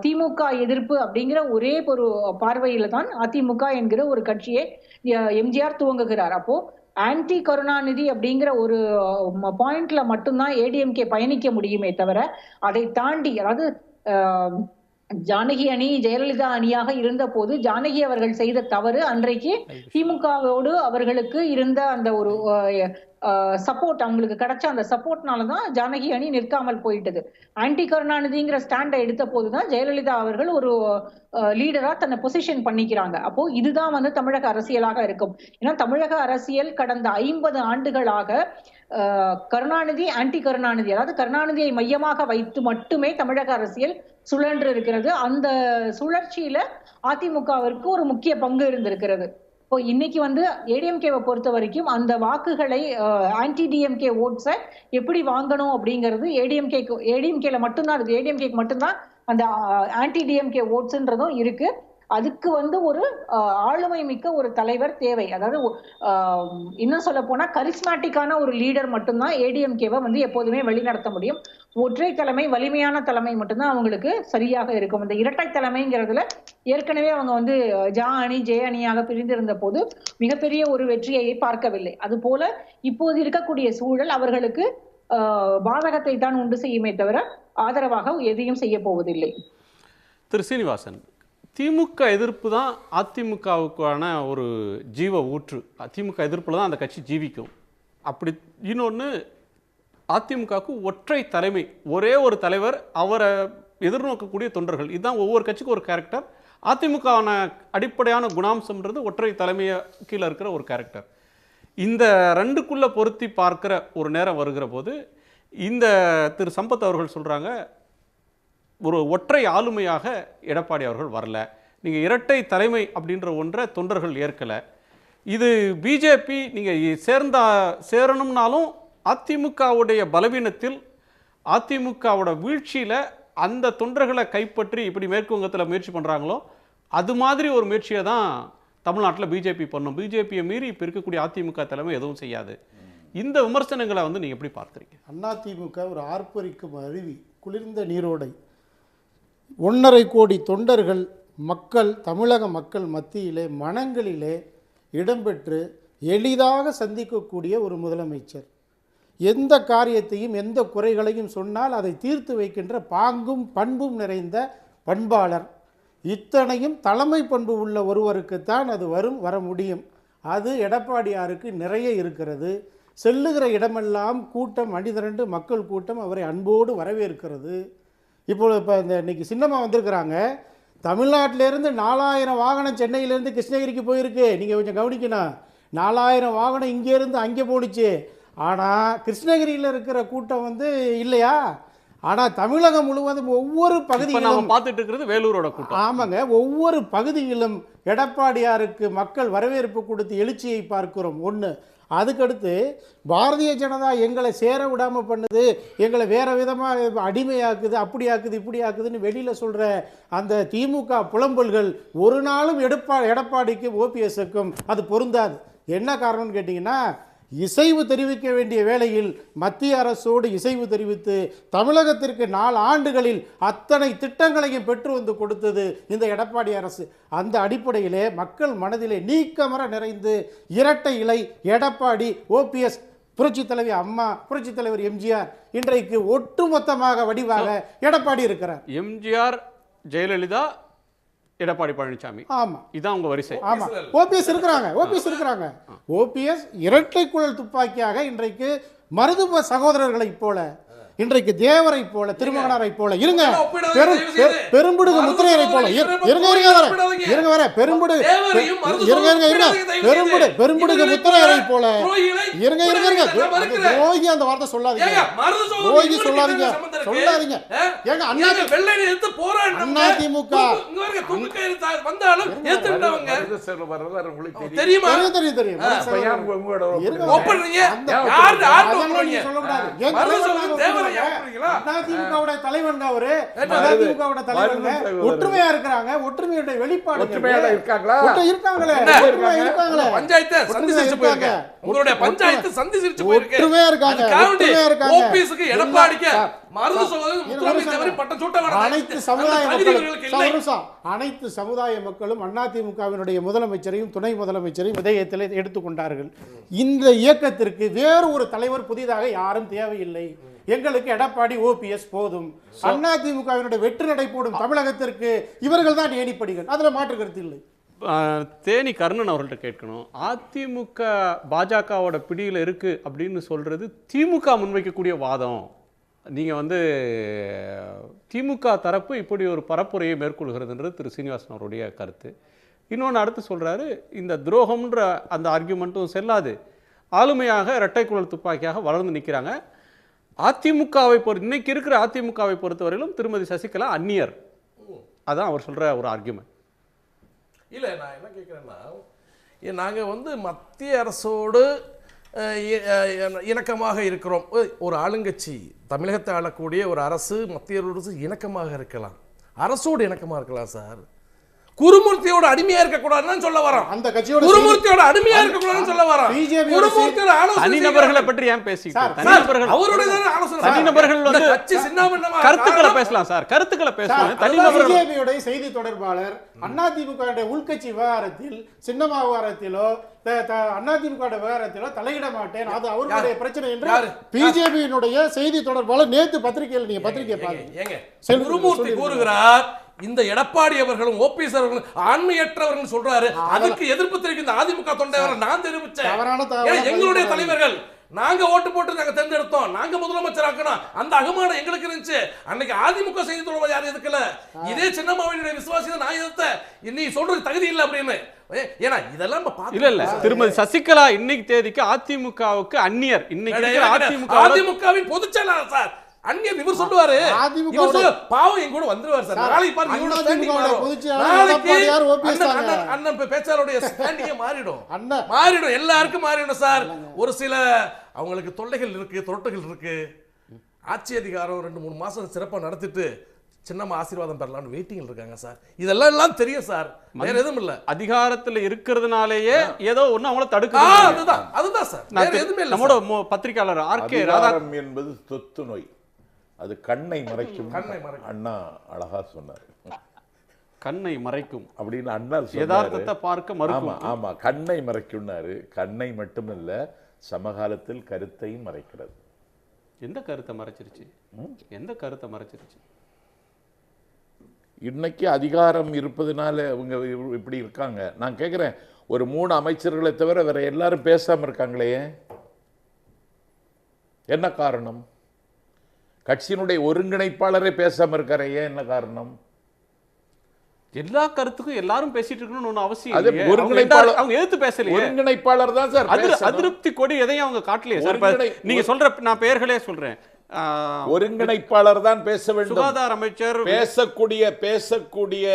[SPEAKER 6] திமுக எதிர்ப்பு அப்படிங்கிற ஒரே ஒரு பார்வையில தான் அதிமுக என்கிற ஒரு கட்சியை எம்ஜிஆர் துவங்குகிறார். அப்போ ஆன்டி கருணாநிதி அப்படிங்கிற ஒரு பாயிண்ட்ல மட்டும்தான் ஏடிஎம்கே பயணிக்க முடியுமே தவிர, அதை தாண்டி, அதாவது ஜானகி அணி ஜெயலலிதா அணியாக இருந்த போது ஜானகி அவர்கள் செய்த தவறு, அன்றைக்கு திமுகவோடு அவர்களுக்கு இருந்த அந்த ஒரு சப்போர்ட், அவங்களுக்கு கிடைச்ச அந்த சப்போர்ட்னாலதான் ஜானகி அணி நிற்காமல் போயிட்டது. ஆன்டி கருணாநிதிங்கிற ஸ்டாண்டை எடுத்த போதுதான் ஜெயலலிதா அவர்கள் ஒரு லீடரா தன்னை பொசிஷன் பண்ணிக்கிறாங்க. அப்போ இதுதான் தமிழக அரசியலாக இருக்கும். ஏன்னா தமிழக அரசியல் கடந்த 50 ஆண்டுகளாக கருணாநிதி, ஆன்டி கருணாநிதி, அதாவது கருணாநிதியை மையமாக வைத்து மட்டுமே தமிழக அரசியல் சுழன்று இருக்கிறது. அந்த சுழற்சியில அதிமுகவிற்கு ஒரு முக்கிய பங்கு இருந்திருக்கிறது. இப்போ இன்னைக்கு வந்து ஏடிஎம்கேவை பொறுத்த வரைக்கும் அந்த வாக்குகளை ஆன்டி டிஎம்கே ஓட்ஸை எப்படி வாங்கணும் அப்படிங்கிறது ஏடிஎம்கேல மட்டும்தான் இருக்கு. ஏடிஎம்கேக்கு மட்டும்தான் அந்த ஆன்டி டிஎம்கே ஓட்ஸ்ன்றதும் இருக்கு. அதுக்கு வந்து ஒரு ஆளுமை மிக்க ஒரு தலைவர் தேவை. அதாவது இன்னும் சொல்ல போனா கரிஸ்மேட்டிக்கான ஒரு லீடர் மட்டும்தான் ஏடிஎம்கேவை வந்து எப்போதுமே வழிநடத்த முடியும். ஒற்றை தலைமை, வலிமையான தலைமை மட்டும்தான் அவங்களுக்கு சரியாக இருக்கும். இந்த இரட்டை தலைமைங்கிறதுல ஏற்கனவே அவங்க வந்து ஜா அணி ஜே அணியாக பிரிந்திருந்த போது மிகப்பெரிய ஒரு வெற்றியை பார்க்கவில்லை. அது போல இப்போது இருக்கக்கூடிய சூழல் அவர்களுக்கு பாதகத்தை தான் உண்டு செய்யுமே தவிர ஆதரவாக எதையும் செய்ய போவதில்லை.
[SPEAKER 2] திரு சீனிவாசன், திமுக எதிர்ப்பு தான் அதிமுகவுக்கான ஒரு ஜீவ ஊற்று. திமுக எதிர்ப்பில் தான் அந்த கட்சி ஜீவிக்கும். அப்படி இன்னொன்று, அதிமுகவுக்கு ஒற்றை தலைமை, ஒரே ஒரு தலைவர், அவரை எதிர்நோக்கக்கூடிய தொண்டர்கள், இதுதான் ஒவ்வொரு கட்சிக்கும் ஒரு கேரக்டர். அதிமுகவான அடிப்படையான குணாம்சம்ன்றது ஒற்றை தலைமையை கீழே இருக்கிற ஒரு கேரக்டர். இந்த ரெண்டுக்குள்ளே பொருத்தி பார்க்குற ஒரு நேரம் வருகிற போது இந்த திரு சம்பத் அவர்கள் சொல்கிறாங்க, ஒரு ஒற்றை ஆளுமையாக எடப்பாடி அவர்கள் வரல, நீங்கள் இரட்டை தலைமை அப்படின்ற ஒன்றை தொண்டர்கள் ஏற்கலை. இது பிஜேபி நீங்கள் சேரணும்னாலும் அதிமுகவுடைய பலவீனத்தில், அதிமுகவோட வீழ்ச்சியில் அந்த தொண்டர்களை கைப்பற்றி இப்படி மேற்கு வங்கத்தில் முயற்சி பண்ணுறாங்களோ அது மாதிரி ஒரு முயற்சியை தான் தமிழ்நாட்டில் பிஜேபி பண்ணும். பிஜேபியை மீறி இப்போ இருக்கக்கூடிய அதிமுக தலைமை எதுவும் செய்யாது. இந்த விமர்சனங்களை வந்து நீங்கள் எப்படி பார்க்குறீங்க?
[SPEAKER 5] அதிமுக ஒரு ஆர்ப்பரிக்கும் அருவி, குளிர்ந்த நீரோடை, 1.5 கோடி தொண்டர்கள், மக்கள், தமிழக மக்கள் மத்தியிலே மனங்களிலே இடம்பெற்று எளிதாக சந்திக்கக்கூடிய ஒரு முதலமைச்சர். எந்த காரியத்தையும் எந்த குறைகளையும் சொன்னால் அதை தீர்த்து வைக்கின்ற பாங்கும் பண்பும் நிறைந்த பண்பாளர். இத்தனையும் தலைமை பண்பு உள்ள ஒருவருக்குத்தான் அது வர முடியும். அது எடப்பாடியாருக்கு நிறைய இருக்கிறது. செல்லுகிற இடமெல்லாம் கூட்டம், அணிதிரண்டு மக்கள் கூட்டம் அவரை அன்போடு வரவேற்கிறது. இப்போ இன்னைக்கு சின்னம்மா வந்திருக்கிறாங்க. தமிழ்நாட்டிலேருந்து 4000 வாகனம் சென்னையிலேருந்து கிருஷ்ணகிரிக்கு போயிருக்கு. நீங்கள் கொஞ்சம் கவனிக்கணும். 4000 வாகனம் இங்கேருந்து அங்கே போணுச்சு. ஆனால் கிருஷ்ணகிரியில் இருக்கிற கூட்டம் வந்து இல்லையா? ஆனால் தமிழகம் முழுவதும் ஒவ்வொரு பகுதியிலும்
[SPEAKER 2] பார்த்துட்டு இருக்கிறது வேலூரோட கூட்டம்.
[SPEAKER 5] ஆமாங்க, ஒவ்வொரு பகுதியிலும் எடப்பாடியாருக்கு மக்கள் வரவேற்பு கொடுத்து எழுச்சியை பார்க்கிறோம். ஒன்று. அதுக்கடுத்து பாரதிய ஜனதா எங்களை சேர விடாமல் பண்ணுது, எங்களை வேறு விதமாக அடிமையாக்குது, அப்படி ஆக்குது இப்படி ஆக்குதுன்னு வெளியில் சொல்கிற அந்த திமுக புலம்பல்கள் ஒரு நாளும் எடப்பாடிக்கும் ஓபிஎஸ்க்கும் அது பொருந்தாது. என்ன காரணம்னு கேட்டிங்கன்னா, இசைவு தெரிவிக்க வேண்டிய வேளையில் மத்திய அரசோடு இசைவு தெரிவித்து தமிழகத்திற்கு 4 ஆண்டுகளில் அத்தனை திட்டங்களையும் பெற்று வந்து கொடுத்தது இந்த எடப்பாடி அரசு. அந்த அடிப்படையிலே மக்கள் மனதிலே நீக்கமர நிறைந்து இரட்டை இலை எடப்பாடி, ஓபிஎஸ், புரட்சி தலைவி அம்மா, புரட்சி தலைவர் எம்ஜிஆர், இன்றைக்கு ஒட்டுமொத்தமாக வடிவாக எடப்பாடி இருக்கிறார்.
[SPEAKER 2] எம்ஜிஆர், ஜெயலலிதா, எடப்பாடி பழனிசாமி.
[SPEAKER 5] ஆமா,
[SPEAKER 2] இதான் உங்க வரிசை.
[SPEAKER 5] ஆமா, ஓபிஎஸ் இருக்கிறாங்க. ஓபிஎஸ் இரட்டை குழல் துப்பாக்கியாக இன்றைக்கு மருதுப சகோதரர்களை போல, இன்றைக்கு தேவரை போல, திருமகனாரை போல, இருங்க பெரும்புடுகு முத்திரையரை போல, பெரும்புடுகு முத்திரையரை போல, ரோகி அந்த வார்த்தை சொல்லாதீங்க, ரோகி சொல்லாதீங்க. ஏங்க அதிமுக தலைவன் அவரு, ஒற்றுமையா இருக்கிறாங்க, ஒற்றுமையுடைய வெளிப்பாடு இருக்காங்களே,
[SPEAKER 4] பஞ்சாயத்து சந்திச்சு போயிருக்காங்க, உங்களுடைய பஞ்சாயத்து சந்திச்சு போயிருக்காங்க,
[SPEAKER 5] ஒற்றுமையா இருக்காங்க.
[SPEAKER 4] ஓபிஎஸ்க்கு எடப்பாடிக்கு
[SPEAKER 5] அனைத்து சமுதாய மக்களும் அதிமுகவினுடைய முதலமைச்சரையும் துணை முதலமைச்சரையும் இதயத்தில் எடுத்துக்கொண்டார்கள். இந்த இயக்கத்திற்கு வேறு ஒரு தலைவர் புதிதாக யாரும் தேவையில்லை. எங்களுக்கு எடப்பாடி, ஓபிஎஸ் போதும். அதிமுகவினுடைய வெற்றி நடை போடும் தமிழகத்திற்கு இவர்கள் தான் ஏணிப்படிகள், அதுல மாற்று கருத்து இல்லை.
[SPEAKER 2] தேனி கர்ணன் அவர்கள்ட்ட கேட்கணும், அதிமுக பாஜகவோட பிடியில் இருக்கு அப்படின்னு சொல்றது திமுக முன்வைக்கக்கூடிய வாதம். நீங்கள் வந்து திமுக தரப்பு இப்படி ஒரு பரப்புரையை மேற்கொள்கிறதுன்றது திரு சீனிவாசன் அவருடைய கருத்து. இன்னொன்று அடுத்து சொல்கிறாரு, இந்த துரோகம்ன்ற அந்த ஆர்கியூமெண்ட்டும் செல்லாது, ஆளுமையாக இரட்டை குழல் துப்பாக்கியாக வளர்ந்து நிற்கிறாங்க. அதிமுகவை இன்னைக்கு இருக்கிற அதிமுகவை பொறுத்தவரையிலும் திருமதி சசிகலா அந்நியர். அதான் அவர் சொல்கிற ஒரு ஆர்கியூமெண்ட்.
[SPEAKER 4] இல்லை, நான் என்ன கேட்குறேன்னா, நாங்கள் வந்து மத்திய அரசோடு இணக்கமாக இருக்கிறோம். ஒரு ஆளுங்கட்சி தமிழகத்தை ஆளக்கூடிய ஒரு அரசு மத்திய அரசு இணக்கமாக இருக்கலாம், அரசோடு இணக்கமாக இருக்கலாம் சார். குருமூர்த்தியோட அடிமையா இருக்க கூடாதுன்னு சொல்ல வரோம்.
[SPEAKER 5] அந்த கட்சியோட
[SPEAKER 4] குருமூர்த்தியோட அடிமையா இருக்க கூடாதுன்னு சொல்ல வரோம். குருமூர்த்தியோட
[SPEAKER 2] தனிநபர்களை பற்றி ஏன் பேசிட்டு தனிநபர்கள் வந்து
[SPEAKER 4] கட்சி சின்னபின்னமா
[SPEAKER 2] கருத்துக்களை பேசலாம் சார், கருத்துக்களை பேசலாம். தனிநபர்கள்
[SPEAKER 5] பிஜேபியோட செய்தி தொடர்பாளர் அதிமுக உள்கட்சி விவகாரத்தில் சின்னமா விவகாரத்திலோ அதிமுக விவகாரத்திலோ தலையிட மாட்டேன், அது அவர்களுடைய பிரச்சனை என்று பிஜேபியினுடைய செய்தி தொடர்பாளர் நேத்து பத்திரிகையில் நீங்க பத்திரிகை பாருங்க
[SPEAKER 4] குருமூர்த்தி கூறுகிறார். இந்த எடப்பாடி அவர்களும் ஓபிஎஸ் அவர்களும் ஆண்மையற்றவர்கள் சொல்றாரு. அதுக்கு எதிர்ப்பு தெரிவிக்கிற அதிமுக தொண்டைவர் நான் தெரிவிச்சேன். எங்களுடைய தலைவர்கள் நாங்க ஓட்டு போட்டு நாங்க தேர்ந்தெடுத்தோம், நாங்க முதலமைச்சர் ஆக்கணும், அந்த அகமானம் எங்களுக்கு இருந்துச்சு. அன்னைக்கு அதிமுக செய்தி தொடர்பாளர் யாரும் எதுக்கல, இதே சின்னம்மாவினுடைய விசுவாசி நான் எதிர்த்த, நீ சொல்றது தகுதி இல்லை அப்படின்னு. ஏன்னா இதெல்லாம் இல்ல
[SPEAKER 2] இல்ல திருமதி சசிகலா இன்னைக்கு தேதிக்கு அதிமுகவுக்கு அந்நியர். இன்னைக்கு
[SPEAKER 4] அதிமுகவின் பொதுச் செயலாளர் சார் அந்நியர். இவர் சொல்லுவாரு பாவம் என் கூட வந்துருவாரு சார். நாளைக்கு அண்ணன் பேச்சாளருடைய ஸ்டாண்டிங்கே மாறிடும், எல்லாருக்கும் மாறிடும் சார். ஒரு சில அவங்களுக்கு தொல்லைகள் இருக்கு, தொரட்டுகள் இருக்கு. ஆட்சி அதிகாரம் 2-3 மாசம் சிறப்பா நடத்திட்டு சின்னம்மா ஆசீர்வாதம் பெறலாம்னு வெயிட்டிங் இருக்காங்க சார். இதெல்லாம் எல்லாம் தெரியும் சார், வேற எதுவும் இல்ல.
[SPEAKER 2] அதிகாரத்துல இருக்கிறதுனாலேயே ஏதோ ஒண்ணு அவங்கள தடுக்க,
[SPEAKER 4] அதுதான் சார், வேற எதுவுமே இல்ல.
[SPEAKER 2] நம்மளோட பத்திரிகையாளர் ஆர்கே ராதாகிருஷ்ணன்
[SPEAKER 3] என்பது தொத்து நோய், அது கண்ணை மறைக்கும். அண்ணா அழகா சொன்னார்,
[SPEAKER 2] கண்ணை மறைக்கும்
[SPEAKER 3] அப்படின்னு அண்ணா
[SPEAKER 2] யதார்த்தத்தை பார்க்க மறுக்கும்.
[SPEAKER 3] ஆமா கண்ணை மறைக்கும்னாரு. கண்ணை மட்டுமல்ல, சமகாலத்தில் கருத்தையும் மறைக்கிறது.
[SPEAKER 2] எந்த கருத்தை மறைச்சிருச்சு? எந்த கருத்தை மறைச்சிருச்சு?
[SPEAKER 3] இன்னைக்கு அதிகாரம் இருப்பதுனால அவங்க இப்படி இருக்காங்க. நான் கேட்குறேன், ஒரு 3 அமைச்சர்களை தவிர வேற எல்லாரும் பேசாம இருக்காங்களே, என்ன காரணம்? கட்சியினுடைய ஒருங்கிணைப்பாளரே பேசாம இருக்காரு, ஏன் என்ன காரணம்?
[SPEAKER 2] எல்லா கருத்துக்கும் எல்லாரும் பேசிட்டு இருக்கணும்னு ஒண்ணு அவசியம்
[SPEAKER 3] அது
[SPEAKER 2] இல்லையே.
[SPEAKER 3] ஒருங்கிணைப்பாளர்
[SPEAKER 2] அவங்க எதிர்த்து பேசலையே.
[SPEAKER 3] ஒருங்கிணைப்பாளர் தான் சார்
[SPEAKER 2] அதிருப்தி கொடி எதையும் அவங்க காட்டலையே சார். நீங்க சொல்ற நான் பெயர்களே சொல்றேன்,
[SPEAKER 3] ஒருங்கிணைப்பாளர் தான் பேச வேண்டும்.
[SPEAKER 2] சுகாதார அமைச்சர்
[SPEAKER 3] பேசக்கூடிய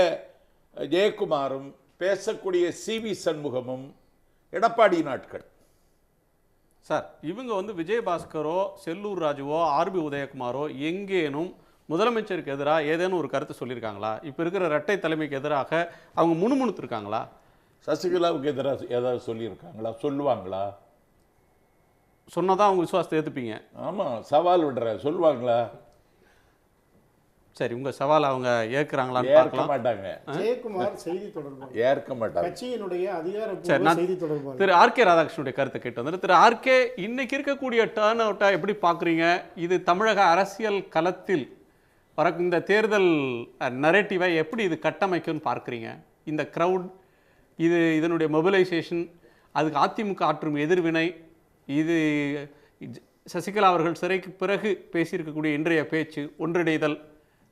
[SPEAKER 3] ஜெயக்குமாரும் பேசக்கூடிய சிவி சண்முகமும் எடப்பாடி நாட்கள்
[SPEAKER 2] சார். இவங்க வந்து விஜயபாஸ்கரோ செல்லூர் ராஜுவோ ஆர்பி உதயகுமாரோ எங்கேனும் முதலமைச்சருக்கு எதிராக ஏதேனும் ஒரு கருத்து சொல்லியிருக்காங்களா? இப்போ இருக்கிற இரட்டை தலைமைக்கு எதிராக அவங்க முணுமுணுத்து இருக்காங்களா?
[SPEAKER 3] சசிகலாவுக்கு எதிராக ஏதாவது சொல்லியிருக்காங்களா? சொல்லுவாங்களா?
[SPEAKER 2] சொன்னதான் அவங்க விசுவாசத்தை ஏற்றுப்பீங்க.
[SPEAKER 3] ஆமாம், சவால் விடுற சொல்லுவாங்களா?
[SPEAKER 2] சரி, உங்க சவால் அவங்க ஏற்கிறாங்களான்னு
[SPEAKER 3] ஏற்க மாட்டாங்க.
[SPEAKER 5] ஜெயக்குமார் செய்தி தொடர்பாளர்
[SPEAKER 3] ஏற்க மாட்டாங்க.
[SPEAKER 5] கட்சியினுடைய அதிகாரப்பூர்வ செய்தி தொடர்பாளர்
[SPEAKER 2] திரு ஆர்கே ராதாகிருஷ்ணனுடைய கருத்தை கேட்டு வந்து, திரு ஆர்கே, இன்னைக்கு இருக்கக்கூடிய டர்ன் அவுட்டை எப்படி பார்க்குறீங்க? இது தமிழக அரசியல் களத்தில் இந்த தேர்தல் நரேட்டிவை எப்படி இது கட்டமைக்கும்னு பார்க்குறீங்க? இந்த க்ரௌட், இதனுடைய மொபிலைசேஷன், அதுக்கு அதிமுக ஆற்றும் எதிர்வினை, இது சசிகலா அவர்கள் சிறைக்கு பிறகு பேசியிருக்கக்கூடிய இன்றைய பேச்சு, ஒன்றிணைதல்,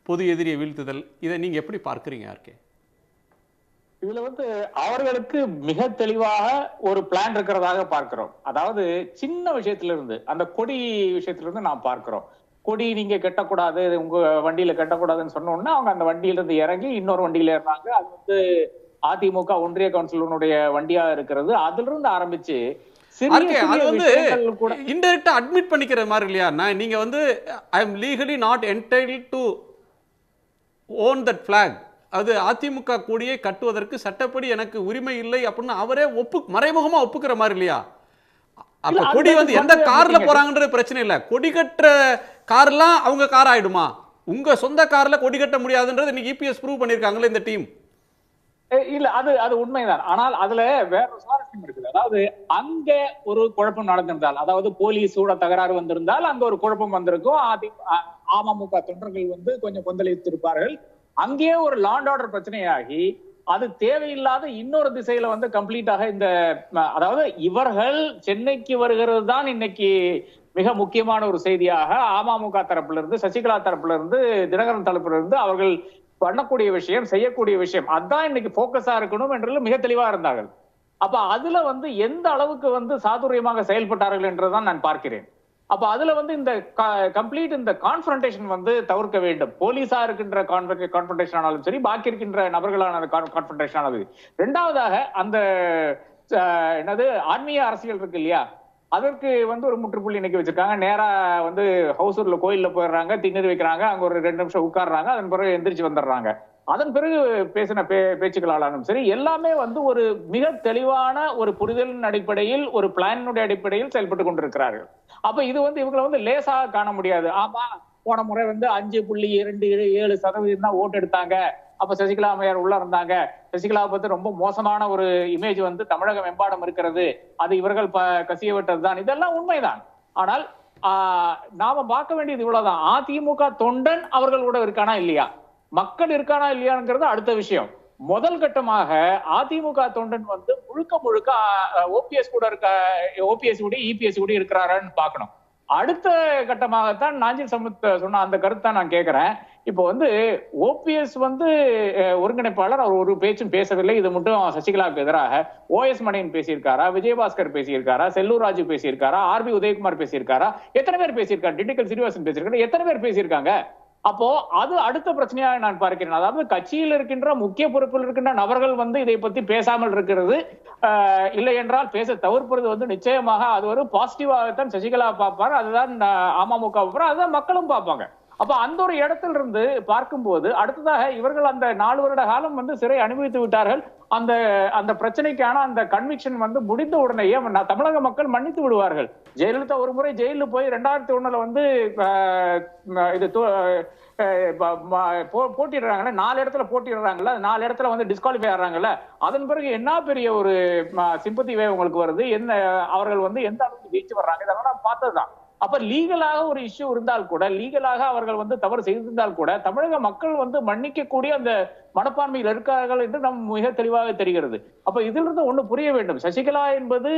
[SPEAKER 2] பொது எதிரியை வீழ்த்துதல், இதை நீங்க எப்படி பார்க்குறீங்க ஆர்கே?
[SPEAKER 8] இதுல வந்து அவர்களுக்கு மிக தெளிவாக ஒரு பிளான் இருக்கிறதாக பார்க்கிறோம். அதாவது சின்ன விஷயத்துல இருந்து, அந்த கொடி விஷயத்துல இருந்து நாம் பார்க்கிறோம். கொடி நீங்க கட்டக்கூடாது, உங்க வண்டியில கட்டக்கூடாதுன்னு சொன்னோம்னா அவங்க அந்த வண்டியில இருந்து இறங்கி இன்னொரு வண்டியில ஏறாங்க. அது வந்து அதிமுக ஒன்றிய கவுன்சிலருடைய வண்டியா இருக்கிறது. அதுல இருந்து ஆரம்பிச்சு
[SPEAKER 2] அது வந்து இன்டைரக்டா அட்மிட் பண்ணிக்கிற மாதிரி இல்லையா? நீங்க வந்து I am legally not entitled to own that block, அது அதிமுக கொடியை கட்டுவதற்கு சட்டப்படி எனக்கு உரிமை இல்லை அப்படின்னு அவரே மறைமுகமா ஒப்புக்கிற மாதிரி இல்லையா? அப்ப கொடி வந்து எந்த கார்ல போறாங்கன்றது பிரச்சனை இல்லை, கொடி கட்டுற கார்லாம் அவங்க கார் ஆயிடுமா? உங்க சொந்த கார்ல கொடி கட்ட முடியாதுன்றது இன்னைக்கு இபிஎஸ் ப்ரூவ் பண்ணிருக்காங்களே இந்த டீம்.
[SPEAKER 8] இல்ல, அது உண்மைதான். ஆனால் அதுல வேற ஒரு சுவாரஸ்யம் இருக்குது. அதாவது அங்க ஒரு குழப்பம் நடந்திருந்தால், அதாவது போலீஸோட தகராறு வந்திருந்தால் அங்க ஒரு குழப்பம் வந்திருக்கும். அமமுக தொண்டர்கள் வந்து கொஞ்சம் கொந்தளித்திருப்பார்கள். அங்கேயே ஒரு லாண்ட் ஆர்டர் பிரச்சனையாகி அது தேவையில்லாத இன்னொரு திசையில வந்து கம்ப்ளீட்டாக இந்த, அதாவது இவர்கள் சென்னைக்கு வருகிறது தான் இன்னைக்கு மிக முக்கியமான ஒரு செய்தியாக அமமுக தரப்புல இருந்து, சசிகலா தரப்புல இருந்து, தினகரன் தரப்புல இருந்து அவர்கள் பண்ணக்கூடிய விஷயம், செய்யக்கூடிய விஷயம், அதான் இன்னைக்கு போக்கஸா இருக்கணும் என்று மிக தெளிவா இருந்தார்கள். அப்ப அதுல வந்து எந்த அளவுக்கு வந்து சாதுரியமாக செயல்பட்டார்கள் என்றுதான் நான் பார்க்கிறேன். அப்ப அதுல வந்து இந்த கம்ப்ளீட் இந்த கான்ஃபரன்டேஷன் வந்து தவிர்க்க வேண்டும். போலீஸா இருக்கின்ற கான்ஃபரன்டேஷன் ஆனாலும் சரி, பாக்கி இருக்கின்ற நபர்களான கான்ஃபரன்டேஷன் ஆனது. இரண்டாவதாக அந்த என்னது ஆன்மீக அரசியல் இருக்கு இல்லையா, அதற்கு வந்து ஒரு முற்றுப்புள்ளி இன்னைக்கு வச்சிருக்காங்க. நேரா வந்து ஹவுசூர்ல கோயில்ல போயிடுறாங்க, திண்ணறி வைக்கிறாங்க, அங்க ஒரு 2 நிமிஷம் உட்கார்றாங்க, அதன் பிறகு எந்திரிச்சு வந்துடுறாங்க. அதன் பிறகு பேசின பேச்சுக்களாலும் சரி, எல்லாமே வந்து ஒரு மிக தெளிவான ஒரு புரிதலின் அடிப்படையில், ஒரு பிளானுடைய அடிப்படையில் செயல்பட்டு கொண்டிருக்கிறார்கள். அப்ப இது வந்து இவங்களை வந்து லேசாக காண முடியாது. ஆமா, போன முறை வந்து 5.27% தான் ஓட்டு எடுத்தாங்க, அப்ப சசிகலா அம்மையார் உள்ள இருந்தாங்க, சசிகலாவை பத்தி ரொம்ப மோசமான ஒரு இமேஜ் வந்து தமிழக மெம்பாடம் இருக்கிறது, அது இவர்கள் கசிய விட்டது தான், இதெல்லாம் உண்மைதான். ஆனால் நாம பார்க்க வேண்டியது இவ்வளவுதான். அதிமுக தொண்டன் அவர்களோட இருக்கானா இல்லையா, மக்கள் இருக்கானா இல்லையாங்கிறது அடுத்த விஷயம். முதல் கட்டமாக அதிமுக தொண்டன் வந்து முழுக்க ஓபிஎஸ் கூட இருக்க, ஓபிஎஸ் கூட இபிஎஸ் கூட இருக்கிறாரான்னு பார்க்கணும். அடுத்த கட்டமாகத்தான் நாஞ்சில் சம்பத் சொன்ன அந்த கருத்தை நான் கேட்கிறேன். இப்போ வந்து ஓபிஎஸ் வந்து ஒருங்கிணைப்பாளர், அவர் ஒரு பேச்சும் பேசவில்லை. இது மட்டும் சசிகலாவுக்கு எதிராக ஓஎஸ் மணியன் பேசியிருக்காரா, விஜயபாஸ்கர் பேசியிருக்காரா, செல்லூர் ராஜு பேசியிருக்காரா, ஆர்பி உதயகுமார் பேசியிருக்காரா, எத்தனை பேர் பேசியிருக்காரு, டிண்டிகல் சீனிவாசன் பேசியிருக்காரு, எத்தனை பேர் பேசியிருக்காங்க? அப்போ அது அடுத்த பிரச்சனையாக நான் பார்க்கிறேன். அதாவது கட்சியில் இருக்கின்ற முக்கிய பொறுப்பில் இருக்கின்ற நபர்கள் வந்து இதை பத்தி பேசாமல் இருக்கிறது, இல்லை என்றால் பேச தவிர்ப்பது வந்து நிச்சயமாக அது ஒரு பாசிட்டிவாகத்தான் சசிகலா பார்ப்பார், அதுதான் அமமுக பார்ப்பார், அதுதான் மக்களும் பார்ப்பாங்க. அப்ப அந்த ஒரு இடத்துல இருந்து பார்க்கும்போது அடுத்ததாக இவர்கள் அந்த 4 வருட காலம் வந்து சிறை அனுபவித்து விட்டார்கள். அந்த அந்த பிரச்சனைக்கான அந்த கன்விக்ஷன் வந்து முடிந்த உடனேயே தமிழக மக்கள் மன்னித்து விடுவார்கள். ஜெயலலிதா ஒரு முறை ஜெயிலுக்கு போய் 2001 வந்து இது போட்டிடுறாங்கல்ல, 4 இடத்துல போட்டிடுறாங்கல்ல, 4 இடத்துல வந்து டிஸ்குவாலிஃபை ஆறாங்கல்ல, அதன் பிறகு என்ன பெரிய ஒரு சிம்பத்தி வே உங்களுக்கு வருது, என்ன அவர்கள் வந்து எந்த அளவுக்கு ஜெயிச்சு வர்றாங்க, இதெல்லாம் நான் பார்த்ததுதான். அப்ப லீகலாக ஒரு இஷ்யூ இருந்தால் கூட, லீகலாக அவர்கள் வந்து தவறு செய்திருந்தால் கூட தமிழக மக்கள் வந்து மன்னிக்க கூடிய அந்த மனப்பான்மையில் இருக்கார்கள் என்று நம் மிக தெளிவாக தெரிகிறது. அப்ப இதிலிருந்து ஒண்ணு புரிய வேண்டும், சசிகலா என்பது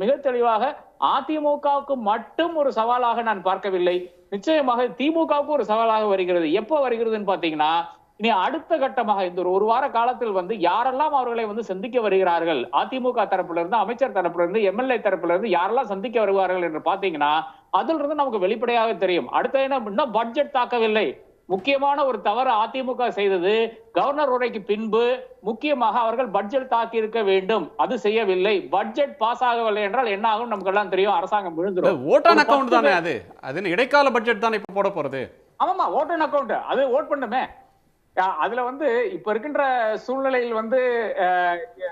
[SPEAKER 8] மிக தெளிவாக அதிமுகவுக்கு மட்டும் ஒரு சவாலாக நான் பார்க்கவில்லை, நிச்சயமாக திமுகவுக்கு ஒரு சவாலாக வருகிறது. எப்ப வருகிறதுன்னு பாத்தீங்கன்னா, இனி அடுத்த கட்டமாக இந்த ஒரு வார காலத்தில் வந்து யாரெல்லாம் அவர்களை வந்து சந்திக்க வருகிறார்கள், அதிமுக தரப்புல இருந்து, அமைச்சர் தரப்புல இருந்து, எம்எல்ஏ தரப்புல இருந்து யாரெல்லாம் சந்திக்க வருவார்கள் என்று பாத்தீங்கன்னா, அதில் இருந்து நமக்கு வெளிப்படையாக தெரியும். அடுத்த என்ன, பட்ஜெட் தாக்கவில்லை. முக்கியமான ஒரு தவறு அதிமுக செய்தது, கவர்னர் உரைக்கு பின்பு முக்கியமாக அவர்கள் பட்ஜெட் தாக்கி இருக்க வேண்டும், அது செய்யவில்லை. பட்ஜெட் பாஸ் ஆகவில்லை என்றால் என்ன ஆகும் நமக்கு எல்லாம் தெரியும், அரசாங்கம் விழுந்துடும்.
[SPEAKER 2] ஓட்டான் அக்கவுண்ட் தானே அது, அது இடைக்கால பட்ஜெட் தானே இப்ப போட போறது.
[SPEAKER 8] ஆமாமா, ஓட்டான் அக்கவுண்ட், அது ஓட் பண்ணுமே. அதுல வந்து இப்ப இருக்கின்ற சூழ்நிலையில் வந்து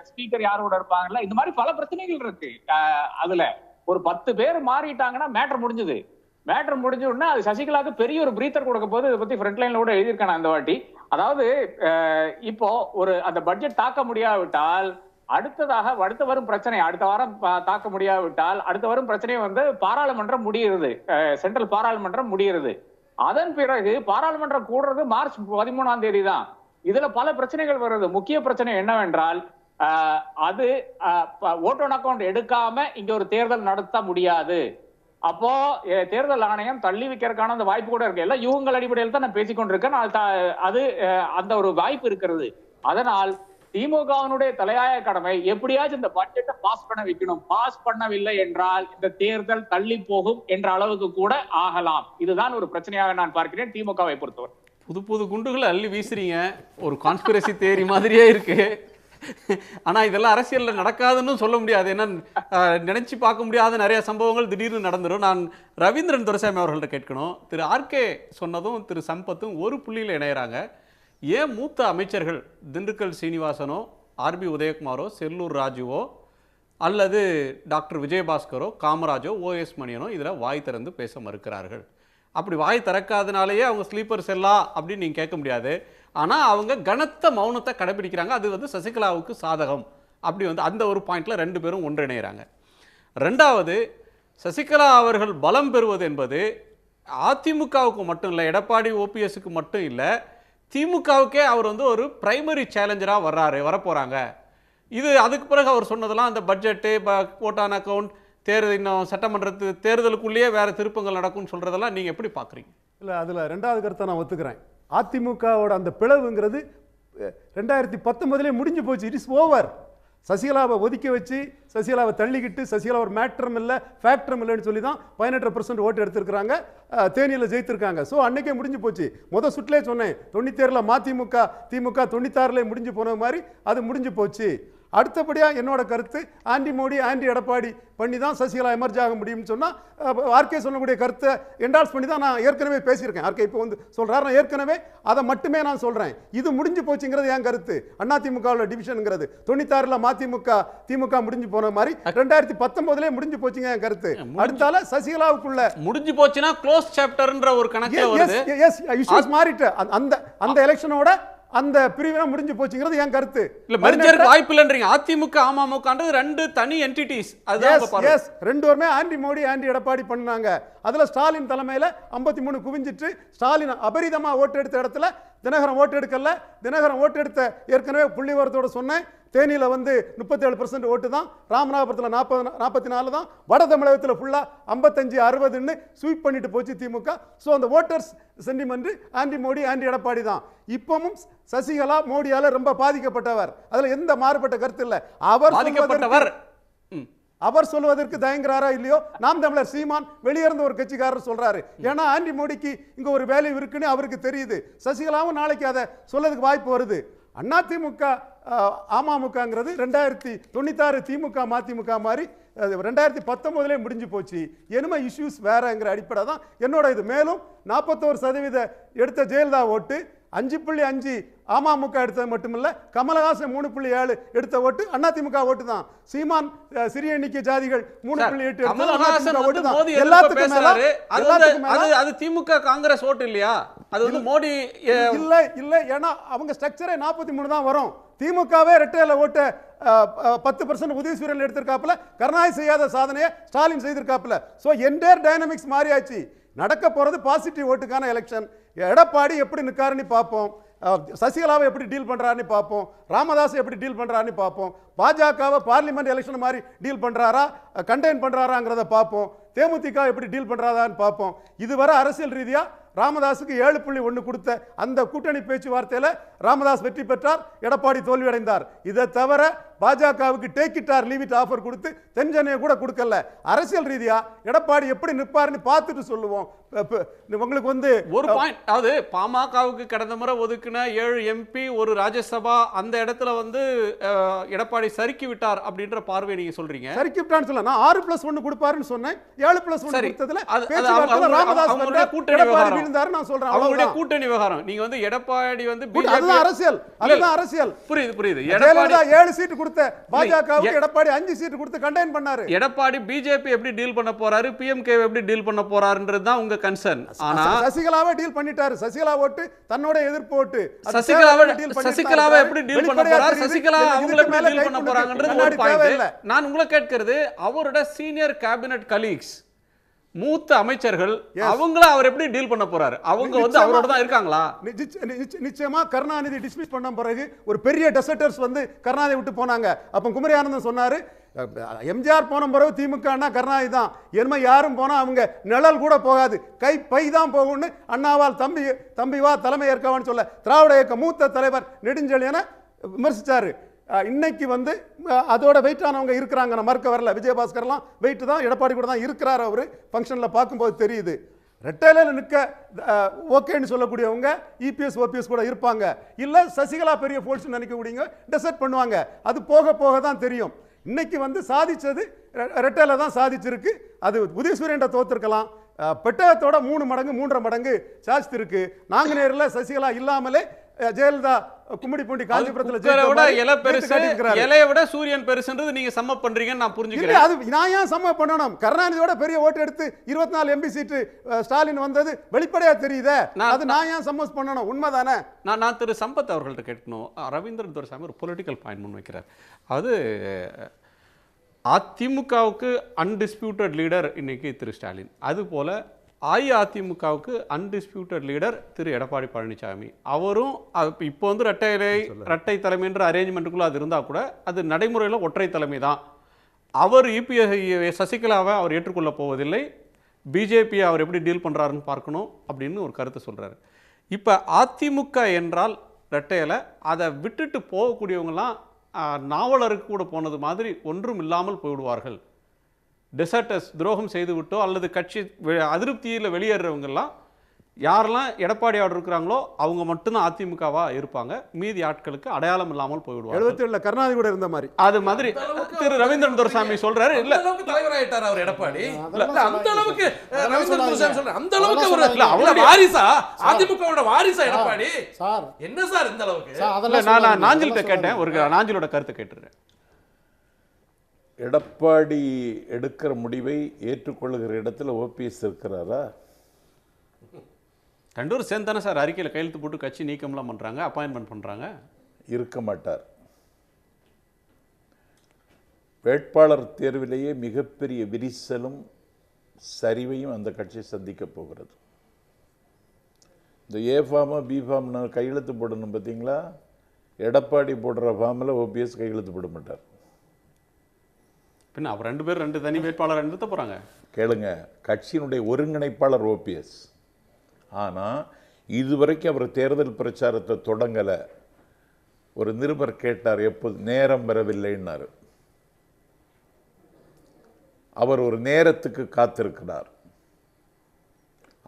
[SPEAKER 8] ஸ்பீக்கர் யாரோட இருப்பாங்கல்ல, இந்த மாதிரி பல பிரச்சனைகள் இருக்கு. அதுல ஒரு 10 பேர் மாறிட்டாங்கன்னா மேட்டர் முடிஞ்சது. மேட்டர் முடிஞ்ச உடனே அது சசிகலாவுக்கு பெரிய ஒரு பிரீத்தர் கொடுக்க போது. இதை பத்தி ஃப்ரண்ட் லைன்ல கூட எழுதியிருக்கான அந்த வாட்டி. அதாவது இப்போ ஒரு அந்த பட்ஜெட் தாக்க முடியாவிட்டால் அடுத்ததாக அடுத்த வரும் பிரச்சனை, அடுத்த வாரம் தாக்க முடியாவிட்டால் அடுத்த வரும் பிரச்சனையை வந்து பாராளுமன்றம் முடிகிறது, சென்ட்ரல் பாராளுமன்றம் முடிகிறது. அதன் பிறகு பாராளுமன்றம் கூடுறது மார்ச் 13ஆம் தேதி தான். இதுல பல பிரச்சனைகள் வருது. முக்கிய பிரச்சனை என்னவென்றால், அது ஓட் ஆன் அக்கவுண்ட் எடுக்காம இங்க ஒரு தேர்தல் நடத்த முடியாது. அப்போ தேர்தல் ஆணையம் தள்ளி வைக்கிறதுக்கான அந்த வாய்ப்பு கூட இருக்கு. எல்லாம் யூகங்கள் அடிப்படையில் தான் நான் பேசிக்கொண்டிருக்கேன். அது அந்த ஒரு வாய்ப்பு இருக்கிறது. அதனால் திமுகவினுடைய தலையாய கடமை எப்படியாச்சும் இந்த பட்ஜெட்டை பாஸ் பண்ண வைக்கணும். பாஸ் பண்ணவில்லை என்றால் இந்த தேர்தல் தள்ளி போகும் என்ற அளவுக்கு கூட ஆகலாம். இதுதான் ஒரு பிரச்சனையாக நான் பார்க்கிறேன் திமுகவை பொறுத்தவரை.
[SPEAKER 2] புது புது குண்டுகளை அள்ளி வீசுறீங்க, ஒரு கான்ஸ்பிரசி தியரி மாதிரியே இருக்கு. ஆனா இதெல்லாம் அரசியல்ல நடக்காதுன்னு சொல்ல முடியாது. ஏன்னா நினைச்சு பார்க்க முடியாத நிறைய சம்பவங்கள் திடீர்னு நடந்துடும். நான் ரவீந்திரன் துரைசாமி அவர்கள்ட்ட கேட்கணும். திரு ஆர்கே சொன்னதும் திரு சம்பத்தும் ஒரு புள்ளியில் இணையறாங்க. ஏன் மூத்த அமைச்சர்கள் திண்டுக்கல் சீனிவாசனோ, ஆர்பி உதயகுமாரோ, செல்லூர் ராஜுவோ அல்லது டாக்டர் விஜயபாஸ்கரோ, காமராஜோ, ஓஎஸ் மணியனோ இதில் வாய் திறந்து பேச மறுக்கிறார்கள்? அப்படி வாய் திறக்காதனாலேயே அவங்க ஸ்லீப்பர் செல்லா அப்படின்னு நீங்கள் கேட்க முடியாது. ஆனால் அவங்க கனத்த மௌனத்தை கடைபிடிக்கிறாங்க. அது வந்து சசிகலாவுக்கு சாதகம். அப்படி வந்து அந்த ஒரு பாயிண்ட்ல 2 பேரும் ஒன்றிணைகிறாங்க. ரெண்டாவது, சசிகலா அவர்கள் பலம் பெறுவது என்பது அதிமுகவுக்கு மட்டும் இல்லை, எடப்பாடி ஓபிஎஸ்க்கு மட்டும் இல்லை, திமுகவுக்கே அவர் வந்து ஒரு பிரைமரி சேலஞ்சராக வரப்போகிறாங்க. இது அதுக்கு பிறகு அவர் சொன்னதெல்லாம் அந்த பட்ஜெட்டு, ஓட்டான் அக்கவுண்ட், தேர்தல், இன்னும் சட்டமன்றத்து தேர்தலுக்குள்ளேயே வேறு திருப்பங்கள் நடக்கும்னு சொல்கிறதெல்லாம் நீங்கள் எப்படி பார்க்குறீங்க?
[SPEAKER 7] இல்லை, அதில் 2வது கருத்தை நான் ஒத்துக்கிறேன். அதிமுகவோட அந்த பிளவுங்கிறது 2019 முடிஞ்சு போச்சு. It is over. சசிகலாவை ஒதுக்கி வச்சு, சசிகலாவை தள்ளிக்கிட்டு, சசிகலா ஒரு மேட்டரும் இல்லை ஃபேக்டரும் இல்லைன்னு சொல்லி தான் 18% ஓட்டு எடுத்திருக்கிறாங்க. தேனியில் ஜெயித்திருக்காங்க. ஸோ அன்னைக்கே முடிஞ்சு போச்சு. முதல் சுற்றிலே சொன்னேன், 97ல் மதிமுக திமுக 96லே முடிஞ்சு போன மாதிரி அது முடிஞ்சு போச்சு. அடுத்தபடியாக என்னோட கருத்து, ஆன்டி மோடி ஆன்டி எடப்பாடி பண்ணி தான் சசிகலா எமர்ஜ் ஆக முடியும்னு சொன்னால் ஆர்கே சொல்லக்கூடிய கருத்தை என்டால்ஸ் பண்ணி தான் நான் ஏற்கனவே பேசியிருக்கேன். ஆர்கே இப்போ வந்து சொல்கிறார், நான் ஏற்கனவே அதை மட்டுமே நான் சொல்கிறேன். இது முடிஞ்சு போச்சுங்கிறது என் கருத்து. அதிமுகவில் டிவிஷனுங்கிறது 96ல் மதிமுக திமுக முடிஞ்சு போன மாதிரி 2019லே முடிஞ்சு போச்சுங்க என் கருத்து. அடுத்தால சசிகலாவுக்குள்ள
[SPEAKER 2] முடிஞ்சு போச்சுன்னா க்ளோஸ் சாப்டர்ன்ற ஒரு கணக்கே வருது.
[SPEAKER 7] இஷ்யூஸ் மாறிட்டு அந்த எலெக்ஷனோட அந்த பிரிவினை முடிஞ்சு போச்சுங்கிறது என் கருத்து.
[SPEAKER 2] இல்ல மெர்ஜருக்கு வாய்ப்பு இல்லன்றீங்க. அதிமுக அமமுகன்றது ரெண்டு தனி என்டிட்டிஸ்.
[SPEAKER 7] எஸ், ரெண்டு பேருமே ஆன்டி மோடி ஆன்டி எடப்பாடி பண்ணாங்க. அதுல ஸ்டாலின் தலைமையில 53 குவிஞ்சிட்டு ஸ்டாலின் அபரிதமா ஓட்டு எடுத்த இடத்துல தினகரன் ஓட்டு எடுக்கல. தினகரன் ஓட்டு எடுத்த ஏற்கனவே புள்ளிவரத்தோட சொன்னேன். தேனியில வந்து 37% ஓட்டு தான், ராமநாதபுரத்தில் 44 தான், வட தமிழகத்தில் ஃபுல்லா 55-60ன்னு ஸ்வீப் பண்ணிட்டு போச்சு திமுக. ஸோ அந்த voters sentiment anti Modi anti Edappadi தான். இப்பவும் சசிகலா மோடியால ரொம்ப பாதிக்கப்பட்டவர், அதுல எந்த மாறுபட்ட கருத்து இல்லை. அவர் சொல்வதற்கு தயங்குறாரா இல்லையோ, நாம் தமிழர் சீமான் வெளியிருந்து ஒரு கட்சிக்காரர் சொல்றாரு. ஏன்னா ஆன்டி மோடிக்கு இங்க ஒரு வேல்யூ இருக்குன்னு அவருக்கு தெரியுது. சசிகலாவும் நாளைக்கு அதை சொல்லதுக்கு வாய்ப்பு வருது. அதிமுக அமமுகங்கிறது 2096 திமுக மதிமுக மாதிரி 2019லே முடிஞ்சு போச்சு. என்னமே இஷ்யூஸ் வேறங்கிற அடிப்படை தான் என்னோட இது. மேலும் 41% எடுத்த ஜெயலலிதா ஓட்டு 5.5 அமமுக எடுத்தது மட்டுமில்ல, கமலஹாசன் 3.7 எடுத்த ஓட்டு அதிமுக ஓட்டு தான். சீமான் சிறிய எண்ணிக்கை ஜாதிகள் 3.8 ஓட்டு தான். எல்லாத்துக்கும் மேல
[SPEAKER 2] அது திமுக காங்கிரஸ் ஓட்டு இல்லையா? அது வந்து மோடி
[SPEAKER 7] இல்ல, ஏன்னா அவங்க ஸ்ட்ரக்சரே 43 தான் வரும். திமுகவே ரெட்டையில ஓட்ட 10% உதயசூரியன் எடுத்திருக்காப்புல, கருணாநிதி செய்யாத சாதனையை ஸ்டாலின் செய்திருக்காப்புல. ஸோ என்டையர் டைனமிக்ஸ் மாறியாச்சு. நடக்க போறது பாசிட்டிவ் ஓட்டுக்கான எலெக்ஷன். எடப்பாடி எப்படி நிற்காருன்னு பார்ப்போம், சசிகலாவை எப்படி டீல் பண்றாருன்னு பார்ப்போம், ராமதாஸ் எப்படி டீல் பண்றாருன்னு பார்ப்போம், பாஜகவை பார்லிமெண்ட் எலெக்ஷன் மாதிரி டீல் பண்றாரா கண்டெயின் பண்றாராங்கிறத பார்ப்போம், தேமுதிக எப்படி டீல் பண்றாதான்னு பார்ப்போம். இதுவரை அரசியல் ரீதியா ராமதாஸுக்கு 7.1 கொடுத்த அந்த கூட்டணி பேச்சுவார்த்தையில ராமதாஸ் வெற்றி பெற்றார், எடப்பாடி தோல்வியடைந்தார். இதை தவிர பாஜகவுக்கு take it or leave it offer கொடுத்து தென்சென்னையை கூட கொடுக்கல. அரசியல் ரீதியா எடப்பாடி எப்படி நிற்பாருன்னு பார்த்துட்டு சொல்லுவோம். உங்களுக்கு வந்து
[SPEAKER 2] ஒரு பாயிண்ட், அதாவது பாமகவுக்கு கடந்த முறை ஒதுக்கின 7 MP ஒரு ராஜ்யசபா அந்த இடத்துல வந்து எடப்பாடி சறுக்கி விட்டார் அப்படின்ற பார்வை நீங்க சொல்றீங்க.
[SPEAKER 7] சறுக்கி விட்டான்னு சொல்ல, நான் 6+1 கொடுப்பாருன்னு சொன்னேன். 7+1 கொடுத்ததுல
[SPEAKER 2] அவங்களுடைய கூட்டணி விவகாரம்
[SPEAKER 7] விழுந்தாரு நான் சொல்றேன்.
[SPEAKER 2] அவங்களுடைய கூட்டணி விவகாரம். நீங்க வந்து எடப்பாடி வந்து
[SPEAKER 7] அதுதான் அரசியல், அதுதான் அரசியல்.
[SPEAKER 2] புரியுது.
[SPEAKER 7] எடப்பாடி 7 சீட் கொடுத்த பாஜகவுக்கு எடப்பாடி 5 சீட் கொடுத்து கண்டெயின் பண்ணாரு.
[SPEAKER 2] எடப்பாடி பிஜேபி எப்படி டீல் பண்ண போறாரு, பிஎம்கே எப்படி டீல் பண்ண போறாருன்றது தான் உங்க கன்சர்ன். ஆனா
[SPEAKER 7] சசிகலாவை டீல் பண்ணிட்டாரு. சசிகலா ஓட்டு தன்னோட எதிர்ப்பு ஓட்டு.
[SPEAKER 2] சசிகலாவை எப்படி டீல் பண்ண போறாரு, சசிகலா அவங்களை எப்படி டீல் பண்ண போறாங்கன்றது ஒரு பாயிண்ட். நான் உங்களை கேட்கிறது, அவரோட சீனியர் கேபினட் கலீக்ஸ் மூத்த அமைச்சர்கள் அவங்கள அவர் எப்படி டீல் பண்ண போறாரு? அவங்க வந்து அவரோட தான் இருக்காங்களா?
[SPEAKER 7] நிச்சயமா கருணாநிதி டிஸ்மிஸ் பண்ண பிறகு ஒரு பெரிய டெசர்டர்ஸ் வந்து கருணாநிதி விட்டு போனாங்க. அப்ப குமரி ஆனந்தன் சொன்னாரு, எம்ஜிஆர் போன பிறகு திமுக கருணாநிதி தான், என்ன யாரும் போனா அவங்க நிழல் கூட போகாது, கை பை தான் போகும்னு அண்ணாவால் தம்பி வா தலைமை ஏற்கவான்னு சொல்ல திராவிட இயக்க மூத்த தலைவர் நெடுஞ்செழியனை விமர்சிச்சாரு. இன்னைக்கு வந்து அதோட வெயிட்டானவங்க இருக்கிறாங்க, நான் மறுக்க வரல. விஜயபாஸ்கர்லாம் வெயிட் தான், எடப்பாடி கூட தான் இருக்கிறார். அவரு ஃபங்க்ஷனில் பார்க்கும்போது தெரியுது. ரெட்டையில நிற்க ஓகேன்னு சொல்லக்கூடியவங்க இபிஎஸ் ஓபிஎஸ் கூட இருப்பாங்க. இல்லை சசிகலா பெரிய ஃபோர்ஸ் நினைக்கக்கூடியவங்க டெசர்ட் பண்ணுவாங்க. அது போக போக தான் தெரியும். இன்னைக்கு வந்து சாதிச்சது ரெட்டையில தான் சாதிச்சிருக்கு. அது உதயசூரியன் தோத்திருக்கலாம், பெட்டகத்தோட 3 மடங்கு 3.5 மடங்கு சாதிச்சு இருக்கு. நாங்குநேரில் சசிகலா இல்லாமலே ஜெயலலிதா கும்மிடிப்பூண்டி காஞ்சிபுரத்துல
[SPEAKER 2] இலையை விட சூரியன் பெருசுன்றது நீங்க சம்ம பண்றீங்கன்னு நான் புரிஞ்சுக்கிறேன்.
[SPEAKER 7] அது நான் ஏன் சம்ம பண்ணணும்? கருணாநிதியோட பெரிய ஓட்டு எடுத்து 24 MP சீட்டு ஸ்டாலின் வந்தது வெளிப்படையா தெரியுதே, அது நான் ஏன் சம்மஸ் பண்ணணும்? உண்மைதானே?
[SPEAKER 2] நான் திரு சம்பத் அவர்கள்ட்ட கேட்கணும். ரவீந்திரன் துரைசாமி ஒரு பொலிட்டிக்கல் பாயிண்ட் முன் வைக்கிறார். அது அதிமுகவுக்கு அன்டிஸ்பியூட்டட் லீடர் இன்னைக்கு திரு ஸ்டாலின், அது போல அஇஅதிமுகவுக்கு அன்டிஸ்பியூட்டட் லீடர் திரு எடப்பாடி பழனிசாமி. அவரும் இப்போ வந்து இரட்டை தலைமைன்ற அரேஞ்ச்மெண்ட்டுக்குள்ள அது இருந்தால் கூட அது நடைமுறையில் ஒற்றை தலைமை தான். அவர் சசிகலாவை அவர் ஏற்றுக்கொள்ள போவதில்லை, பிஜேபியை அவர் எப்படி டீல் பண்ணுறாருன்னு பார்க்கணும் அப்படின்னு ஒரு கருத்தை சொல்கிறாரு. இப்போ அதிமுக என்றால் ரெட்டையில அதை விட்டுட்டு போகக்கூடியவங்களாம் நாவலருக்கு கூட போனது மாதிரி ஒன்றும் இல்லாமல் போய்விடுவார்கள். டெசர்டர்ஸ் துரோகம் செய்து விட்டோ அல்லது கட்சி அதிருப்தியில் வெளியேறவங்கெல்லாம் யாரெல்லாம் எடப்பாடியோடு இருக்கிறாங்களோ அவங்க மட்டும்தான் அதிமுகவா இருப்பாங்க, மீதி ஆட்களுக்கு அடையாளம் இல்லாமல் போய்விடுவாங்க.
[SPEAKER 7] 77 கருணாநிதி கூட இருந்த மாதிரி
[SPEAKER 2] அது மாதிரி திரு ரவீந்திரன் துரைசாமி சொல்றாரு. இல்ல
[SPEAKER 4] தலைவராயிட்டார் அவர் எடப்பாடி. அந்த அளவுக்கு
[SPEAKER 5] ரவீந்திரன்
[SPEAKER 4] துரைசாமி சொல்றாரு. அந்த அளவுக்கு அவர் வாரிசா, அதிமுகவோட வாரிசா எடப்பாடி
[SPEAKER 5] சார்?
[SPEAKER 4] என்ன சார் இந்த அளவுக்கு?
[SPEAKER 2] நான் நாஞ்சில்கிட்ட கேட்டேன், ஒரு நாஞ்சிலோட கருத்தை கேட்டுறேன்.
[SPEAKER 3] எடப்பாடி எடுக்கிற முடிவை ஏற்றுக்கொள்ளுகிற இடத்துல ஓபிஎஸ் இருக்கிறாரா?
[SPEAKER 2] ரெண்டு பேரும் சேர்ந்தானே சார் அறிக்கையில் கையெழுத்து போட்டு கட்சி நீக்கம்லாம் பண்ணுறாங்க, அப்பாயின்மெண்ட் பண்ணுறாங்க.
[SPEAKER 3] இருக்க மாட்டார். வேட்பாளர் தேர்விலேயே மிகப்பெரிய விரிசலும் சரிவையும் அந்த கட்சி சந்திக்க போகிறது. இந்த ஏ ஃபார்மா பி ஃபார்ம் கையெழுத்து போடணும் பார்த்தீங்களா, எடப்பாடி போடுற ஃபார்மில் ஓபிஎஸ் கையெழுத்து போட மாட்டார்.
[SPEAKER 2] பின்ன அவர் ரெண்டு பேரும் ரெண்டு தனி வேட்பாளர் நிறுத்த போகிறாங்க.
[SPEAKER 3] கேளுங்க, கட்சியினுடைய ஒருங்கிணைப்பாளர் ஓபிஎஸ். ஆனால் இதுவரைக்கும் அவர் தேர்தல் பிரச்சாரத்தை தொடங்கலை. ஒரு நிருபர் கேட்டார், எப்போது நேரம் வரவில்லைன்னாரு. அவர் ஒரு நேரத்துக்கு காத்திருக்கிறார்.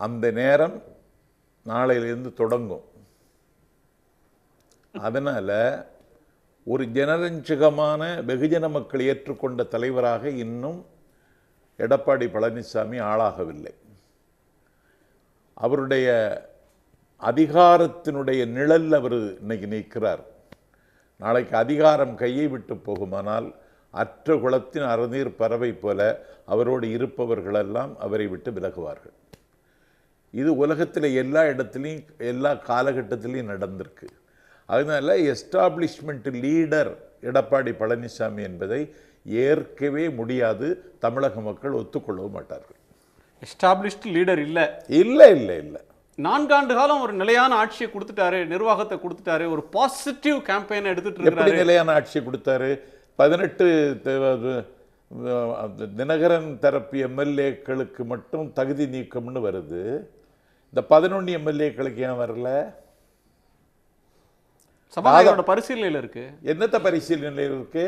[SPEAKER 3] அந்த நேரம் நாளையிலிருந்து தொடங்கும். அதனால் ஒரு ஜனரஞ்சகமான வெகுஜன மக்கள் ஏற்றுக்கொண்ட தலைவராக இன்னும் எடப்பாடி பழனிசாமி ஆளாகவில்லை. அவருடைய அதிகாரத்தினுடைய நிழல் அவர் இன்னைக்கு நிற்கிறார். நாளைக்கு அதிகாரம் கையை விட்டு போகுமானால் அற்ற குளத்தின் அறநீர் பறவை போல அவரோடு இருப்பவர்களெல்லாம் அவரை விட்டு விலகுவார்கள். இது உலகத்தில் எல்லா இடத்துலையும் எல்லா காலகட்டத்திலையும் நடந்திருக்கு. அதனால எஸ்டாப்ளிஷ்மெண்ட் லீடர் எடப்பாடி பழனிசாமி என்பதை ஏற்கவே முடியாது. தமிழக மக்கள் ஒத்துக்கொள்ளவும் மாட்டார்கள்.
[SPEAKER 2] எஸ்டாப்ளிஷ்டு லீடர் இல்லை
[SPEAKER 3] இல்லை இல்லை இல்லை
[SPEAKER 2] 4 ஆண்டு காலம் ஒரு நிலையான ஆட்சியை கொடுத்துட்டாரு, நிர்வாகத்தை கொடுத்துட்டாரு, ஒரு பாசிட்டிவ் கேம்பெயின் எடுத்துட்டு இருக்காரு.
[SPEAKER 3] எப்படி நிலையான ஆட்சியை கொடுத்தாரு? 18 தினகரன் தரப்பு எம்எல்ஏக்களுக்கு மட்டும் தகுதி நீக்கம்னு வருது. இந்த 11 எம்எல்ஏக்களுக்கு ஏன் வரல?
[SPEAKER 2] சபாநாயகரோட பரிசீலனையில் இருக்கு.
[SPEAKER 3] என்னத்த பரிசீலனையில் இருக்கு?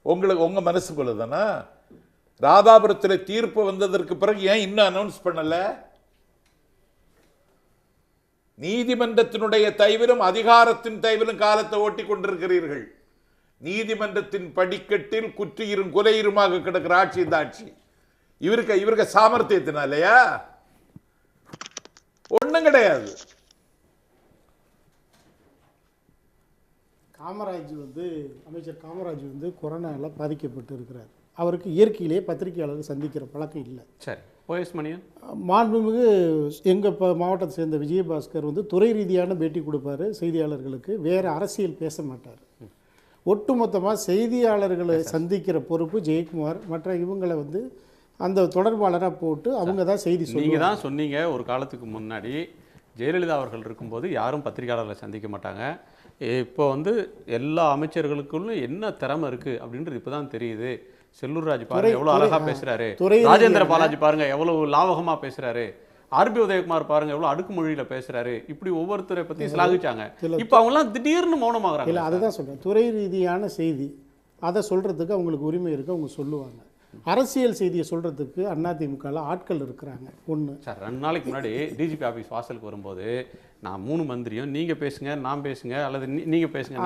[SPEAKER 3] உங்களுக்கு உங்க மனசு போலதானா? ராதாபுரத்தில் தீர்ப்பு வந்ததற்கு பிறகு ஏன் இன்னும் அனௌன்ஸ் பண்ணல? நீதிமன்றத்தினுடைய தயவிலும் அதிகாரத்தின் தயவிலும் காலத்தை ஓட்டி கொண்டிருக்கிறீர்கள். நீதிமன்றத்தின் படிக்கட்டில் குற்றியிரும் கொலையிருமாக கிடக்கிற ஆட்சி இந்த ஆட்சி. இவருக்கு சாமர்த்தியத்தினாலயா? ஒண்ணும் கிடையாது.
[SPEAKER 5] அமைச்சர் காமராஜ் கொரோனாவில் பாதிக்கப்பட்டு இருக்கிறார். அவருக்கு இயற்கையிலேயே பத்திரிகையாளர்கள் சந்திக்கிற பழக்கம் இல்லை.
[SPEAKER 2] சரி, ஓஎஸ் மணியன்
[SPEAKER 5] மாண்புமிகு எங்கள் மாவட்டத்தை சேர்ந்த விஜயபாஸ்கர் துறை ரீதியான பேட்டி கொடுப்பாரு செய்தியாளர்களுக்கு. வேறு அரசியல் பேச மாட்டார். ஒட்டுமொத்தமாக செய்தியாளர்களை சந்திக்கிற பொறுப்பு ஜெயக்குமார் மற்ற இவங்களை அந்த தொடர்பாளராக போட்டு அவங்க தான் செய்தி சொல்லுவாங்க.
[SPEAKER 2] நீங்கள் தான் சொன்னீங்க ஒரு காலத்துக்கு முன்னாடி ஜெயலலிதா அவர்கள் இருக்கும்போது யாரும் பத்திரிகையாளர்களை சந்திக்க மாட்டாங்க. இப்போ எல்லா அமைச்சர்களுக்குள்ளும் என்ன திறமை இருக்குது அப்படின்றது இப்போ தான் தெரியுது. செல்லூர் ராஜ் பாருங்க எவ்வளோ அழகாக பேசுகிறாரு, ராஜேந்திர பாலாஜி பாருங்க எவ்வளோ லாவகமாக பேசுகிறாரு, ஆர்பி உதயகுமார் பாருங்க எவ்வளோ அடுக்குமொழியில் பேசுகிறாரு. இப்படி ஒவ்வொருத்தரை பற்றி சிலாகிச்சாங்க. இப்போ அவங்களாம் திடீர்னு மௌனமாகறாங்க.
[SPEAKER 5] இல்லை, அதுதான் சொல்கிறேன். துறை ரீதியான செய்தி அதை சொல்கிறதுக்கு அவங்களுக்கு உரிமை இருக்குது, அவங்க சொல்லுவாங்க. அரசியல் செய்தியை சொல்கிறதுக்கு அதிமுகவில் ஆட்கள் இருக்கிறாங்க. ஒன்று
[SPEAKER 2] சார், 2 நாளைக்கு முன்னாடி டிஜிபி ஆஃபீஸ் வாசலுக்கு வரும்போது நான் 3 மந்திரியும் நீங்கள் பேசுங்க, நான் பேசுங்க, அல்லது நீங்கள் பேசுங்க.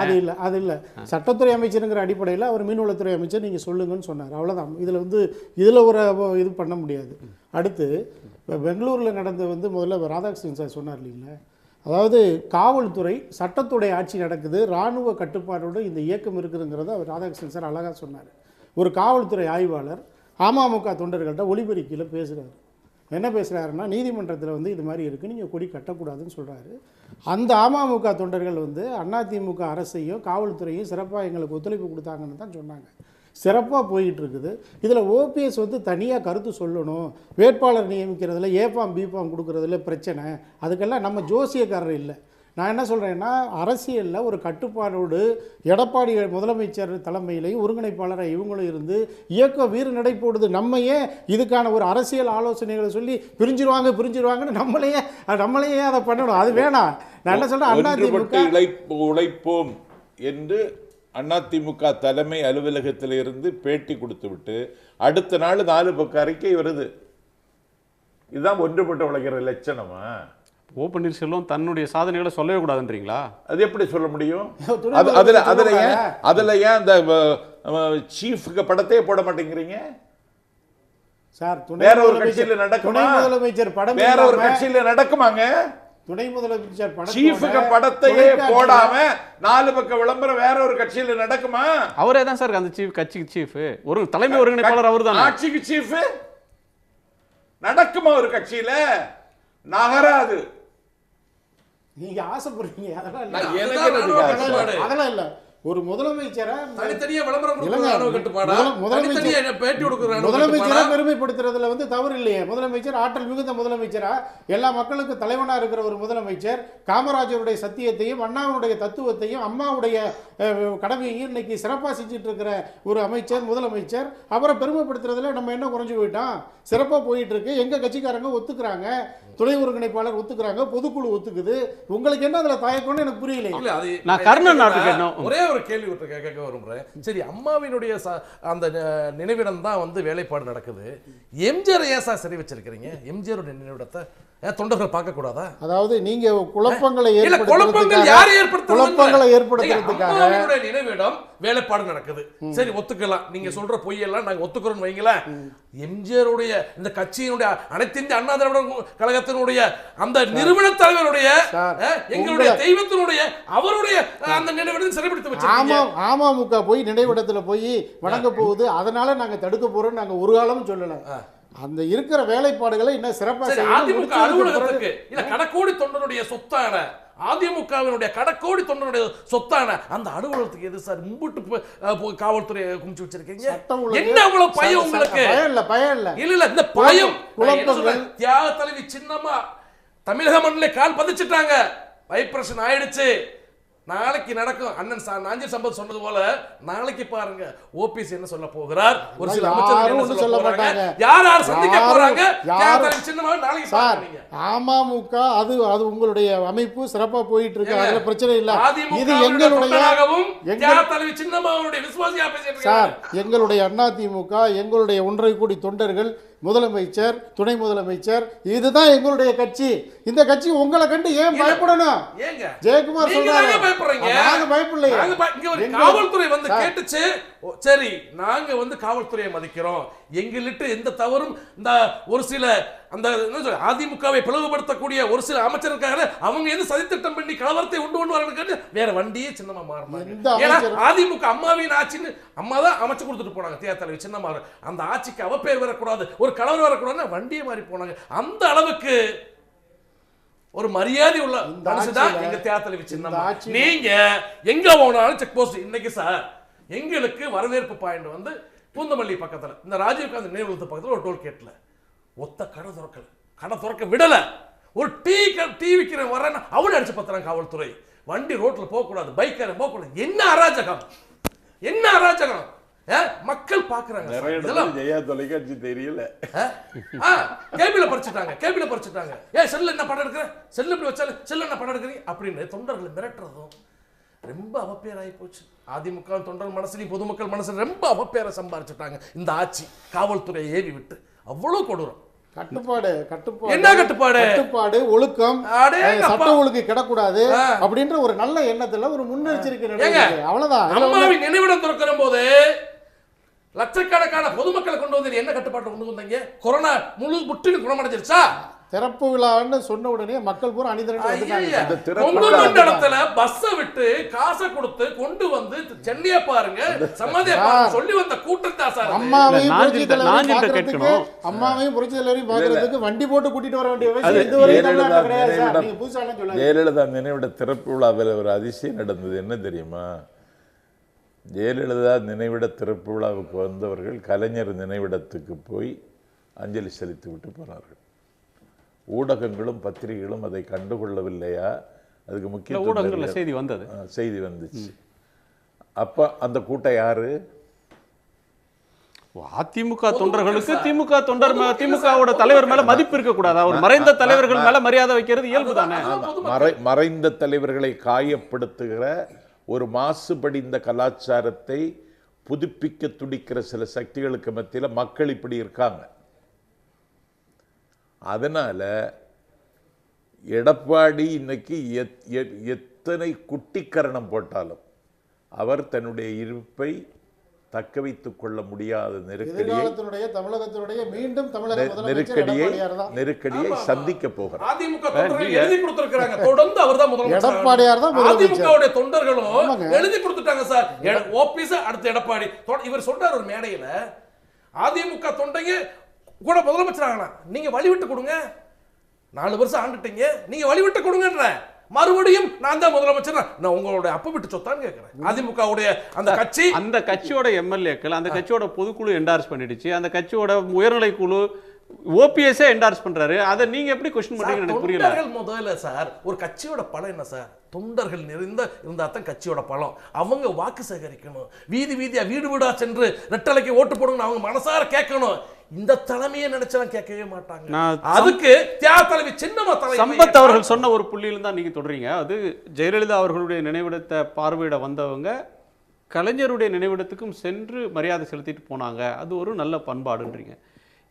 [SPEAKER 5] அது இல்லை சட்டத்துறை அமைச்சருங்கிற அடிப்படையில் அவர் மீன்வளத்துறை அமைச்சர் நீங்கள் சொல்லுங்கன்னு சொன்னார். அவ்வளோதான். இதில் ஒரு இது பண்ண முடியாது. அடுத்து இப்போ பெங்களூரில் நடந்த முதல்ல ராதாகிருஷ்ணன் சார் சொன்னார் இல்லைங்களா, அதாவது காவல்துறை சட்டத்துடைய ஆட்சி நடக்குது, இராணுவ கட்டுப்பாடோடு இந்த இயக்கம் இருக்குதுங்கிறத அவர் ராதாகிருஷ்ணன் சார் அழகாக சொன்னார். ஒரு காவல்துறை ஆய்வாளர் அமமுக தொண்டர்கள்ட்ட ஒளிபெருக்கியில் பேசுகிறார். என்ன பேசுகிறாருன்னா, நீதிமன்றத்தில் இது மாதிரி இருக்குது, நீங்கள் கொடி கட்டக்கூடாதுன்னு சொல்கிறாரு. அந்த அமமுக தொண்டர்கள் அதிமுக அரசையும் காவல்துறையும் சிறப்பாக எங்களுக்கு ஒத்துழைப்பு கொடுத்தாங்கன்னு தான் சொன்னாங்க. சிறப்பாக போயிட்டு இருக்குது. இதில் ஓபிஎஸ் தனியாக கருத்து சொல்லணும், வேட்பாளர் நியமிக்கிறதுல ஏஃபார்ம் பிஃபார்ம் கொடுக்குறதுல பிரச்சனை, அதுக்கெல்லாம் நம்ம ஜோசியக்காரர் இல்லை. நான் என்ன சொல்கிறேன்னா, அரசியலில் ஒரு கட்டுப்பாடோடு எடப்பாடி முதலமைச்சர் தலைமையிலையும் ஒருங்கிணைப்பாளராக இவங்களும் இருந்து இயக்கம் வீறு நடை போடுது. நம்ம ஏன் இதுக்கான ஒரு அரசியல் ஆலோசனைகளை சொல்லி பிரிஞ்சிருவாங்கன்னு நம்மளையே அதை பண்ணணும்? அது வேணாம். நான் என்ன சொல்கிறேன், அதிமுக
[SPEAKER 3] உழைப்போம் என்று அதிமுக தலைமை அலுவலகத்தில் இருந்து பேட்டி கொடுத்து விட்டு அடுத்த நாள் 4 பக்க அறிக்கை வருது. இதுதான் ஒன்றுபட்ட உழைக்கிற லட்சணமா?
[SPEAKER 2] ஓ பன்னீர்செல்வம் தன்னுடைய சாதனைகளை சொல்லவே கூடாதுன்றீங்களா?
[SPEAKER 3] அது எப்படி சொல்ல முடியும்? அதுல ஏன் அந்த சீஃப்க்கு படத்தையே போட மாட்டேங்கிறீங்க?
[SPEAKER 5] சார்,
[SPEAKER 3] வேற ஒரு கட்சியில நடக்குமா?
[SPEAKER 5] முதலமைச்சர் படம்
[SPEAKER 3] வேற ஒரு கட்சியில நடக்குமாங்க?
[SPEAKER 5] துணை முதலமைச்சர் படம்
[SPEAKER 3] சீஃப்க்கு படத்தையே போடாம 4 பக்க விளம்பரம் வேற ஒரு கட்சியில நடக்குமா?
[SPEAKER 2] அவரே தான் சார் அந்த கட்சிக்கு சீஃப், ஒரு தலைமை ஒருங்கிணைப்பாளர் அவர் தான்.
[SPEAKER 3] ஆட்சிக்கு சீஃப் நடக்குமா ஒரு கட்சியில? நகராது.
[SPEAKER 5] நீங்க ஆசைப்படுறீங்க,
[SPEAKER 4] அதெல்லாம்
[SPEAKER 5] இல்ல. ஒரு முதலமைச்சரை
[SPEAKER 4] தனித்தனியா விளம்பரம் கொடுக்கறது ராணுவ கட்டுப்பாடா? முதலமைச்சர் பேட்டி கொடுக்கறது
[SPEAKER 5] முதலமைச்சரை பெருமைப்படுத்துறதுல தவறு இல்லையே. முதலமைச்சர் ஆற்றல் மிகுந்த முதலமைச்சரா, எல்லா மக்களுக்கும் தலைவனா இருக்கிற ஒரு முதலமைச்சர், காமராஜருடைய சத்தியத்தையும் அண்ணாவுடைய தத்துவத்தையும் அம்மாவுடைய கடமையையும் இன்னைக்கு சிறப்பாக செஞ்சுட்டு இருக்கிற ஒரு அமைச்சர், முதலமைச்சர். அவரை பெருமைப்படுத்துறதுல நம்ம என்ன குறைஞ்சு போயிட்டோம்? சிறப்பாக போயிட்டு இருக்கு. எங்க கட்சிக்காரங்க ஒத்துக்கிறாங்க, துணை ஒருங்கிணைப்பாளர் ஒத்துக்கிறாங்க, பொதுக்குழு ஒத்துக்குது. உங்களுக்கு என்ன அதுல தயக்கம்னு எனக்கு புரியல.
[SPEAKER 2] நான் கர்ணன் நாட்டுக்கு
[SPEAKER 4] ஒரே ஒரு கேள்வி கேட்க விரும்புறேன். சரி, அம்மாவினுடைய அந்த நினைவிடம் தான் வேலைப்பாடு நடக்குது. எம்ஜிஆர் ஏன் சார் சரி வச்சிருக்கிறீங்க? எம்ஜிஆருடைய நினைவிடத்தை தொண்டர்கள் பார்க்க கூடாதா?
[SPEAKER 5] அதாவது நீங்க குழப்பங்களை
[SPEAKER 4] ஏற்படுத்துறதுக்காக நினைவிடம் வேலைப்பாடு நடக்குது. சரி, ஒத்துக்கலாம். நீங்க சொல்ற பொய்யெல்லாம் நாங்க ஒத்துக்கிறோம் வைங்களேன். எம்ஜிஆருடைய இந்த கட்சியினுடைய அனைத்து இந்திய அண்ணா திராவிட கழகத்தினுடைய அந்த நிறுவன தலைவருடைய எங்களுடைய தெய்வத்தினுடைய அவருடைய அந்த நினைவிடத்தை சிறைப்படுத்தி வச்சிருக்கீங்க.
[SPEAKER 5] அமமுக போய் நினைவிடத்துல போய் வணங்க போகுது, அதனால நாங்க தடுக்க போறோம் நாங்க ஒரு காலமும் சொல்லல. அந்த இருக்கிற வேலைப்பாடுகளை இன்னும் சிறப்பாக
[SPEAKER 4] அதிமுக அலுவலகத்துக்கு இல்ல கடக்கோடி தொண்டனுடைய சொத்தான அதிமுகவினுடைய கடக்கோடி தொண்டனுடைய சொத்தான அந்த அலுவலகத்துக்கு எது சார் மும்பிட்டு காவல்துறை குமிச்சு வச்சிருக்கீங்க? என்ன அவ்வளவு பயம் உங்களுக்கு?
[SPEAKER 5] பயம் இல்ல
[SPEAKER 4] இல்ல இந்த பயம் தியாக தலைவி சின்னமா தமிழக மண்ணிலே கால் பதிச்சுட்டாங்க. வைப்ரஷன் ஆயிடுச்சு. நாளைக்கு நடக்கும். அண்ணன் நாஞ்சில் சம்பத் சொன்னது போல நாளைக்கு பாருங்க ஓபிஎஸ் என்ன சொல்ல போகிறார், ஒரு சில அமைச்சர்கள் என்ன சொல்ல போறாங்க, யார் சந்திக்க போறாங்க. நாளைக்கு பாருங்க.
[SPEAKER 5] அமமுக அது உங்களுடைய அமைப்பு சிறப்பா போயிட்டு இருக்கு, அதுல பிரச்சனை இல்ல. இது எங்களுடைய சார், எங்களுடைய அதிமுக, எங்களுடைய 1.5 கோடி தொண்டர்கள், முதலமைச்சர், துணை முதலமைச்சர், இதுதான் எங்களுடைய கட்சி. இந்த கட்சி உங்களை கண்டு ஏன் பயப்படணும்? ஜெயக்குமார் சொல்றாங்க
[SPEAKER 4] காவல்துறை கேட்டுச்சு. சரி, நாங்க காவல்துறையை மதிக்கிறோம், எங்களிட்டு எந்த தவறும் இந்த ஒரு சில அந்த அதிமுகவை பிளவுபடுத்தக்கூடிய ஒரு சில அமைச்சருக்காக அவங்க எது சதித்திட்டம் பண்ணி கலவரத்தை உண்டு வரணும்னு வேற வண்டியே சின்னமா மாறினாங்க. ஏன்னா அதிமுக அம்மாவின் ஆட்சின்னு அம்மா தான் அமைச்சு கொடுத்துட்டு போனாங்க. தேர்தலை சின்னமா அந்த ஆட்சிக்கு அவப்பேர் வரக்கூடாது, ஒரு கலவரம் வரக்கூடாதுன்னு வண்டியே மாறி போனாங்க. அந்த அளவுக்கு ஒரு மரியாதை உள்ள மனுஷன் எங்க தேர்தலை சின்னமா. நீங்க எங்க போனாலும் செக் போஸ்ட். இன்னைக்கு சார் எங்களுக்கு வரவேற்பு பாயிண்ட் பூந்தமல்லி பக்கத்துல இந்த ராஜீவ்காந்தி நினைவுலகத்து பக்கத்துல ஒரு டோல்கேட்ல ஒத்த கடை திறக்க விடல. ஒரு டீ விக்கிற வரேன்னா அவனை அடிச்சு பத்திரம் காவல்துறை. வண்டி ரோட்ல போக கூடாது, பைக்கார போக கூடாது. என்ன அராஜகம், என்ன அராஜகம்! மக்கள் பாக்குறாங்க.
[SPEAKER 3] தொலைக்காட்சி தெரியல,
[SPEAKER 4] கேபில பறிச்சுட்டாங்க. செல்ல என்ன படம் எடுக்கிற, செல்ல இப்படி வச்சாலும் செல்ல என்ன படம் எடுக்கிறீங்க அப்படின்னு தொண்டர்களை மிரட்டுறதும் ரொம்ப அவப்பேராகி போச்சு. அதிமுக தொண்டர் மனசுலையும் பொதுமக்கள் மனசுல ரொம்ப அவப்பேரை சம்பாரிச்சுட்டாங்க இந்த ஆட்சி. காவல்துறையை ஏவி விட்டு அவ்வளவு கொடூரம்.
[SPEAKER 5] கட்டுப்பாடு
[SPEAKER 4] என்ன கட்டுப்பாடு?
[SPEAKER 5] ஒழுக்கம், சட்ட ஒழுங்கு கிடக்கூடாது அப்படின்ற ஒரு நல்ல எண்ணத்துல ஒரு முன்னெச்சரிக்கை. அவ்வளவுதான்.
[SPEAKER 4] அம்மாவின் நினைவிடம் திறக்கிற போது லட்சக்கணக்கான பொதுமக்களை கொண்டு வந்து என்ன கட்டுப்பாட்டை கொண்டு வந்தீங்க? கொரோனா முற்றிலும் குணமடைஞ்சிருச்சா?
[SPEAKER 5] திறப்பு விழான்னு சொன்ன உடனே மக்கள் பூரா அணிதிரண்டு
[SPEAKER 4] பஸ் விட்டு காசை கொடுத்து கொண்டு வந்து சென்னைய பாருங்க சொல்லி வந்த கூட்டம் சார்.
[SPEAKER 5] அம்மாவையும் புரட்சி தலைவரையும் பாக்குறதுக்கு வண்டி போட்டு கூட்டிட்டு வர வேண்டிய
[SPEAKER 3] ஜெயலலிதா நினைவிட திறப்பு விழாவில் ஒரு அதிசயம் நடந்தது. என்ன தெரியுமா? ஜெயலலிதா நினைவிட திறப்பு விழாவுக்கு வந்தவர்கள் கலைஞர் நினைவிடத்துக்கு போய் அஞ்சலி செலுத்தி விட்டு போனார்கள். ஊடகங்களும் பத்திரிகைகளும் அதை கண்டுகொள்ளவில்லையா? அதுக்கு முக்கிய
[SPEAKER 2] ஊடகங்கள்ல செய்தி
[SPEAKER 3] வந்துச்சு. அப்ப அந்த கூட்டம் யாரு?
[SPEAKER 2] அதிமுக தொண்டர்களுக்கு திமுகவோட தலைவர் மேல மதிப்பு இருக்க கூடாது. அவர் மறைந்த தலைவர்கள் மேல மரியாதை வைக்கிறது இயல்பு தானே.
[SPEAKER 3] மறைந்த தலைவர்களை காயப்படுத்துகிற ஒரு மாசுபடிந்த கலாச்சாரத்தை புதுப்பிக்க துடிக்கிற சில சக்திகளுக்கு மத்தியில் மக்கள் இப்படி இருக்காங்க. அதனால எடப்பாடி இன்னைக்கு எத்தனை குட்டிக்கரணம் போட்டாலும் அவர் தன்னுடைய இருப்பை தக்க வைத்துக் கொள்ள முடியாத நெருக்கடியை சந்திக்க போகிறார்.
[SPEAKER 4] அதிமுக எழுதி கொடுத்திருக்காங்க, தொடர்ந்து அவர்தான் முதலமைச்சர். அதிமுகவுடைய தொண்டர்களும் எழுதி கொடுத்துட்டாங்க சார். ஓபிஎஸ் அடுத்து எடப்பாடி. இவர் சொல்றாரு ஒரு மேடையில, அதிமுக தொண்டைங்க கூட முதலமைச்சர் ஆகலாம், நீங்க வழிவிட்டு கொடுங்க, 4 வருஷம் ஆண்டுட்டீங்க, நீங்க வழிவிட்டு கொடுங்கன்ற, மறுபடியும் நான் தான் முதலமைச்சர், நான் உங்களோட அப்ப விட்டு சொத்தான்னு கேட்கிறேன். அதிமுகவுடைய அந்த
[SPEAKER 2] கட்சியோட எம்எல்ஏக்கள், அந்த கட்சியோட பொதுக்குழு என்டார்ஸ் பண்ணிடுச்சு, அந்த கட்சியோட உயர்நிலை குழு ஓபிஎஸ் என்டார்ஸ் பண்றாரு. அதை நீங்க எப்படி क्वेश्चन பண்றீங்க எனக்கு புரியல.
[SPEAKER 4] முதல்ல சார் ஒரு கட்சியோட பலம் என்ன சார்? தொண்டர்கள் இருந்தா தான் கட்சியோட பலம். அவங்க வாக்கு சேகரிக்கணும், வீதி வீதியா வீடு வீடா சென்று ரெட்டலைக்கு ஓட்டு போடுங்க அவங்க மனசார கேட்கணும். இந்த தலைமையை நினைச்சலாம் கேட்கவே மாட்டாங்க. அதுக்கு தியாக தலைவி சின்னமா
[SPEAKER 2] சம்பத் அவர்கள் சொன்ன ஒரு புள்ளியில தான் நீங்க தொடறீங்க. அது ஜெயலலிதா அவர்களுடைய நினைவிடத்தை பார்வையிட வந்தவங்க கலைஞருடைய நினைவிடத்துக்கும் சென்று மரியாதை செலுத்திட்டு போனாங்க, அது ஒரு நல்ல பண்பாடுன்றீங்க.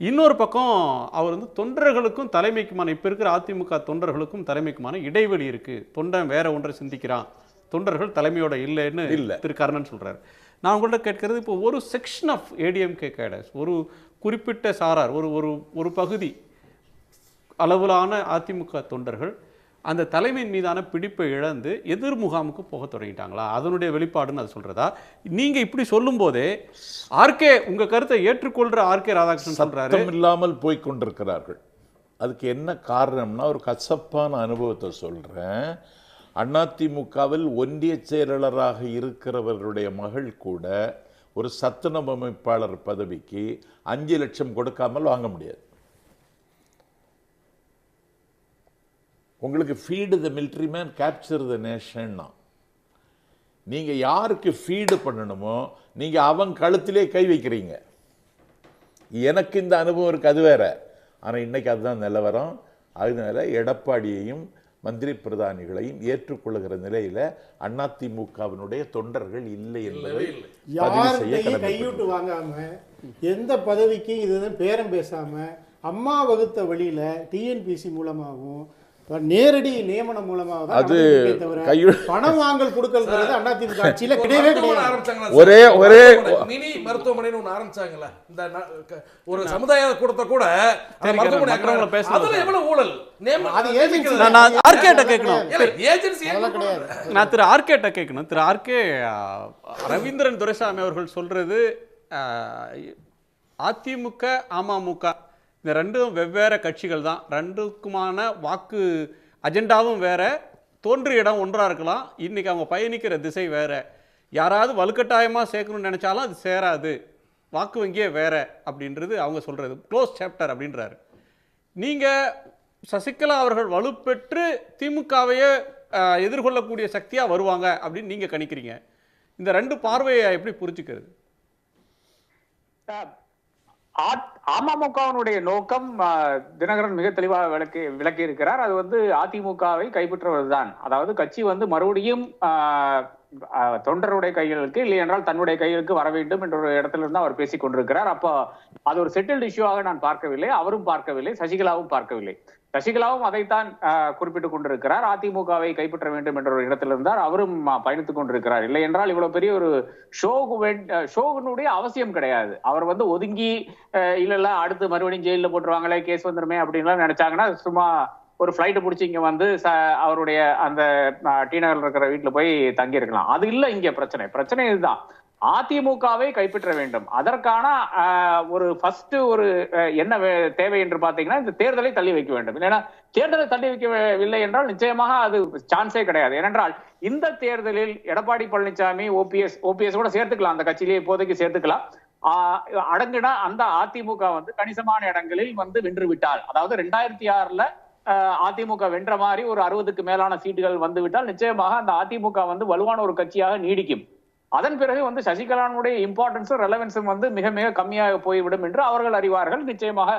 [SPEAKER 2] இன்னொரு பக்கம் அவர் வந்து தொண்டர்களுக்கும் தலைமைக்குமான, இப்போ இருக்கிற அதிமுக தொண்டர்களுக்கும் தலைமைக்குமான இடைவெளி இருக்கு, தொண்டன் வேற ஒன்றை சிந்திக்கிறான், தொண்டர்கள் தலைமையோட இல்லைன்னு திரு கர்ணன் சொல்றாரு. நான் உங்கள்கிட்ட கேட்கறது, இப்போ ஒரு செக்ஷன் ஆஃப் ஏடிஎம்கே கேடர்ஸ், ஒரு குறிப்பிட்ட சாரார், ஒரு பகுதி அளவிலான அதிமுக தொண்டர்கள் அந்த தலைமையின் மீதான பிடிப்பை இழந்து எதிர் முகாமுக்கு போக தொடங்கிட்டாங்களா? அதனுடைய வெளிப்பாடுன்னு அது சொல்றதா? நீங்க இப்படி சொல்லும் போதே ஆர்கே உங்க கருத்தை ஏற்றுக்கொள்ற ஆர்கே ராதாகிருஷ்ணன் சொல்றாரு
[SPEAKER 3] இல்லாமல் போய் கொண்டிருக்கிறார்கள். அதுக்கு என்ன காரணம்னா, ஒரு கசப்பான அனுபவத்தை சொல்றேன். அதிமுகவில் ஒன்றிய செயலாளராக இருக்கிறவர்களுடைய மகள் கூட ஒரு சத்துணவு அமைப்பாளர் பதவிக்கு 5 லட்சம் கொடுக்காமல் வாங்க முடியாது. உங்களுக்கு feed the military man capture the nation. நீங்க யாருக்கு ஃபீடு பண்ணணுமோ நீங்க அவங்க கழுத்திலே கை வைக்கிறீங்க. எனக்கு இந்த அனுபவம் இருக்கு, அது வேற. ஆனால் இன்னைக்கு அதுதான் நிலவரம். அதனால எடப்பாடியையும் மந்திரி பிரதானிகளையும் ஏற்றுக்கொள்ளுகிற நிலையில அதிமுகவினுடைய தொண்டர்கள் இல்லை என்பதை
[SPEAKER 5] கையூட்டு வாங்காம, எந்த பதவிக்கு இதுதான் பேரம் பேசாம, அம்மா வகுத்த வழியில டிஎன்பிசி மூலமாகவும் நேரடி நியமனம் மூலமாக அது பணம் வாங்கல் கொடுக்கறது அதிமுக ஆட்சியில கிடையவே கிடையாது.
[SPEAKER 3] ஒரே
[SPEAKER 4] மினி மருத்துவமனைன்னு ஒன்று ஆரம்பிச்சாங்கல்ல, இந்த ஒரு சமுதாய கூடத்தை கூட அதுல எவ்வளவு ஊழல்,
[SPEAKER 2] திரு ஆர்கேட்ட கேட்கணும். திரு ஆர்கே ரவீந்திரன் துரைசாமி அவர்கள் சொல்றது, அதிமுக அமமுக இந்த ரெண்டும் வெவ்வேறு கட்சிகள் தான், ரெண்டுக்குமான வாக்கு அஜெண்டாவும் வேற, தோன்றிய இடம் ஒன்றா இருக்கலாம், இன்னைக்கு அவங்க பயணிக்கிற திசை வேற, யாராவது வலுக்கட்டாயமாக சேர்க்கணும்னு நினைச்சாலும் அது சேராது, வாக்கு வங்கியே வேற அப்படின்றது அவங்க சொல்றது. க்ளோஸ் சாப்டர் அப்படின்றாரு. நீங்க சசிகலா அவர்கள் வலுப்பெற்று திமுகவையே எதிர்கொள்ளக்கூடிய சக்தியா வருவாங்க அப்படின்னு நீங்க கணிக்கிறீங்க. இந்த ரெண்டு பார்வையை எப்படி புரிஞ்சுக்கிறது?
[SPEAKER 8] அமமுகவினுடைய நோக்கம் தினகரன் மிக தெளிவாக விளக்கி இருக்கிறார். அது வந்து அதிமுகவை கைப்பற்றுவதுதான். அதாவது கட்சி வந்து மறுபடியும் தொண்டருடைய கைகளுக்கு இல்லை என்றால் தன்னுடைய கைகளுக்கு வர வேண்டும் என்ற ஒரு இடத்துல இருந்து அவர் பேசிக் கொண்டிருக்கிறார். அப்போ அது ஒரு செட்டில்டு இஷ்யூவாக நான் பார்க்கவில்லை, அவரும் பார்க்கவில்லை, சசிகலாவும் பார்க்கவில்லை. சசிகலாவும் அதைத்தான் குறிப்பிட்டுக் கொண்டிருக்கிறார். அதிமுகவை கைப்பற்ற வேண்டும் என்ற ஒரு இடத்துல இருந்தார், அவரும் பயணித்துக் கொண்டிருக்கிறார். இல்லை என்றால் இவ்வளவு பெரிய ஒரு ஷோனுடைய அவசியம் கிடையாது. அவர் வந்து ஒதுங்கி இல்ல அடுத்து மறுபடியும் ஜெயில போட்டுருவாங்களே, கேஸ் வந்துருமே அப்படின்லாம் நினைச்சாங்கன்னா சும்மா ஒரு ஃபிளைட் பிடிச்சி இங்க வந்து அவருடைய அந்த டி நகர்ல இருக்கிற வீட்டுல போய் தங்கி இருக்கலாம். அது இல்ல இங்க பிரச்சனை இதுதான். அதிமுகவை கைப்பற்ற வேண்டும். அதற்கான ஒரு ஃபர்ஸ்ட் ஒரு என்ன தேவை என்று பாத்தீங்கன்னா, இந்த தேர்தலை தள்ளி வைக்க வேண்டும். இல்லைன்னா தேர்தலை தள்ளி வைக்கவில்லை என்றால் நிச்சயமாக அது சான்ஸே கிடையாது. ஏனென்றால் இந்த தேர்தலில் எடப்பாடி பழனிசாமி ஓபிஎஸ் கூட சேர்த்துக்கலாம், அந்த கட்சியிலேயே இப்போதைக்கு சேர்த்துக்கலாம். அடங்குனா அந்த அதிமுக வந்து கணிசமான இடங்களில் வந்து வென்று விட்டால், அதாவது 2006ல அதிமுக வென்ற மாதிரி ஒரு 60க்கு மேலான சீட்டுகள் வந்து விட்டால் நிச்சயமாக அந்த அதிமுக வந்து வலுவான ஒரு கட்சியாக நீடிக்கும். அதன் பிறகு வந்து சசிகலானுடைய இம்பார்ட்டன்ஸும் ரெலவன்ஸும் வந்து மிக மிக கம்மியாக போய்விடும் என்று அவர்கள் அறிவார்கள், நிச்சயமாக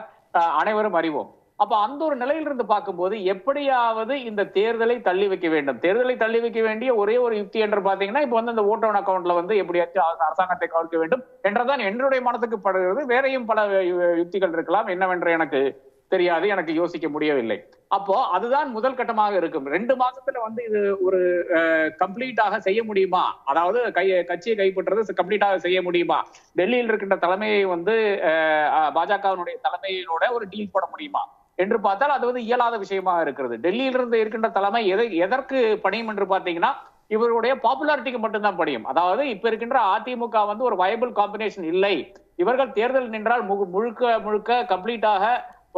[SPEAKER 8] அனைவரும் அறிவோம். அப்ப அந்த ஒரு நிலையிலிருந்து பார்க்கும்போது எப்படியாவது இந்த தேர்தலை தள்ளி வைக்க வேண்டும். தேர்தலை தள்ளி வைக்க வேண்டிய ஒரே ஒரு யுக்தி என்று பாத்தீங்கன்னா இப்ப வந்து இந்த ஓட் ஆன் அக்கௌண்ட்ல வந்து எப்படியாச்சும் அரசாங்கத்தை கவனிக்க வேண்டும் என்றதான் என்னுடைய மனத்துக்கு படுகிறது. வேறையும் பல யுக்திகள் இருக்கலாம், என்னவென்று எனக்கு தெரியாது, எனக்கு யோசிக்க முடியவில்லை. அப்போ அதுதான் முதல் கட்டமாக இருக்கும். 2 மாசத்துல வந்து இது ஒரு கம்ப்ளீட்டாக செய்ய முடியுமா, அதாவது கட்சியை கைப்பற்றுறது கம்ப்ளீட்டாக செய்ய முடியுமா, டெல்லியில் இருக்கின்ற தலைமையை வந்து பாஜகவினுடைய தலைமையினோட ஒரு டீல் போட முடியுமா என்று பார்த்தால் அது வந்து இயலாத விஷயமா இருக்கிறது. டெல்லியிலிருந்து இருக்கின்ற தலைமை எதற்கு பணியும் என்று பாத்தீங்கன்னா இவருடைய பாப்புலாரிட்டிக்கு மட்டும்தான் பணியும். அதாவது இப்ப இருக்கின்ற அதிமுக வந்து ஒரு வயபிள் காம்பினேஷன் இல்லை, இவர்கள் தேர்தல் நின்றால் முழுக்க கம்ப்ளீட்டாக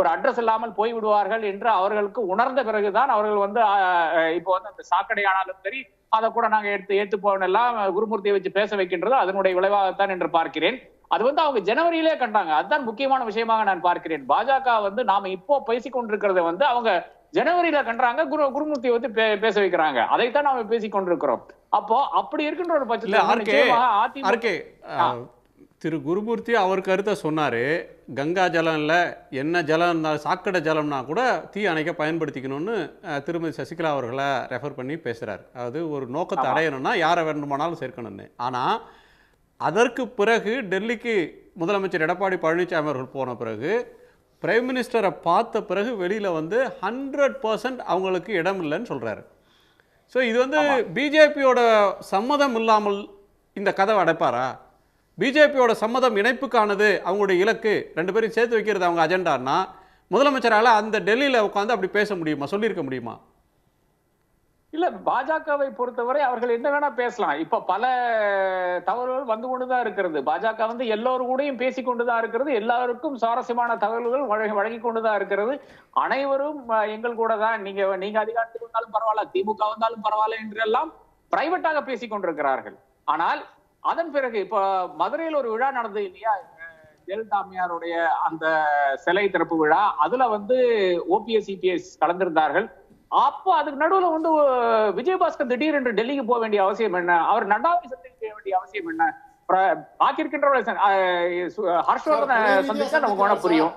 [SPEAKER 8] ஒரு அட்ரஸ் இல்லாமல் போய்விடுவார்கள் என்று அவர்களுக்கு உணர்ந்த பிறகுதான் அவர்கள் வந்து இப்போ வந்து அந்த சாக்கடை ஆனாலும் சரி அதை கூட நாங்க ஏத்து போனெல்லாம் குருமூர்த்தியை வச்சு பேச வைக்கின்றது அதனுடைய விளைவாகத்தான் என்று பார்க்கிறேன். அது வந்து அவங்க ஜனவரியிலே கண்டாங்க. அதுதான் முக்கியமான விஷயமாக நான் பார்க்கிறேன். பாஜக வந்து நாம இப்போ பேசிக்கொண்டிருக்கிறத வந்து அவங்க ஜனவரியில கண்டாங்க, குருமூர்த்தியை வந்து பேச வைக்கிறாங்க. அதைத்தான் நாம பேசிக்கொண்டிருக்கிறோம். அப்போ அப்படி இருக்கின்ற ஒரு பட்சத்தில்
[SPEAKER 2] திரு குருமூர்த்தி அவர் கருத்தை சொன்னாரு, கங்கா ஜலம் இல்லை, என்ன ஜலம் இருந்தாலும் சாக்கடை ஜலம்னா கூட தீ அணைக்க பயன்படுத்திக்கணும்னு திருமதி சசிகலா அவர்களை ரெஃபர் பண்ணி பேசுறாரு. அதாவது ஒரு நோக்கத்தை அடையணும்னா யாரை வேண்டுமானாலும் சேர்க்கணும்னு. ஆனால் அதற்கு பிறகு டெல்லிக்கு முதலமைச்சர் எடப்பாடி பழனிசாமி அவர்கள் போன பிறகு பிரைம் மினிஸ்டரை பார்த்த பிறகு வெளியில் வந்து 100% அவங்களுக்கு இடம் இல்லைன்னு சொல்கிறாரு. ஸோ இது வந்து பிஜேபியோட சம்மதம் இல்லாமல் இந்த கதவை அடைப்பாரா? பிஜேபியோட சம்மதம் இணைப்புக்கானது அவங்களுடைய இலக்கு, 2 பேரும் சேர்த்து வைக்கிறது அவங்க அஜெண்டான்னா முதலமைச்சரால் அந்த டெல்லியில் உட்காந்து அப்படி பேச முடியுமா, சொல்லியிருக்க முடியுமா?
[SPEAKER 8] இல்ல, பாஜகவை பொறுத்தவரை அவர்கள் என்ன வேணா பேசலாம். இப்ப பல தகவல்கள் வந்து கொண்டுதான் இருக்கிறது. பாஜக வந்து எல்லோரும் கூடயும் பேசிக்கொண்டுதான் இருக்கிறது, எல்லாருக்கும் சுவாரஸ்யமான தகவல்கள் வழங்கி கொண்டுதான் இருக்கிறது. அனைவரும் எங்கள் கூட தான், நீங்க அதிகாரத்துக்கு வந்தாலும் பரவாயில்ல, திமுக வந்தாலும் பரவாயில்ல என்றெல்லாம் பிரைவேட்டாக பேசிக் கொண்டிருக்கிறார்கள். ஆனால் அதன் பிறகு இப்ப மதுரையில் ஒரு விழா நடந்தது இல்லையா, ஜெயலலிதா அம்மையாருடைய அந்த சிலை திறப்பு விழா, அதுல வந்து ஓபிஎஸ் சிபிஎஸ் கலந்திருந்தார்கள். அப்போ அதுக்கு நடுவுல வந்து விஜயபாஸ்கர் திடீர் என்று டெல்லிக்கு போக வேண்டிய அவசியம் என்ன, அவர் நட்டாவை சந்திக்க வேண்டிய அவசியம் என்ன, பாக்கி இருக்கின்ற ஹர்ஷவர்தனை சந்திச்சா நமக்கு வேணா புரியும்.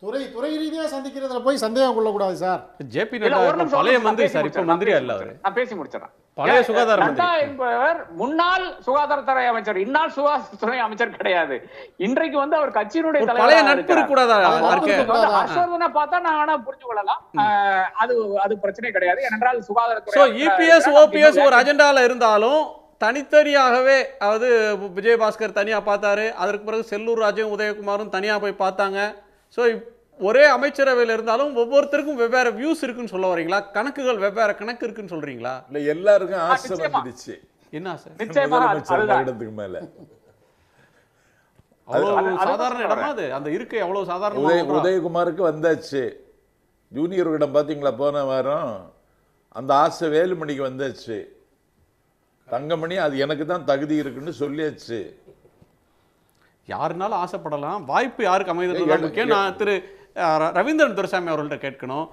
[SPEAKER 5] துறை ரீதியா சந்திக்கிறதுல போய் சந்தேகம் கொள்ளக்கூடாது சார்.
[SPEAKER 2] ஜேபி நட்டா பழைய மந்திரி சார், இப்ப மந்திரி அல்ல அவரு.
[SPEAKER 8] நான் பேசி முடிச்சிடறேன்.
[SPEAKER 2] பழைய சுகாதார
[SPEAKER 8] நட்டா என்பவர் முன்னாள் சுகாதாரத்துறை அமைச்சர், இந்நாள் சுகாதாரத்துறை அமைச்சர் கிடையாது. இன்றைக்கு வந்து அவர் கட்சியினுடைய
[SPEAKER 2] பழைய நட்பு கூடாதா?
[SPEAKER 8] ஹர்ஷவர்தனை பார்த்தா நான் வேணா புரிஞ்சு கொள்ளலாம், அது பிரச்சனை கிடையாது. ஏனென்றால் சுகாதாரத்துறை
[SPEAKER 2] இபிஎஸ் ஓபிஎஸ் ஒரு அஜெண்டால இருந்தாலும் தனித்தனியாகவே, அதாவது விஜயபாஸ்கர் தனியா பார்த்தாரு, அதற்கு பிறகு செல்லூர் ராஜும் உதயகுமாரும் தனியா போய் பார்த்தாங்க. ஸோ ஒரே அமைச்சரவையில் இருந்தாலும் ஒவ்வொருத்தருக்கும் வெவ்வேறு வியூஸ் இருக்குன்னு சொல்ல வரீங்களா? கணக்குகள் வெவ்வேறு கணக்கு இருக்குன்னு சொல்றீங்களா?
[SPEAKER 3] இல்லை, எல்லாருக்கும் ஆசை வந்துடுச்சு.
[SPEAKER 2] என்ன சார்
[SPEAKER 3] இடத்துக்கு மேல
[SPEAKER 2] அவ்வளவு சாதாரண இடமா அது? அந்த இருக்கை அவ்வளவு சாதாரண?
[SPEAKER 3] உதயகுமாருக்கு வந்தாச்சு, ஜூனியர்களிடம் பார்த்தீங்களா போன வாரம், அந்த ஆசை வேலுமணிக்கு வந்தாச்சு, தங்கமணி அது எனக்கு தான் தகுதி இருக்குன்னு சொல்லியாச்சு.
[SPEAKER 2] யாருனாலும் ஆசைப்படலாம், வாய்ப்பு யாருக்கு அமைகிறது முக்கியம். நான் திரு ரவீந்திரன் துரைசாமி அவர்கள்ட்ட கேட்கணும்,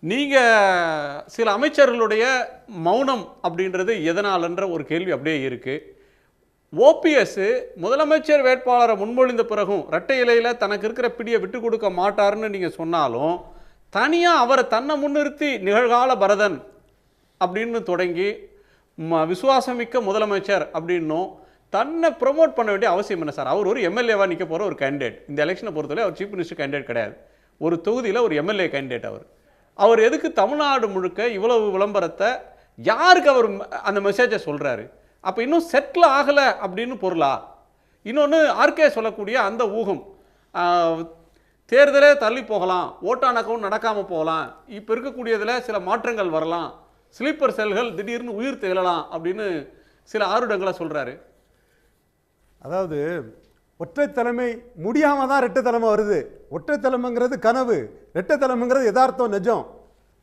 [SPEAKER 2] நீங்க சில அமைச்சர்களுடைய மௌனம் அப்படின்றது எதனாலன்ற ஒரு கேள்வி அப்படியே இருக்கு. ஓபிஎஸ் முதலமைச்சர் வேட்பாளரை முன்மொழிந்த பிறகும் இரட்டை இலையில தனக்கு இருக்கிற பிடியை விட்டு கொடுக்க மாட்டாருன்னு நீங்க சொன்னாலும், தனியா அவரை தன்னை முன்னிறுத்தி நிகழ்கால பரதன் அப்படின்னு தொடங்கி விசுவாசமிக்க முதலமைச்சர் அப்படின்னும் தன்னை ப்ரொமோட் பண்ண வேண்டிய அவசியம் என்ன சார்? அவர் ஒரு எம்எல்ஏவா நிற்க போற ஒரு கேண்டிடேட். இந்த எலெக்ஷனை பொறுத்தவரை அவர் சீஃப் மினிஸ்டர் கேண்டிடேட் கிடையாது, ஒரு தொகுதியில் ஒரு எம்எல்ஏ கேண்டிடேட். அவர் எதுக்கு தமிழ்நாடு முழுக்க இவ்வளவு விளம்பரத்தை, யாருக்கு அவர் அந்த மெசேஜை சொல்றாரு? அப்போ இன்னும் செட்டில் ஆகலை அப்படின்னு பொருளா? இன்னொன்று ஆர்கே சொல்லக்கூடிய அந்த ஊகம், தேர்தலே தள்ளி போகலாம், ஓட்டான் அக்கௌண்ட் நடக்காமல் போகலாம், இப்போ இருக்கக்கூடியதில் சில மாற்றங்கள் வரலாம், ஸ்லீப்பர் செல்கள் திடீர்னு உயிர் தேழலாம் அப்படின்னு சில ஆருடங்களை சொல்கிறாரு.
[SPEAKER 7] அதாவது ஒற்றை தலைமை முடியாமல் தான் ரெட்டை தலைமை வருது. ஒற்றை தலைமைங்கிறது கனவு, ரெட்டை தலைமைங்கிறது யதார்த்தம், நிஜம்.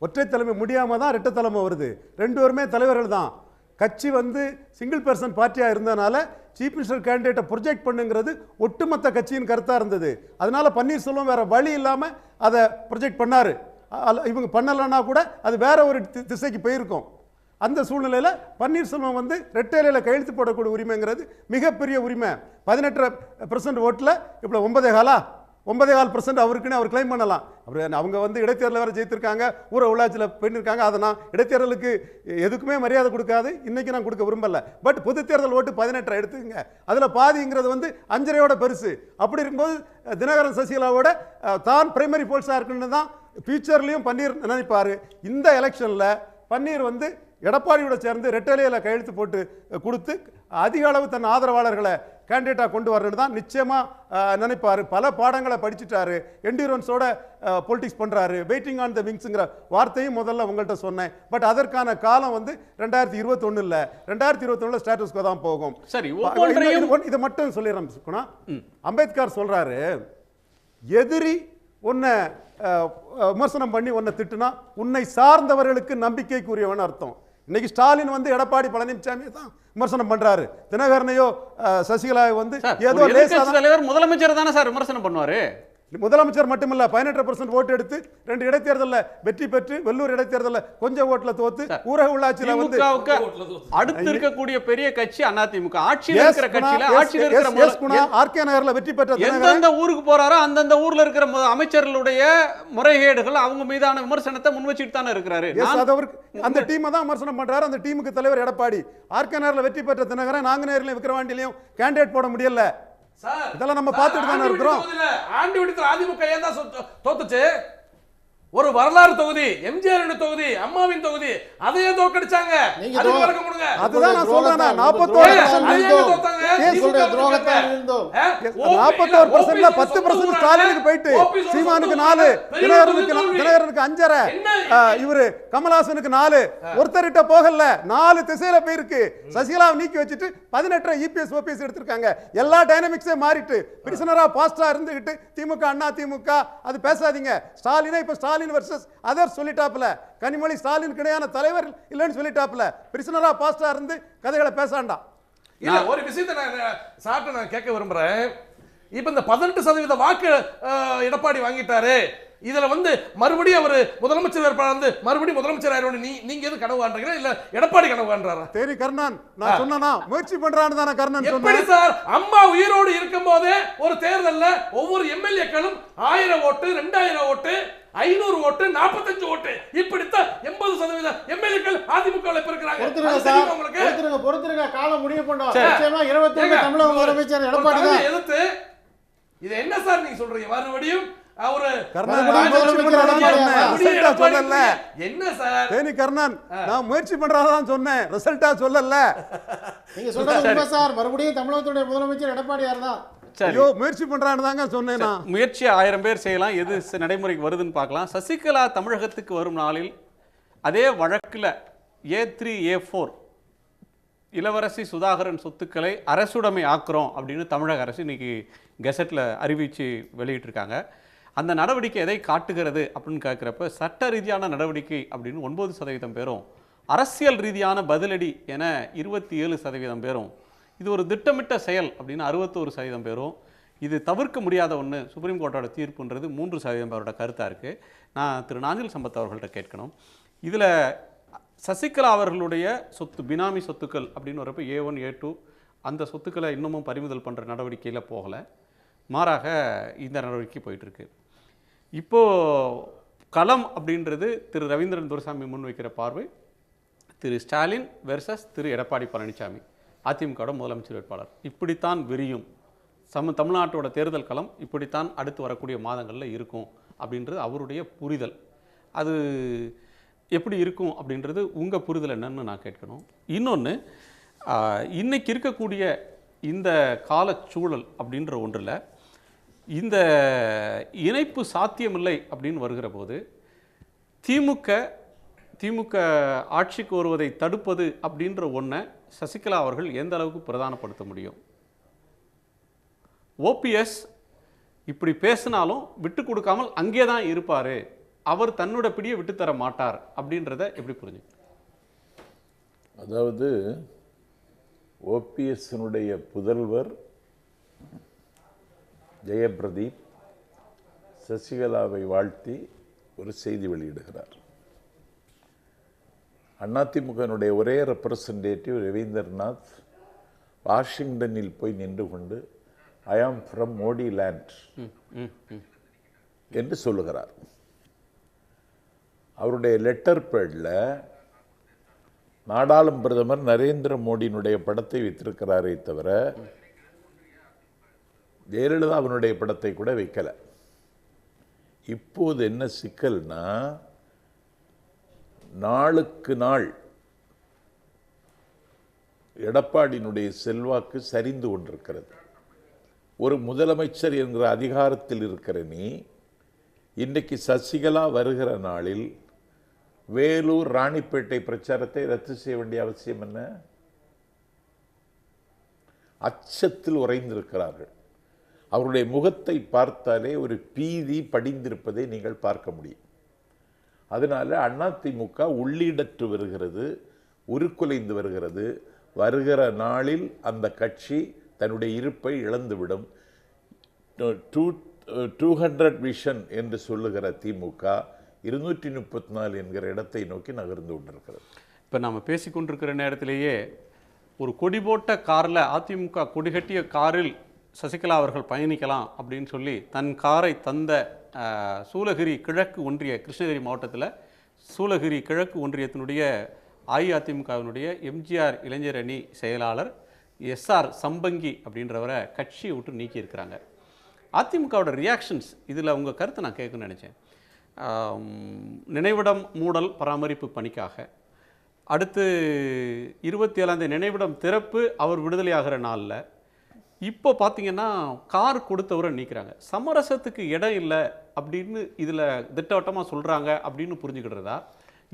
[SPEAKER 7] ஒற்றை தலைமை முடியாமல் தான் ரெட்டை தலைமை வருது. 2 பேருமே தலைவர்கள் தான். கட்சி வந்து சிங்கிள் பர்சன் பார்ட்டியாக இருந்ததுனால சீஃப் மினிஸ்டர் கேண்டிடேட்டை ப்ரொஜெக்ட் பண்ணுங்கிறது ஒட்டுமொத்த கட்சியின் கருத்தாக இருந்தது. அதனால பன்னீர்செல்வம் வேற வழி இல்லாமல் அதை ப்ரொஜெக்ட் பண்ணார். இவங்க பண்ணலைன்னா கூட அது வேற ஒரு திசைக்கு போயிருக்கும். அந்த சூழ்நிலையில் பன்னீர்செல்வம் வந்து ரெட்டையில கையெழுத்து போடக்கூடிய உரிமைங்கிறது மிகப்பெரிய உரிமை. 18% ஓட்டில் இப்போ 9.25 9.25% அவருக்குன்னு அவர் கிளைம் பண்ணலாம். அப்புறம் அவங்க வந்து இடைத்தேர்தல் வேறு ஜெயித்திருக்காங்க, ஊர உள்ளாட்சியில் பண்ணியிருக்காங்க. அதை நான் இடைத்தேர்தலுக்கு எதுக்குமே மரியாதை கொடுக்காது, இன்றைக்கி நான் கொடுக்க விரும்பலை. பட் பொது தேர்தல் ஓட்டு 18 எடுத்துக்கங்க, அதில் பாதிங்கிறது வந்து 5.5 பெருசு. அப்படி இருக்கும்போது தினகரன் சசிகலாவோட தான் பிரைமரி போல்ஸாக இருக்குன்னு தான் ஃபியூச்சர்லேயும் பன்னீர் நினைப்பார். இந்த எலெக்ஷனில் பன்னீர் வந்து எடப்பாடியோட சேர்ந்து ரெட்டலையில் கையெழுத்து போட்டு கொடுத்து அதிக அளவு தன் ஆதரவாளர்களை கேண்டிடேட்டாக கொண்டு வரணுன்னு தான் நிச்சயமாக நினைப்பார். பல பாடங்களை படிச்சுட்டாரு, என்டியூரன்ஸோட பொலிட்டிக்ஸ் பண்ணுறாரு. வெயிட்டிங் ஆன் த விங்ஸுங்கிற வார்த்தையும் முதல்ல உங்கள்கிட்ட சொன்னேன். பட் அதற்கான காலம் வந்து 2021 இல்லை, 2021 ஸ்டேட்டஸ்கோ தான் போகும்.
[SPEAKER 2] சரி,
[SPEAKER 7] இதை மட்டும் சொல்லிடுறேன். அம்பேத்கர் சொல்கிறாரு, எதிரி உன்னை விமர்சனம் பண்ணி உன்னை திட்டுனா உன்னை சார்ந்தவர்களுக்கு நம்பிக்கைக்குரியவன் அர்த்தம். இன்னைக்கு ஸ்டாலின் வந்து எடப்பாடி பழனிசாமி தான் விமர்சனம் பண்றாரு, தினகரனையோ சசிகலா வந்து ஏதோ
[SPEAKER 2] தலைவர் முதலமைச்சர் தானே சார் விமர்சனம் பண்ணுவாரு.
[SPEAKER 7] முதலமைச்சர் மட்டுமில்ல, 18% ஓட்டு எடுத்து 2 இடைத்தேர்தலில் வெற்றி பெற்று வெள்ளூர் இடைத்தேர்தலில் கொஞ்சம் ஓட்டுல தோத்து ஊரக உள்ளாட்சியில வந்து
[SPEAKER 2] அடுத்து இருக்கக்கூடிய பெரிய கட்சி அதிமுக, ஆட்சியில் இருக்கிற கட்சியில ஆட்சியில் இருக்கிற
[SPEAKER 7] ஆர்கே நகர்ல வெற்றி பெற்ற
[SPEAKER 2] எந்தெந்த ஊருக்கு போறாரோ அந்தந்த ஊர்ல இருக்கிற அமைச்சர்களுடைய முறைகேடுகள் அவங்க மீதான விமர்சனத்தை முன் வச்சுட்டு தானே இருக்கிறாரு.
[SPEAKER 7] அந்த டீமை தான் விமர்சனம் பண்றாரு. அந்த டீமுக்கு தலைவர் எடப்பாடி. ஆர்கே நகர்ல வெற்றி பெற்ற தினகரன் நாங்குநேரிலையும் விக்கிரவாண்டிலையும் கேண்டிடேட் போட முடியல. இதெல்லாம் நம்ம பார்த்துட்டு தானே இருக்கிறோம்.
[SPEAKER 4] ஆண்டிவட்டத்தில் அதிமுக ஏன் தான் தோத்துச்சு? ஒரு வரலாறு தொகுதி, எம்ஜிஆர் தொகுதி, அம்மாவின் தொகுதி, அதையே தோக்கடிச்சாங்க.
[SPEAKER 7] அதுதான் நான் சொல்றேன். 41% 10% ஸ்டாலினுக்கு போயிட்டு சீமானுக்கு 4, தினகரனுக்கு 5.5, இவரு கமலஹாசனுக்கு 4, ஒருத்தர்கிட்ட போகல, 4 திசையில போயிருக்கு. சசிகலாவை நீக்கி வச்சுட்டு 18 இபிஎஸ் ஓபிஎஸ் எடுத்திருக்காங்க. எல்லா டைனமிக்ஸே மாறிட்டு பிரிசனரா பாஸ்டா இருந்துகிட்டு திமுக அண்ணா திமுக அது பேசாதீங்க. ஸ்டாலினை இப்ப ஸ்டாலின் வெர்சஸ் அதர் சொல்லிட்டாப்ல. கனிமொழி ஸ்டாலின் கிடையான தலைவர் இல்லைன்னு சொல்லிட்டாப்ல. பிரிசனரா பாஸ்டா இருந்து கதைகளை பேசாண்டாம்.
[SPEAKER 4] இல்ல, ஒரு விஷயத்தை நான் கேட்க விரும்புறேன். இப்ப இந்த 18% வாக்கு எடப்பாடி வாங்கிட்டாரு. இதுல வந்து மறுபடியும் அவர் முதலமைச்சர் வேட்பாளர் வந்து மறுபடியும் முதலமைச்சர் ஆயிரும். நீங்க எது கனவு காண்றீங்களா இல்ல எடப்பாடி கனவு காண்றாரா?
[SPEAKER 7] சரி கர்ணன், நான் சொன்னா முயற்சி பண்றான்னு தானே கர்ணன் சொன்னாரு.
[SPEAKER 4] எப்படி சார், அம்மா உயிரோடு இருக்கும்போதே ஒரு தேர்தல்ல ஒவ்வொரு எம்எல்ஏக்களும் 1000 ஓட்டு, 2000 ஓட்டு, 500 ஓட்டு, 45 ஓட்டு, இப்படித்தான் 80% எம்எல்ஏக்கள் அதிமுகவில் இருக்கிறாங்க.
[SPEAKER 5] பொறுத்திருங்க, காலம் முடிய பண்ணோம். நிச்சயமா 21 தமிழக முதலமைச்சர் எடப்பாடி தான்
[SPEAKER 4] எதிர்த்து இது என்ன சார் நீங்க சொல்றீங்க? மறுபடியும் அவரு என்ன சார்
[SPEAKER 7] தேனி கர்ணன், நான் முயற்சி பண்றதான் சொன்னேன், ரிசல்ட்டா சொல்லல.
[SPEAKER 5] நீங்க சொல்றது உண்மை சார். மறுபடியும் தமிழகத்துடைய முதலமைச்சர் எடப்பாடியார் தான்.
[SPEAKER 7] முயற்சி பண்றான்னு தாங்க சொன்னேன்.
[SPEAKER 2] முயற்சி 1000 பேர் செய்யலாம், எது நடைமுறைக்கு வருதுன்னு பார்க்கலாம். சசிகலா தமிழகத்துக்கு வரும் நாளில் அதே வழக்கில் A3 A4 இளவரசி சுதாகரன் சொத்துக்களை அரசுடைமை ஆக்குறோம் அப்படின்னு தமிழக அரசு இன்னைக்கு கெசட்டில் அறிவித்து வெளியிட்டிருக்காங்க. அந்த நடவடிக்கை எதை காட்டுகிறது அப்படின்னு கேட்குறப்ப சட்ட ரீதியான நடவடிக்கை அப்படின்னு 9% பேரும், அரசியல் ரீதியான பதிலடி என 27% பேரும், இது ஒரு திட்டமிட்ட செயல் அப்படின்னு 61% பேரும், இது தவிர்க்க முடியாத ஒன்று சுப்ரீம் கோர்ட்டோட தீர்ப்புன்றது 3% பேரோட கருத்தாக இருக்குது. நான் திரு நாஞ்சில் சம்பத் அவர்கள்ட்ட கேட்கணும். இதில் சசிகலா அவர்களுடைய சொத்து, பினாமி சொத்துக்கள் அப்படின்னு வரப்போ A1 A2 அந்த சொத்துக்களை இன்னமும் பறிமுதல் பண்ணுற நடவடிக்கையில் போகலை, மாறாக இந்த நடவடிக்கை போயிட்டுருக்கு. இப்போது களம் அப்படின்றது திரு ரவீந்திரன் துரைசாமி முன்வைக்கிற பார்வை திரு ஸ்டாலின் வெர்சஸ் திரு எடப்பாடி பழனிசாமி, அதிமுகவோட முதலமைச்சர் வேட்பாளர். இப்படித்தான் விரியும் தமிழ்நாட்டோட தேர்தல் களம், இப்படித்தான் அடுத்து வரக்கூடிய மாதங்களில் இருக்கும் அப்படின்றது அவருடைய புரிதல். அது எப்படி இருக்கும் அப்படின்றது உங்கள் புரிதல் என்னன்னு நான் கேட்கணும். இன்னொன்று, இன்னைக்கு இருக்கக்கூடிய இந்த காலச்சூழல் அப்படின்ற ஒன்றில் இந்த இணைப்பு சாத்தியமில்லை அப்படின்னு வருகிற போது திமுக ஆட்சிக்கு வருவதை தடுப்பது அப்படின்ற ஒன்றை சசிகலா அவர்கள் எந்த அளவுக்கு பிரதானப்படுத்த முடியும்? ஓபிஎஸ் இப்படி பேசினாலும் விட்டு கொடுக்காமல் அங்கே தான் இருப்பார், அவர் தன்னோட பிடியை விட்டுத்தர மாட்டார் அப்படின்றத எப்படி புரிஞ்சு?
[SPEAKER 3] அதாவது ஓபிஎஸ்னுடைய புதல்வர் ஜெயபிரதீப் சசிகலாவை வாழ்த்தி ஒரு செய்தி வெளியிடுகிறார். அதிமுகனுடைய ஒரே ரெப்ரசன்டேட்டிவ் ரவீந்திரநாத் வாஷிங்டனில் போய் நின்று கொண்டு ஐ ஆம் ஃப்ரம் மோடி லேண்ட் என்று சொல்லுகிறார். அவருடைய லெட்டர் பேடில் நாடாளும் பிரதமர் நரேந்திர மோடியினுடைய படத்தை வைத்திருக்கிறாரே தவிர ஜெயலலிதா அவனுடைய படத்தை கூட வைக்கல. இப்போது என்ன சிக்கல்னா, நாளுக்கு நாள் எடப்பாடியினுடைய செல்வாக்கு சரிந்து கொண்டிருக்கிறது. ஒரு முதலமைச்சர் என்கிற அதிகாரத்தில் இருக்கிற நீ இன்றைக்கு சசிகலா வருகிற நாளில் வேலூர் ராணிப்பேட்டை பிரச்சாரத்தை ரத்து செய்ய வேண்டிய அவசியம் என்ன? அச்சத்தில் உறைந்திருக்கிறார்கள். அவருடைய முகத்தை பார்த்தாலே ஒரு பீதி படிந்திருப்பதை நீங்கள் பார்க்க முடியும். அதனால அதிமுக உள்ளீடற்று வருகிறது, உருக்குலைந்து வருகிறது. வருகிற நாளில் அந்த கட்சி தன்னுடைய இருப்பை இழந்துவிடும். 200 விஷன் என்று சொல்லுகிற திமுக 234 என்கிற இடத்தை நோக்கி நகர்ந்து கொண்டிருக்கிறது.
[SPEAKER 2] இப்போ நம்ம பேசிக்கொண்டிருக்கிற நேரத்திலேயே ஒரு கொடி போட்ட காரில், அதிமுக கொடிகட்டிய காரில் சசிகலா அவர்கள் பயணிக்கலாம் அப்படின்னு சொல்லி தன் காரை தந்த சூளகிரி கிழக்கு ஒன்றிய, கிருஷ்ணகிரி மாவட்டத்தில் சூளகிரி கிழக்கு ஒன்றியத்தினுடைய அஇஅதிமுகவினுடைய எம்ஜிஆர் இளைஞர் அணி செயலாளர் எஸ்ஆர் சம்பங்கி அப்படின்றவரை கட்சியை விட்டு நீக்கி இருக்கிறாங்க. அதிமுகவோட ரியாக்ஷன்ஸ் இதில் உங்கள் கருத்தை நான் கேட்கணும்னு நினச்சேன். நினைவிடம் மூடல் பராமரிப்பு பணிக்காக அடுத்து 27ஆம் தேதி நினைவிடம் திறப்பு, அவர் விடுதலையாகிற நாளில் இப்போ பார்த்தீங்கன்னா கார் கொடுத்தவரை நீக்கிறாங்க. சமரசத்துக்கு இடம் இல்லை அப்படின்னு இதில் திட்டவட்டமாக சொல்கிறாங்க அப்படின்னு புரிஞ்சுக்கிடுறதா,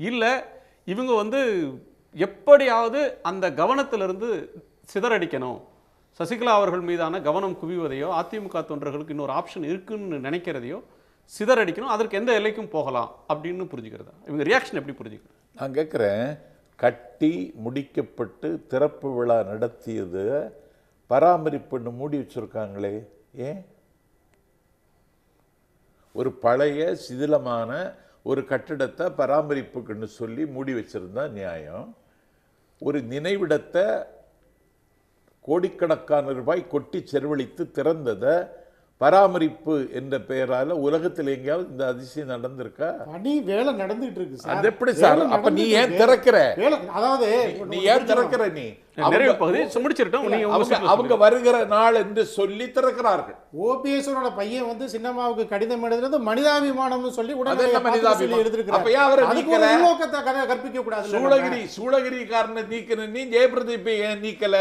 [SPEAKER 2] இல்லை இவங்க எப்படியாவது அந்த கவனத்திலிருந்து சிதறடிக்கணும், சசிகலா அவர்கள் மீதான கவனம் குவிவதையோ அதிமுக தொண்டர்களுக்கு இன்னொரு ஆப்ஷன் இருக்குன்னு நினைக்கிறதையோ சிதறடிக்கணும், அதற்கு எந்த எல்லைக்கும் போகலாம் அப்படின்னு புரிஞ்சுக்கிறதா? இவங்க ரியாக்ஷன் எப்படி புரிஞ்சுக்கிறது?
[SPEAKER 3] நான் கேட்குறேன், கட்டி முடிக்கப்பட்டு திறப்பு விழா நடத்தியது பராமரிப்புன்னு மூடி வச்சிருக்காங்களே, ஏன்? ஒரு பழைய சிதிலமான ஒரு கட்டிடத்தை பராமரிப்புக்குன்னு சொல்லி மூடி வச்சிருந்தா நியாயம். ஒரு நினைவிடத்தை கோடிக்கணக்கான ரூபாய் கொட்டி செலவழித்து திறந்ததை பராமரிப்பு என்ற பெயரால உலகத்தில் எங்கேயாவது இந்த அதிசயம் நடந்திருக்கா?
[SPEAKER 5] பணி வேலை நடந்துட்டு இருக்கு சார்.
[SPEAKER 3] அது எப்படி சார்? அப்ப நீ ஏன் திறக்கிற?
[SPEAKER 5] அதாவது
[SPEAKER 3] நீ ஏன் திறக்கிற? நீ அவங்க வருகிற நாள் என்று சொல்லி திறக்கிறார்கள்.
[SPEAKER 5] ஓபிஎஸ் பையன் சின்னம்மாவுக்கு கடிதம் எழுதுறது மனிதாபிமானம்னு சொல்லி உடனே கற்பிக்க கூடாது.
[SPEAKER 3] சூளகிரிக்காரனை நீக்கிற நீ ஜெயபிரதீப் ஏன் நீக்கல?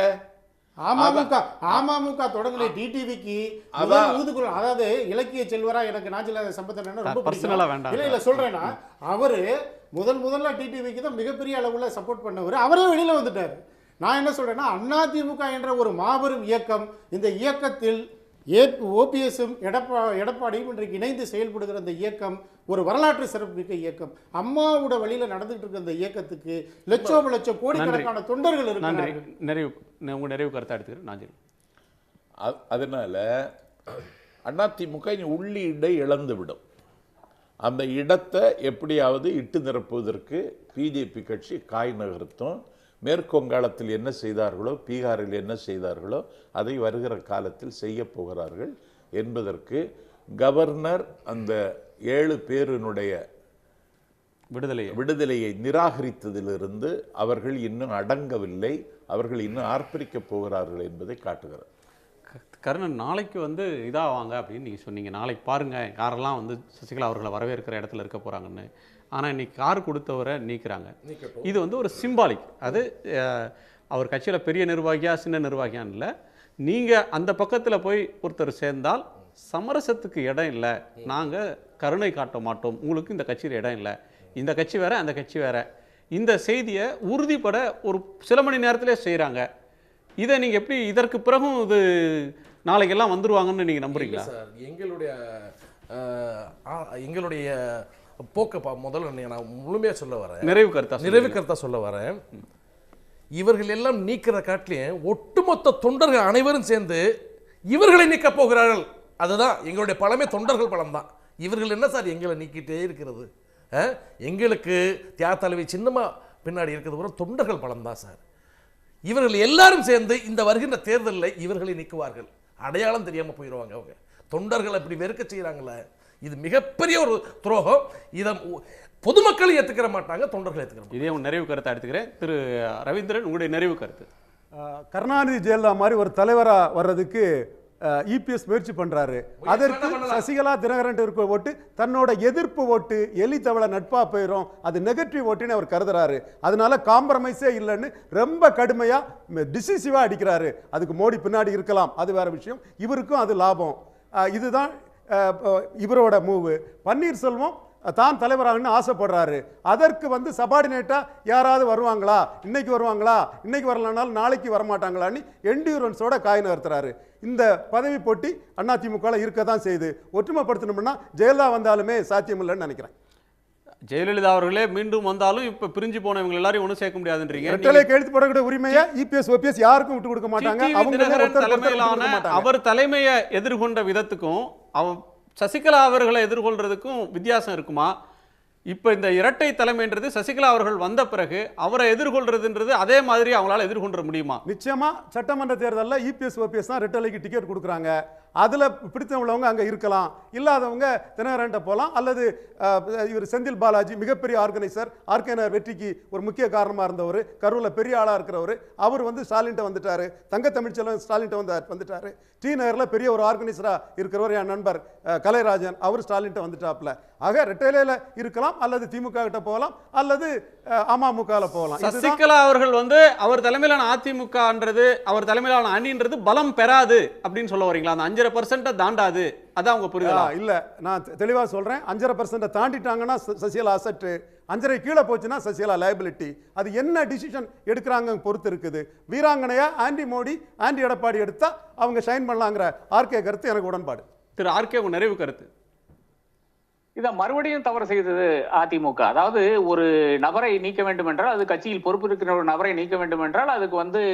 [SPEAKER 5] அமமுக தொடங்கல டிடிவிக்கு அதாவது இலக்கிய செல்வரா எனக்கு நாஞ்சில சம்பந்தன் ரொம்ப பிடிக்கும். இல்ல சொல்றேன்னா, அவரு முதல்ல டிடிவிக்கு தான் மிகப்பெரிய அளவுல சப்போர்ட் பண்ணவர். அவரே வெளியில வந்துட்டாரு. நான் என்ன சொல்றேன்னா, அதிமுக என்ற ஒரு மாபெரும் இயக்கம், இந்த இயக்கத்தில் ஓபிஎஸும் எடப்பாடியும் இன்றைக்கு இணைந்து செயல்படுகிற இந்த இயக்கம் ஒரு வரலாற்று சிறப்புமிக்க இயக்கம். அம்மாவோட வழியில நடந்துட்டு இருக்க இந்த இயக்கத்துக்கு லட்சம் கோடிக்கணக்கான தொண்டர்கள் இருக்காங்க.
[SPEAKER 2] நிறைவு கருத்தை எடுத்துக்கிறேன்.
[SPEAKER 3] அதனால அதிமுக உள்ளீடை இழந்துவிடும். அந்த இடத்தை எப்படியாவது இட்டு நிரப்புவதற்கு பிஜேபி கட்சி காய் நகர்த்தும். மேற்கு வங்காளத்தில் என்ன செய்தார்களோ, பீகாரில் என்ன செய்தார்களோ அதை வருகிற காலத்தில் செய்ய போகிறார்கள் என்பதற்கு கவர்னர் அந்த 7 பேரினுடைய விடுதலையை நிராகரித்ததிலிருந்து அவர்கள் இன்னும் அடங்கவில்லை, அவர்கள் இன்னும் ஆர்ப்பரிக்கப் போகிறார்கள் என்பதை காட்டுகிறார்.
[SPEAKER 2] கர்ணன், நாளைக்கு இதாவாங்க அப்படின்னு நீங்கள் சொன்னீங்க. நாளைக்கு பாருங்கள், யாரெல்லாம் சசிகலா அவர்களை வரவேற்கிற இடத்துல இருக்க போகிறாங்கன்னு. ஆனால் இன்னைக்கு கார் கொடுத்தவரை நீக்கிறாங்க. இது ஒரு சிம்பாலிக். அது அவர் கட்சியில் பெரிய நிர்வாகியா சின்ன நிர்வாகியான்னு இல்லை, நீங்கள் அந்த பக்கத்தில் போய் ஒருத்தர் சேர்ந்தால் சமரசத்துக்கு இடம் இல்லை, நாங்கள் கருணை காட்ட மாட்டோம், உங்களுக்கு இந்த கட்சியில் இடம் இல்லை, இந்த கட்சி வேற அந்த கட்சி வேற, இந்த செய்தியை உறுதிப்பட ஒரு சில மணி நேரத்திலே செய்கிறாங்க. இதை நீங்கள் எப்படி, இதற்கு பிறகும் இது நாளைக்கெல்லாம் வந்துருவாங்கன்னு நீங்கள் நம்புறீங்களா?
[SPEAKER 4] சார், எங்களுடைய போக்க முதல்ல நான் முழுமையாக சொல்ல வரேன், நிறைவு கருத்தா சொல்ல வரேன். இவர்கள் எல்லாம் நீக்கிற காட்டிலேயே ஒட்டுமொத்த தொண்டர்கள் அனைவரும் சேர்ந்து இவர்களை நீக்க போகிறார்கள். அதுதான் எங்களுடைய பலமே, தொண்டர்கள் பலம் தான். இவர்கள் என்ன சார் எங்களை நீக்கிட்டே இருக்கிறது? எங்களுக்கு தியாக தலைவி சின்னம்மா பின்னாடி இருக்கிறது தொண்டர்கள் பலம் தான் சார். இவர்கள் எல்லாரும் சேர்ந்து இந்த வருகின்ற தேர்தலில் இவர்களை நீக்குவார்கள். அடையாளம் தெரியாமல் போயிடுவாங்க. அவங்க தொண்டர்களை இப்படி வெறுக்க செய்கிறாங்களே, இது மிகப்பெரிய ஒரு துரோகம். இதை பொதுமக்கள் ஏற்றுக்கிற மாட்டாங்க, தொண்டர்கள் ஏற்றுக்கிற மாட்டாங்க.
[SPEAKER 2] இதே உங்க நிறைவு கருத்தை எடுத்துக்கிறேன். திரு ரவீந்திரன், உங்களுடைய நிறைவு கருத்து.
[SPEAKER 7] கருணாநிதி ஜெயலலிதா மாதிரி ஒரு தலைவரா வர்றதுக்கு இபிஎஸ் முயற்சி பண்றாரு. அதற்கு சசிகலா தினகரன் இருக்க ஓட்டு தன்னோட எதிர்ப்பு ஓட்டு, எலி தவளை நட்பா போயிடும், அது நெகட்டிவ் ஓட்டுன்னு அவர் கருதுறாரு. அதனால காம்ப்ரமைஸே இல்லைன்னு ரொம்ப கடுமையா டிசிசிவா அடிக்கிறாரு. அதுக்கு மோடி பின்னாடி இருக்கலாம், அது வேற விஷயம். இவருக்கும் அது லாபம். இதுதான் இவரோட மூவு. பன்னீர்செல்வம் தான் தலைவராகன்னு ஆசைப்படுறாரு. அதற்கு சபார்டினேட்டா யாராவது வருவாங்களா, இன்னைக்கு வருவாங்களா, இன்னைக்கு வரலனாலும் நாளைக்கு வரமாட்டாங்களான்னு என்டியூரன்ஸோட காய் நகர்த்துறாரு. இந்த பதவி போட்டி அதிமுக இருக்க தான் செய்யுது. ஒற்றுமைப்படுத்தணும்னா ஜெயலலிதா வந்தாலுமே சாத்தியம் இல்லைன்னு நினைக்கிறேன்.
[SPEAKER 2] ஜெயலலிதா அவர்களே மீண்டும் வந்தாலும் இப்ப பிரிஞ்சு போனவங்க எல்லாரையும் ஒன்றும் சேர்க்க முடியாதுன்றீங்க.
[SPEAKER 7] கழுத்து போடக்கூடிய உரிமையை இபிஎஸ் ஓபிஎஸ் யாருக்கும் விட்டு கொடுக்க மாட்டாங்க.
[SPEAKER 2] அவர் தலைமையை எதிர்கொண்ட விதத்துக்கும் சசிகலா அவர்களை எதிர்கொள்றதுக்கும் வித்தியாசம் இருக்குமா? இப்போ இந்த இரட்டை தலைமைன்றது சசிகலா அவர்கள் வந்த பிறகு அவரை எதிர்கொள்றதுன்றது அதே மாதிரி அவங்களால எதிர்கொள்ள முடியுமா?
[SPEAKER 7] நிச்சயமா சட்டமன்ற தேர்தலில் இபிஎஸ் ஓபிஎஸ் தான் ரெட்டலைக்கு டிக்கெட் கொடுக்குறாங்க. அதில் பிடித்தவங்க அங்கே இருக்கலாம், இல்லாதவங்க தினகரன்ட்ட போகலாம். அல்லது இவர் செந்தில் பாலாஜி மிகப்பெரிய ஆர்கனைசர், ஆர்கேனர் வெற்றிக்கு ஒரு முக்கிய காரணமாக இருந்தவர், கரூரில் பெரிய ஆளாக இருக்கிறவர், அவர் ஸ்டாலின்ட்ட வந்துட்டார். தங்க தமிழ்ச்செல்வன் ஸ்டாலின்ட்ட வந்துட்டார். டி நகரில் பெரிய ஒரு ஆர்கனைசராக இருக்கிறவர் என் நண்பர் கலைராஜன், அவர் ஸ்டாலின்ட்ட வந்துட்டாப்ல. ஆக ரெட்டையில இருக்கலாம், அல்லது திமுக கிட்ட போகலாம், அல்லது அமமுகவில் போகலாம்.
[SPEAKER 2] சசிகலா அவர்கள் அவர் தலைமையிலான அதிமுகன்றது, அவர் தலைமையிலான அணின்றது பலம் பெறாது அப்படின்னு சொல்ல வரீங்களா? அந்த 5% தாண்டாது, அதான் உங்க புரிதலா?
[SPEAKER 7] இல்ல, நான் தெளிவா சொல்றேன். 5% தாண்டிட்டாங்கன்னா சசிகலா அசெட், 5.5 கீழே போச்சுன்னா சசிகலா லைபிலிட்டி. அது என்ன டிசிஷன் எடுக்கிறாங்க பொறுத்து இருக்குது. வீராங்கனையா ஆண்டி மோடி, ஆண்டி எடப்பாடி எடுத்தா அவங்க ஷைன் பண்ணலாங்கிற ஆர்கே கருத்து எனக்கு உடன்பாடு.
[SPEAKER 2] திரு ஆர்கே, உங்க நிறைவு கருத்து.
[SPEAKER 8] இதை மறுபடியும் தவறு செய்தது அதிமுக. அதாவது ஒரு நபரை நீக்க வேண்டும் என்றால், அது கட்சியில் பொறுப்பு இருக்கிற ஒரு நபரை நீக்க வேண்டும் என்றால் அதுக்கு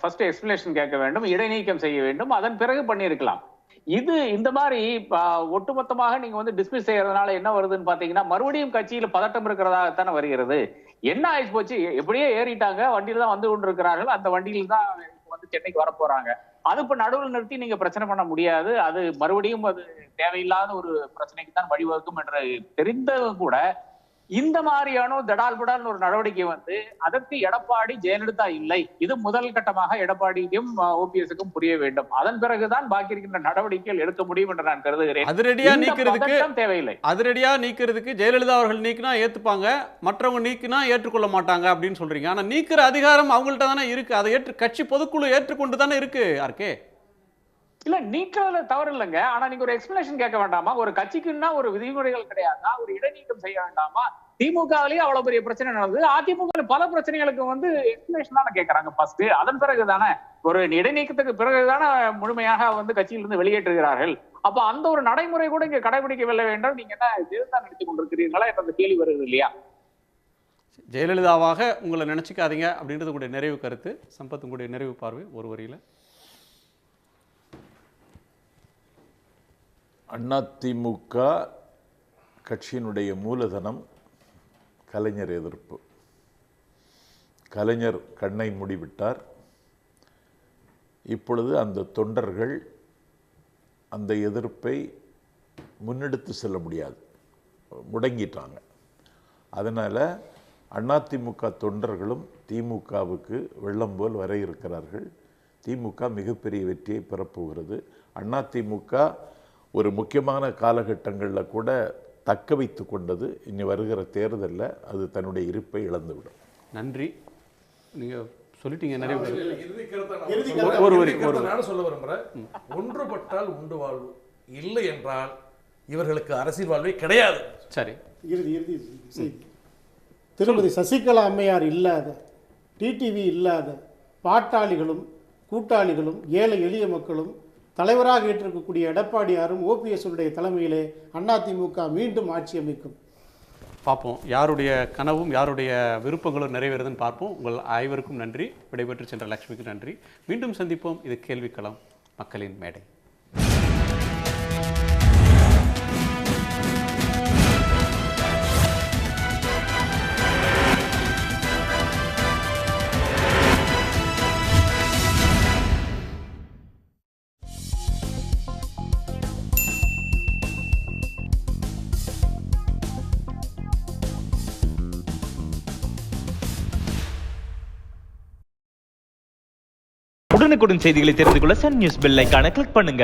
[SPEAKER 8] ஃபர்ஸ்ட் எக்ஸ்பிளனேஷன் கேட்க வேண்டும், இடைநீக்கம் செய்ய வேண்டும், அதன் பிறகு பண்ணியிருக்கலாம். இது இந்த மாதிரி ஒட்டுமொத்தமாக நீங்க டிஸ்மிஸ் செய்யறதுனால என்ன வருதுன்னு பாத்தீங்கன்னா, மறுபடியும் கட்சியில பதட்டம் இருக்கிறதாகத்தானே வருகிறது. என்ன ஆயிடுச்சு போச்சு, எப்படியே ஏறிட்டாங்க, வண்டியில தான் வந்து கொண்டிருக்கிறார்கள், அந்த வண்டியில தான் சென்னைக்கு வர போறாங்க. அது இப்ப நடுவில் நிறுத்தி நீங்க பிரச்சனை பண்ண முடியாது. அது மறுபடியும் அது தேவையில்லாத ஒரு பிரச்சனைக்கு தான் வழிவகுக்கும் என்று தெரிந்ததும் கூட இந்த மாதிரியான தடால்படால் ஒரு நடவடிக்கை அதற்கு எடப்பாடி ஜெயலலிதா இல்லை. இது முதல் கட்டமாக எடப்பாடிக்கும் ஓபிஎஸ்க்கும் புரிய வேண்டும். அதன் பிறகுதான் பாக்கி இருக்கின்ற நடவடிக்கைகள் எடுக்க முடியும் என்று நான் கருதுகிறேன்.
[SPEAKER 2] அதிரடியா நீக்கிறதுக்கு
[SPEAKER 8] தேவையில்லை.
[SPEAKER 2] அதிரடியா நீக்கிறதுக்கு ஜெயலலிதா அவர்கள் நீக்கினா ஏத்துப்பாங்க, மற்றவங்க நீக்கினா ஏற்றுக்கொள்ள மாட்டாங்க அப்படின்னு சொல்றீங்க. ஆனா நீக்கிற அதிகாரம் அவங்கள்ட்ட தானே இருக்கு. அதை கட்சி பொதுக்குழு ஏற்றுக்கொண்டு தானே இருக்கு. ஆர்கே,
[SPEAKER 8] இல்ல நீக்கிறதுல தவறு இல்லைங்க. ஆனா நீங்க ஒரு எக்ஸ்பிளனேஷன் கேட்க வேண்டாமா? ஒரு கட்சிக்குன்னா ஒரு விதிமுறைகள் கிடையாதா? ஒரு இடைநீக்கம் செய்ய வேண்டாமா? திமுகவிலேயே அவ்வளவு பெரிய பிரச்சனை நடந்தது. அதிமுக பல பிரச்சனைகளுக்கு எக்ஸ்பிளனேஷன் தானே கேட்கறாங்க ஃபர்ஸ்ட். அதன் பிறகுதானே ஒரு இடைநீக்கத்துக்கு பிறகுதானே முழுமையாக கட்சியிலிருந்து வெளியேற்றுகிறார்கள். அப்ப அந்த ஒரு நடைமுறை கூட இங்க கடைபிடிக்கவில்லை என்றால் நீங்க என்ன ஜெயலலிதா நினைத்துக் கொண்டிருக்கிறீர்களா என்ற கேள்வி வருது இல்லையா?
[SPEAKER 2] ஜெயலலிதாவாக உங்களை நினைச்சுக்காதீங்க அப்படின்றது உங்களுடைய நிறைவு கருத்து. சம்பத், உங்களுடைய நிறைவு பார்வை ஒரு வரியில.
[SPEAKER 3] அதிமுக கட்சியினுடைய மூலதனம் கலைஞர் எதிர்ப்பு. கலைஞர் கண்ணை மூடிவிட்டார். இப்பொழுது அந்த தொண்டர்கள் அந்த எதிர்ப்பை முன்னெடுத்து செல்ல முடியாது, முடங்கிட்டாங்க. அதனால் அதிமுக தொண்டர்களும் திமுகவுக்கு வெள்ளம் போல் வர இருக்கிறார்கள். திமுக மிகப்பெரிய வெற்றியை பெறப்போகிறது. அதிமுக ஒரு முக்கியமான காலகட்டங்களில் கூட தக்க வைத்து கொண்டது. இனி வருகிற தேர்தலில் அது தன்னுடைய இருப்பை இழந்துவிடும்.
[SPEAKER 2] நன்றி. நீங்க சொல்லிட்டீங்க நிறைய
[SPEAKER 4] சொல்ல விரும்புறேன். ஒன்றுபட்டால் உண்டு வாழ்வு, இல்லை என்றால் இவர்களுக்கு அரசியல் வாழ்வே கிடையாது.
[SPEAKER 2] சரி,
[SPEAKER 5] திருமதி சசிகலா அம்மையார் இல்லாத, டிடிவி இல்லாத பாட்டாளிகளும் கூட்டாளிகளும் ஏழை எளிய மக்களும் தலைவராக ஏற்றிருக்கக்கூடிய எடப்பாடியாரும் ஓபிஎஸ் உடைய தலைமையிலே அதிமுக மீண்டும் ஆட்சி அமைக்கும்.
[SPEAKER 2] பார்ப்போம் யாருடைய கனவும் யாருடைய விருப்பங்களும் நிறைவேறுதுன்னு பார்ப்போம். உங்கள் அனைவருக்கும் நன்றி. விடைபெற்று சென்ற லட்சுமிக்கு நன்றி. மீண்டும் சந்திப்போம். இது கேள்விக்களம், மக்களின் மேடை.
[SPEAKER 9] உடனுக்குடன் செய்திகளை தெரிந்து கொள்ள சன் நியூஸ் பெல் ஐகானை கிளிக் பண்ணுங்க.